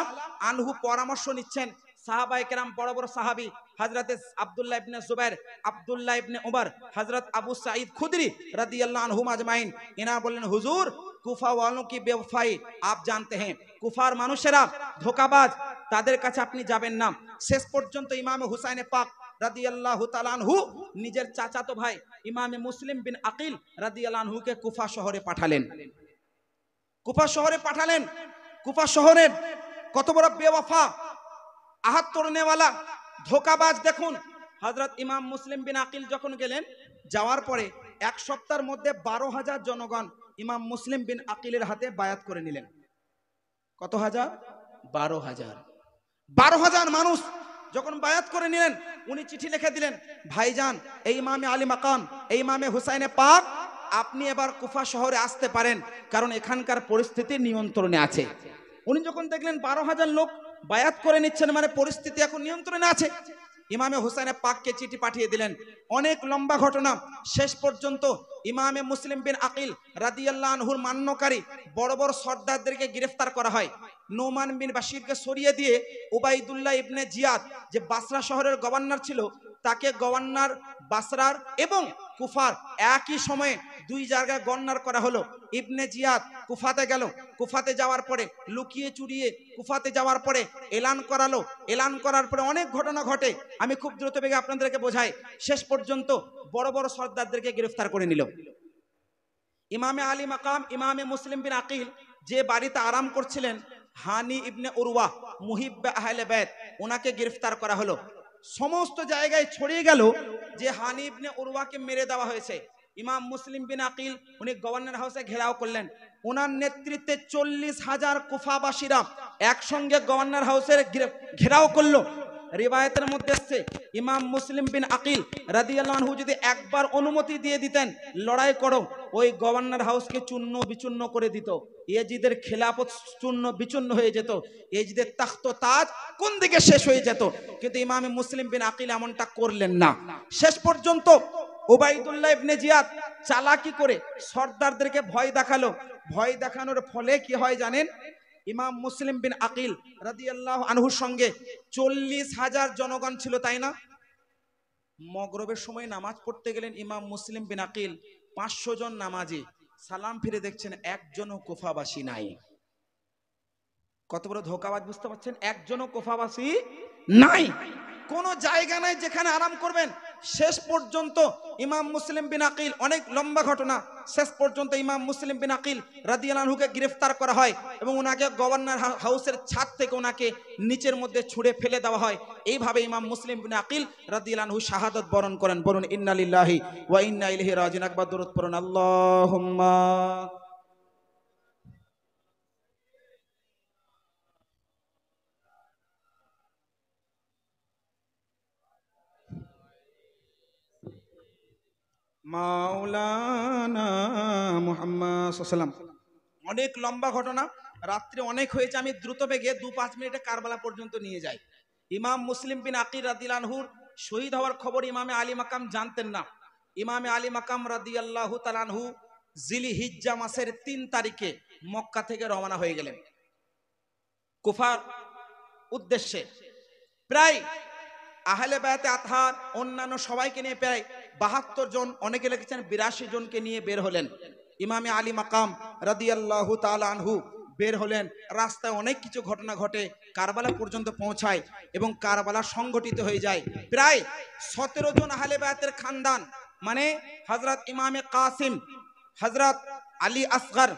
আনহু পরামর্শ নিচ্ছেন। সাহাবায়ে কেরাম, বড় বড় সাহাবী হযরত আব্দুল্লাহ ইবনে জুবাইর, আব্দুল্লাহ ইবনে উমর, হযরত আবু সাঈদ খুদরি রাদিয়াল্লাহু আনহুম আজমাইন, এনারা বললেন হুজুর কুফা ওয়াलों की बेवफाई आप जानते हैं, কুফার মানুষেরা ধোঁকাবাজ, তাদের কাছে আপনি যাবেন না। শেষ পর্যন্ত ইমামে হুসাইনে পাক রাদিয়াল্লাহু তাআলা আনহু নিজের চাচাতো ভাই ইমামে মুসলিম বিন আকিল রাদিয়াল্লাহু আনহুকে কুফা শহরে পাঠালেন। কুফা শহরে পাঠালেন। কুফা শহরের কত বড় বেওয়াফা, আহাত তোড়নেওয়ালা, ধোঁকাবাজ দেখুন। হযরত ইমাম মুসলিম বিন আকিল যখন গেলেন, যাওয়ার পরে এক সপ্তাহের মধ্যে 12,000 জনগণ ইমাম মুসলিম বিন আকিলের হাতে বায়াত করে নিলেন। কত হাজার? 12,000। 12,000 মানুষ যখন বায়াত করে নিলেন, উনি চিঠি লিখে দিলেন, ভাইজান এই ইমামে আলী মাকাম, এই ইমামে হুসাইনে পাক, আপনি এবার কুফা শহরে আসতে পারেন, কারণ এখানকার পরিস্থিতি নিয়ন্ত্রণে আছে। উনি যখন দেখলেন 12,000 লোক বায়াত করে নিচ্ছেন, মানে পরিস্থিতি এখন নিয়ন্ত্রণে আছে, ইমামে হুসাইনে পাককে চিঠি পাঠিয়ে দিলেন। অনেক লম্বা ঘটনা। শেষ পর্যন্ত ইমামে মুসলিম বিন আকিল রাদিয়াল্লাহু আনহুর মান্যকারী বড় বড় সর্দারদেরকে গ্রেফতার করা হয়। নোমান বিন বাশিরকে সরিয়ে দিয়ে উবাইদুল্লাহ ইবনে জিয়াদ, যে বাসরা শহরের গভর্নর ছিল, তাকে গভর্নর বাসরার এবং কুফার একই সময়ে দুই জায়গায় গভর্নর করা হলো। ইবনে জিয়াদ কুফাতে গেল। কুফাতে যাওয়ার পরে লুকিয়ে চুরিয়ে কুফাতে যাওয়ার পরে এলান করালো। এলান করার পরে অনেক ঘটনা ঘটে, আমি খুব দ্রুত বেগে আপনাদেরকে বোঝাই। শেষ পর্যন্ত বড় বড় সর্দারদেরকে গ্রেফতার করে নিল। ইমামে আলী মাকাম ইমামে মুসলিম বিন আকিল যে বাড়িতে আরাম করছিলেন, হানি ইবনে উরওয়া মুহিব্বে আহলে বাইত, ওনাকে গ্রেফতার করা হলো। সমস্ত জায়গায় ছড়িয়ে গেল যে হানি ইবনে উরওয়াকে মেরে দেওয়া হয়েছে। ইমাম মুসলিম বিন আকিল উনি গভর্নর হাউসে ঘেরাও করলেন। ওনার নেতৃত্বে 40,000 কুফাবাসীরা একসঙ্গে গভর্নর হাউসের ঘেরাও করলো। রিবায়াতের মধ্যে আসছে ইমাম মুসলিম বিন আকিল রাদিয়াল্লাহু আনহু যদি একবার অনুমতি দিয়ে দিতেন লড়াই করো, ওই গভর্নর হাউসকে চূর্ণ বিচূর্ণ করে দিত। ইয়াজিদের খেলাফত চূর্ণ বিচূর্ণ হয়ে যেত, ইয়াজিদের তাখত তাজ কোন দিকে শেষ হয়ে যেত। কিন্তু ইমাম মুসলিম বিন আকিল এমনটা করলেন না। শেষ পর্যন্ত উবাইদুল্লাহ ইবনে জিয়াদ চালাকি করে সর্দারদেরকে ভয় দেখালো। ভয় দেখানোর ফলে কি হয় জানেন? ইমাম মুসলিম বিন আকিল রাদিয়াল্লাহু আনহুর সঙ্গে 40,000 জনগণ ছিল, তাই না? মগরিবের সময় নামাজ পড়তে গেলেন ইমাম মুসলিম বিন আকিল, 500 জন নামাজি, সালাম ফিরে দেখছেন একজনও কুফাবাসী নাই। কত বড় ধোঁকাবাজ বুঝতে পারছেন? একজনও কুফাবাসী নাই, কোন জায়গা নাই যেখানে আরাম করবেন। শেষ পর্যন্ত ইমাম মুসলিম বিন আকিল, অনেক লম্বা ঘটনা, শেষ পর্যন্ত ইমাম মুসলিম বিন আকিল রাদিয়াল্লাহু আনহুকে গ্রেফতার করা হয় এবং ওনাকে গভর্নর হাউসের ছাদ থেকে ওনাকে নিচের মধ্যে ছুঁড়ে ফেলে দেওয়া হয়। এইভাবে ইমাম মুসলিম বিন আকিল রাদিয়াল্লাহু আনহু শাহাদাত বরণ করেন। বলুন ইন্না লিল্লাহি ওয়া ইন্না ইলাইহি রাজিউন। একবার দরুদ পড়ুন আল্লাহুম্মা। মাওলানা মুহাম্মদ সাল্লাল্লাহু আলাইহি ওয়াসাল্লাম। অনেক লম্বা ঘটনা, রাত্রে অনেক হয়েছে, আমি দ্রুত বেগে 2-5 মিনিটে কারবালা পর্যন্ত নিয়ে যাই। ইমাম মুসলিম বিন আকিল রাদিয়াল্লাহু আনহুর শহীদ হওয়ার খবর ইমামে আলী মাকাম জানতেন না। ইমামে আলী মাকাম রাদিয়াল্লাহু তাআলা আনহু জিলহিজ্জা মাসের 3 তারিখে মক্কা থেকে রওনা হয়ে গেলেন কুফার উদ্দেশ্যে। প্রায় আহলে বায়াতে আতহার অন্যান্য সবাইকে নিয়ে প্রায় 72 জন, অনেকে লিখেছেন 82 জনকে নিয়ে বের হলেন। ইমামে আলী মাকাম রাদিয়াল্লাহু তাআলা আনহু বের হলেন। রাস্তায় অনেক কিছু ঘটনা ঘটে, কারবালা পর্যন্ত পৌঁছায় এবং কারবালা সংগঠিত হয়ে যায়। প্রায় 17 জন আহলে বায়াতের খানদান, মানে হযরত ইমামে কাসিম, হযরত আলী আসগর,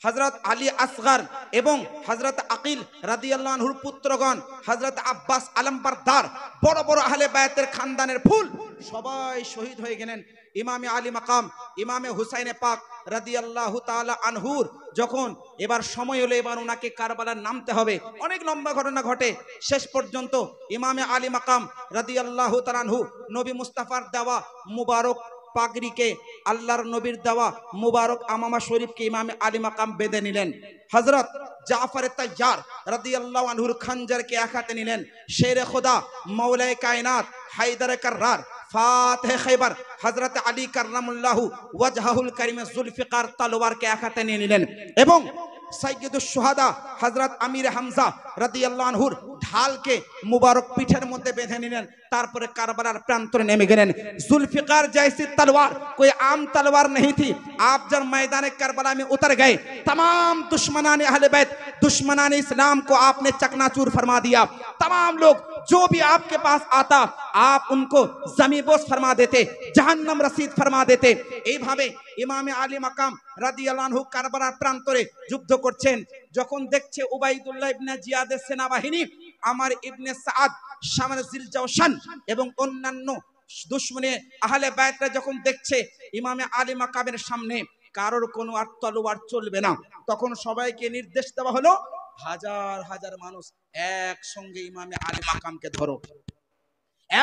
হযরত আলী আসগর এবং হযরত আকিল রাদিয়াল্লাহু আনহুর পুত্রগণ, হযরত আব্বাস আলমবরদার, বড় বড় আহলে বায়াতের খানদানের ফুল সবাই শহীদ হয়ে গেলেন। ইমামে আলী মাকাম ইমামে হুসাইনে পাক রাদিয়াল্লাহু তাআলা আনহুর যখন এবার সময় হলো, এবার ওনাকে কারবালার নামতে হবে, অনেক লম্বা ঘটনা ঘটে। শেষ পর্যন্ত ইমামে আলী মাকাম রাদিয়াল্লাহু তাআলা আনহু নবী মুস্তাফার দেওয়া মুবারক পাগড়িকে, আল্লাহর নবীর দেওয়া মুবারক আমামা শরীফকে ইমামে আলী মাকাম বেঁধে নিলেন। হযরত জাফর তাইয়ার রাদিয়াল্লাহু আনহুর খঞ্জরকে এক হাতে নিলেন। শেরে খোদা মাওলায়ে কায়নাত হায়দারে কাররার ফাতেহে খৈবর হযরত আলী কাররামুল্লাহু ওয়াজহাহুল কারীমে জুলফিকার তলোয়ারকে এক হাতে নিয়ে নিলেন এবং সাইয়্যিদুশ শুহাদা হযরত আমির হামজা রাদিয়াল্লাহু আনহুর ঢালকে মুবারক পিঠের মধ্যে বেঁধে নিলেন। তারপরে কারবালার প্রান্তরে नेमे गए। जुल्फिकार जैसी तलवार कोई आम तलवार नहीं थी। आप जब मैदान करबला में उतर गए, तमाम दुश्मनाने अहले बैत, दुश्मनाने इस्लाम को आपने चकनाचूर फरमा दिया। तमाम लोग जो भी आपके पास आता, आप उनको जमीबोस फरमा देते, जहन्नम रसीद फरमा देते। এইভাবে ইমামে আলী মাকাম রাদিয়াল্লাহু আনহু কারবালার প্রান্তরে যুদ্ধ করছেন। যখন দেখছে উবাইদুল্লাহ ইবনে জিয়াদের সেনাবাহিনী, আমার ইবনে সাদ, শামর জিলজাওশান এবং অন্যান্য দুশমনে আহলে বায়তরা যখন দেখছে ইমামে আলী মাকামের সামনে কারোর কোনো আর তলোয়ার চলবে না, তখন সবাইকে নির্দেশ দেওয়া হলো, হাজার হাজার মানুষ একসঙ্গে ইমামে আলী মাকামকে ধরো।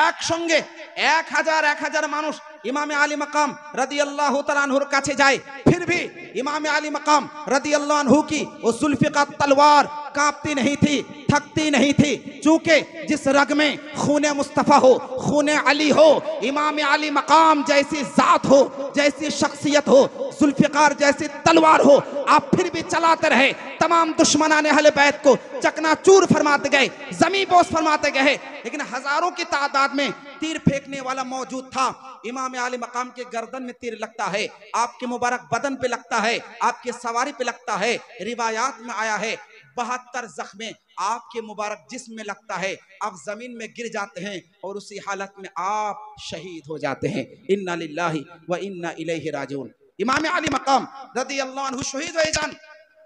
একসঙ্গে 1000 মানুষ ইমামে আলী মাকাম রাদিয়াল্লাহু তাআলা আনহুর কাছে যায়। फिर भी इमाम आली मकाम रदियल्लाहु अन्हु की वो जुल्फिकार तलवार कांपती नहीं थी, थकती नहीं थी, चूंकि जिस रग में खूने मुस्तफ़ा हो, खूने अली हो, इमाम आली मकाम जैसी जात हो, जैसी शख्सियत हो, जुल्फिकार जैसी तलवार हो, आप फिर भी चलाते रहे। तमाम दुश्मनाने अहले बैत को चकनाचूर फरमाते गए, जमी बोस फरमाते गए, लेकिन हजारों की तादाद में तीर फेंकने वाला मौजूद था। इमाम आली मकाम के गर्दन में तीर लगता है, आपके मुबारक बदन पे लगता है, आपके सवारी पे लगता है। रिवायात में आया है 72 जख्मे आपके मुबारक जिस्म में लगता है, आप जमीन में गिर जाते हैं और उसी हालत में आप शहीद हो जाते हैं। इन्ना लिल्लाहि व इन्ना इलैहि राजिऊन। इमाम आली मकाम রাদিয়াল্লাহু আনহু শহীদ হয়ে যান।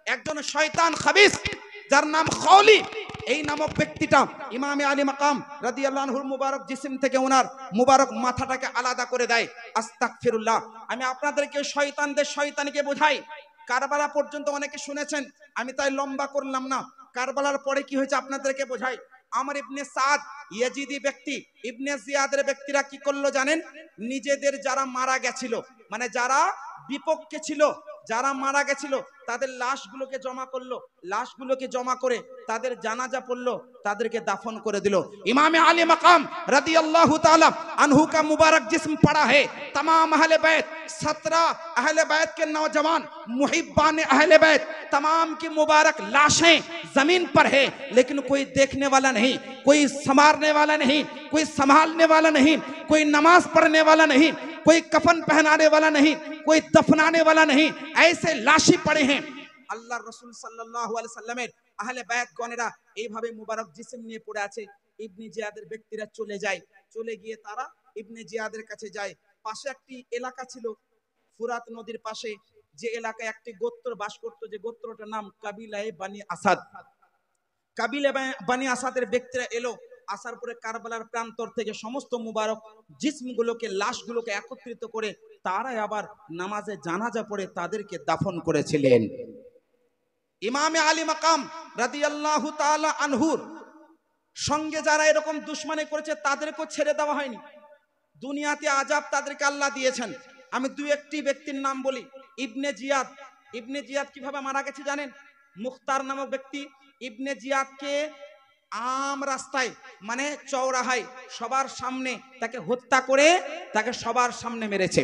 একজন শয়তান খাবিস যার নাম খৌলি, এই নামক ব্যক্তিটা ইমামে আলী মাকাম রাদিয়াল্লাহু আনহুর মুবারক জিসিম থেকে ওনার মুবারক মাথাটাকে আলাদা করে দেয়। আস্তাগফিরুল্লাহ। আমি আপনাদেরকে শয়তানদের শয়তানিকে বোঝাই। কারবালা পর্যন্ত অনেকে শুনেছেন, আমি তাই লম্বা করলাম না। কারবালার পরে কি হয়েছে আপনাদেরকে বোঝাই। আমার ইবনে সাদ ইয়াজিদি ব্যক্তি, ইবনে জিয়াদের ব্যক্তিরা কি করলো জানেন? নিজেদের যারা মারা গেছিল, মানে যারা বিপক্ষে ছিল, যারা মারা গেছিল, তাদের লাশগুলোকে জমা করলো, লাশগুলোকে জমা করে তাদের জানাজা পড়লো, তাদেরকে দাফন করে দিল। ইমামে আলী মাকাম রাদিয়াল্লাহু ताला अनहु का मुबारक जिस्म पड़ा है। तमाम अहले बैत 17 अहले बैत के नौजवान मुहिब्बान अहले बैत, तमाम की मुबारक लाशें जमीन पर है, लेकिन कोई देखने वाला नहीं, कोई संवारने वाला नहीं, कोई संभालने वाला नहीं, कोई नमाज पढ़ने वाला नहीं, कोई कफन पहनाने वाला नहीं, कोई दफनाने वाला नहीं। ऐसे लाशी पड़े हैं। আল্লাহর রাসূল সাল্লাল্লাহু আলাইহি সাল্লামের আহলে বায়াত গণেরা এইভাবে মুবারক জিসিম নিয়ে পড়ে আছে। ইবনে জিয়াদের ব্যক্তিরা চলে যায়, চলে গিয়ে তারা ইবনে জিয়াদের কাছে যায়। পাশে একটি এলাকা ছিল ফুরাত নদীর পাশে, যে এলাকায় একটি গোত্র বাস করত, যে গোত্রটার নাম কাবিলায়ে বানি আসাদ। কাবিলা বানি আসাদের ব্যক্তিরা এলো, আসার পরে কারবালার প্রান্তর থেকে সমস্ত মুবারক জিসমগুলোকে, লাশগুলোকে একত্রিত করে তারা আবার নামাজে জানাজা পড়ে তাদেরকে দাফন করেছিলেন। ইমামে আলী মাকাম রাদিয়াল্লাহু তাআলা আনহুর সঙ্গে যারা এরকম দুশমনি করেছে তাদেরকেও ছেড়ে দেওয়া হয়নি। দুনিয়াতে আযাব তাদেরকে আল্লাহ দিয়েছেন। আমি দুই একটি ব্যক্তির নাম বলি। ইবনে জিয়াদ। ইবনে জিয়াদ কিভাবে মারা গেছে জানেন? মুখতার নামক ব্যক্তি ইবনে জিয়াদকে আম রাস্তায় মানে চৌরাহায় সবার সামনে তাকে হত্যা করে তাকে সবার সামনে মেরেছে।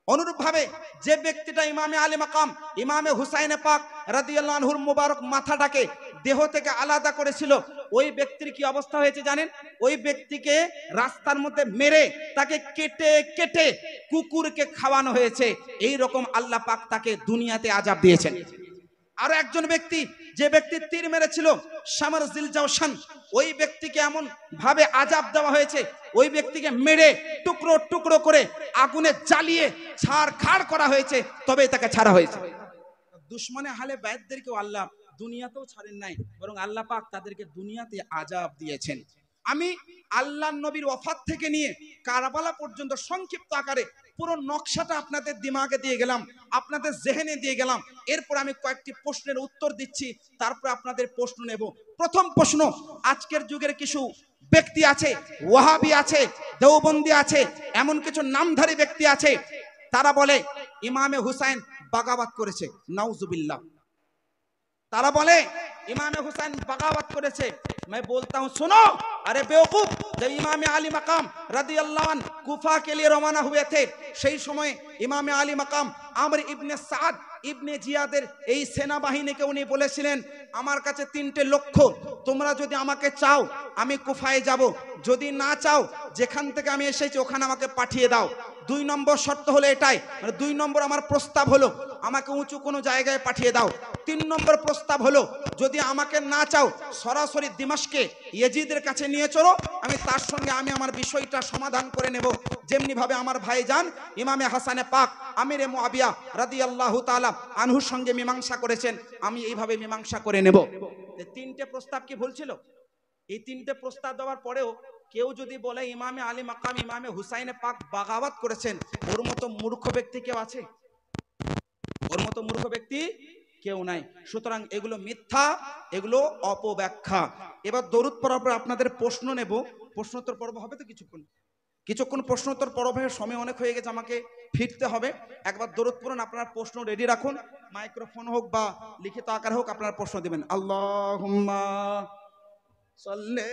অনুরূপ ভাবে যে ব্যক্তিটা ইমামে আলী মাকাম ইমামে হুসাইনে পাক রাদিয়াল্লাহু আনহুর মুবারক মাথাটাকে দেহ থেকে আলাদা করেছিল, ওই ব্যক্তির কি অবস্থা হয়েছে জানেন? ওই ব্যক্তিকে রাস্তার মধ্যে মেরে তাকে কেটে কেটে কুকুরকে খাওয়ানো হয়েছে। এই রকম আল্লাহ পাক তাকে দুনিয়াতে আযাব দিয়েছেন। আরো একজন ব্যক্তি, যে ব্যক্তি তীর মেরেছিল শামর জিলজাওশান, ওই ব্যক্তিকে এমন ভাবে আযাব দেওয়া হয়েছে, ওই ব্যক্তিকে মেরে টুকরো টুকরো করে আগুনে জ্বালিয়ে ছাড়খাড় করা হয়েছে, তবে তাকে ছাড়া হয়েছে। দুশমনে হালে বাইতদেরকেও আল্লাহ দুনিয়াতেও ছাড়েন নাই, বরং আল্লাহ পাক তাদেরকে দুনিয়াতে আযাব দিয়েছেন। আমি আল্লাহর নবীর ওয়াফাত থেকে নিয়ে কারবালা পর্যন্ত সংক্ষিপ্ত আকারে পুরো নকশাটা আপনাদের দিমাগে দিয়ে গেলাম, আপনাদের জেহেনে দিয়ে গেলাম। এরপর আমি কয়েকটি প্রশ্নের উত্তর দিচ্ছি, তারপর আপনাদের প্রশ্ন নেব। প্রথম প্রশ্ন, আজকের যুগের কিছু ব্যক্তি আছে, ওয়াহাবি আছে, দেওবন্দি আছে, এমন কিছু নামধারী ব্যক্তি আছে, তারা বলে ইমামে হুসাইন বাগাবাত করেছে। নাউজুবিল্লাহ। তারা বলে इमाम हुसैन बगावत करे छे। मैं बोलता हूँ सुनो, अरे बेवकूफ, जब इमाम आली मकाम रदी अल्लाह अन्हु कुफा के लिए रवाना हुए थे, সেই সময় ইমামে আলী মাকাম আমর ইবনে সাদ ইবনে জিয়াদের এই সেনাবাহিনীকে উনি বলেছিলেন, আমার কাছে তিনটে লক্ষ্য, তোমরা যদি আমাকে চাও আমি কুফায় যাব, যদি না চাও যেখান থেকে আমি এসেছি ওখানে আমাকে পাঠিয়ে দাও। 2 নম্বর শর্ত হলো এটাই, মানে 2 নম্বর আমার প্রস্তাব হলো আমাকে উঁচু কোনো জায়গায় পাঠিয়ে দাও। 3 নম্বর প্রস্তাব হলো যদি আমাকে না চাও সরাসরি দিমাশকে ইয়াজিদের কাছে নিয়ে চলো, আমি তার সঙ্গে আমি আমার বিষয়টা সমাধান করে নেব, যেমনি ভাবে আমার ভাইজান ইমামে হাসানে পাক আমিরে মুআবিয়া রাদিয়াল্লাহু তাআলা আনহুর সঙ্গে মীমাংসা করেছেন, আমি এইভাবে মীমাংসা করে নেব। তিনটে প্রস্তাব কি ভুল ছিল? এই তিনটে প্রস্তাব দেওয়ার পরেও কেউ যদি বলে ইমামে আলী মাকাম ইমামে হুসাইনে পাক বাগাওয়াত করেছেন, ওর মতো মূর্খ ব্যক্তি কেউ আছে? ওর মতো মূর্খ ব্যক্তি কেউ নাই। সুতরাং এগুলো মিথ্যা, এগুলো অপব্যাখ্যা। এবার দরুদ পড়ার পর আপনাদের প্রশ্ন নেব। প্রশ্নোত্তর পর্ব হবে তো কিছুক্ষণ প্রশ্নোত্তর পর্বের সময় অনেক হয়ে গেছে, আমাকে ফিরতে হবে। একবার দরুদ পড়ুন, আপনার প্রশ্ন রেডি রাখুন, মাইক্রোফোন হোক বা লিখিত আকার হোক আপনারা প্রশ্ন দিবেন। আল্লাহুম্মা সাল্লি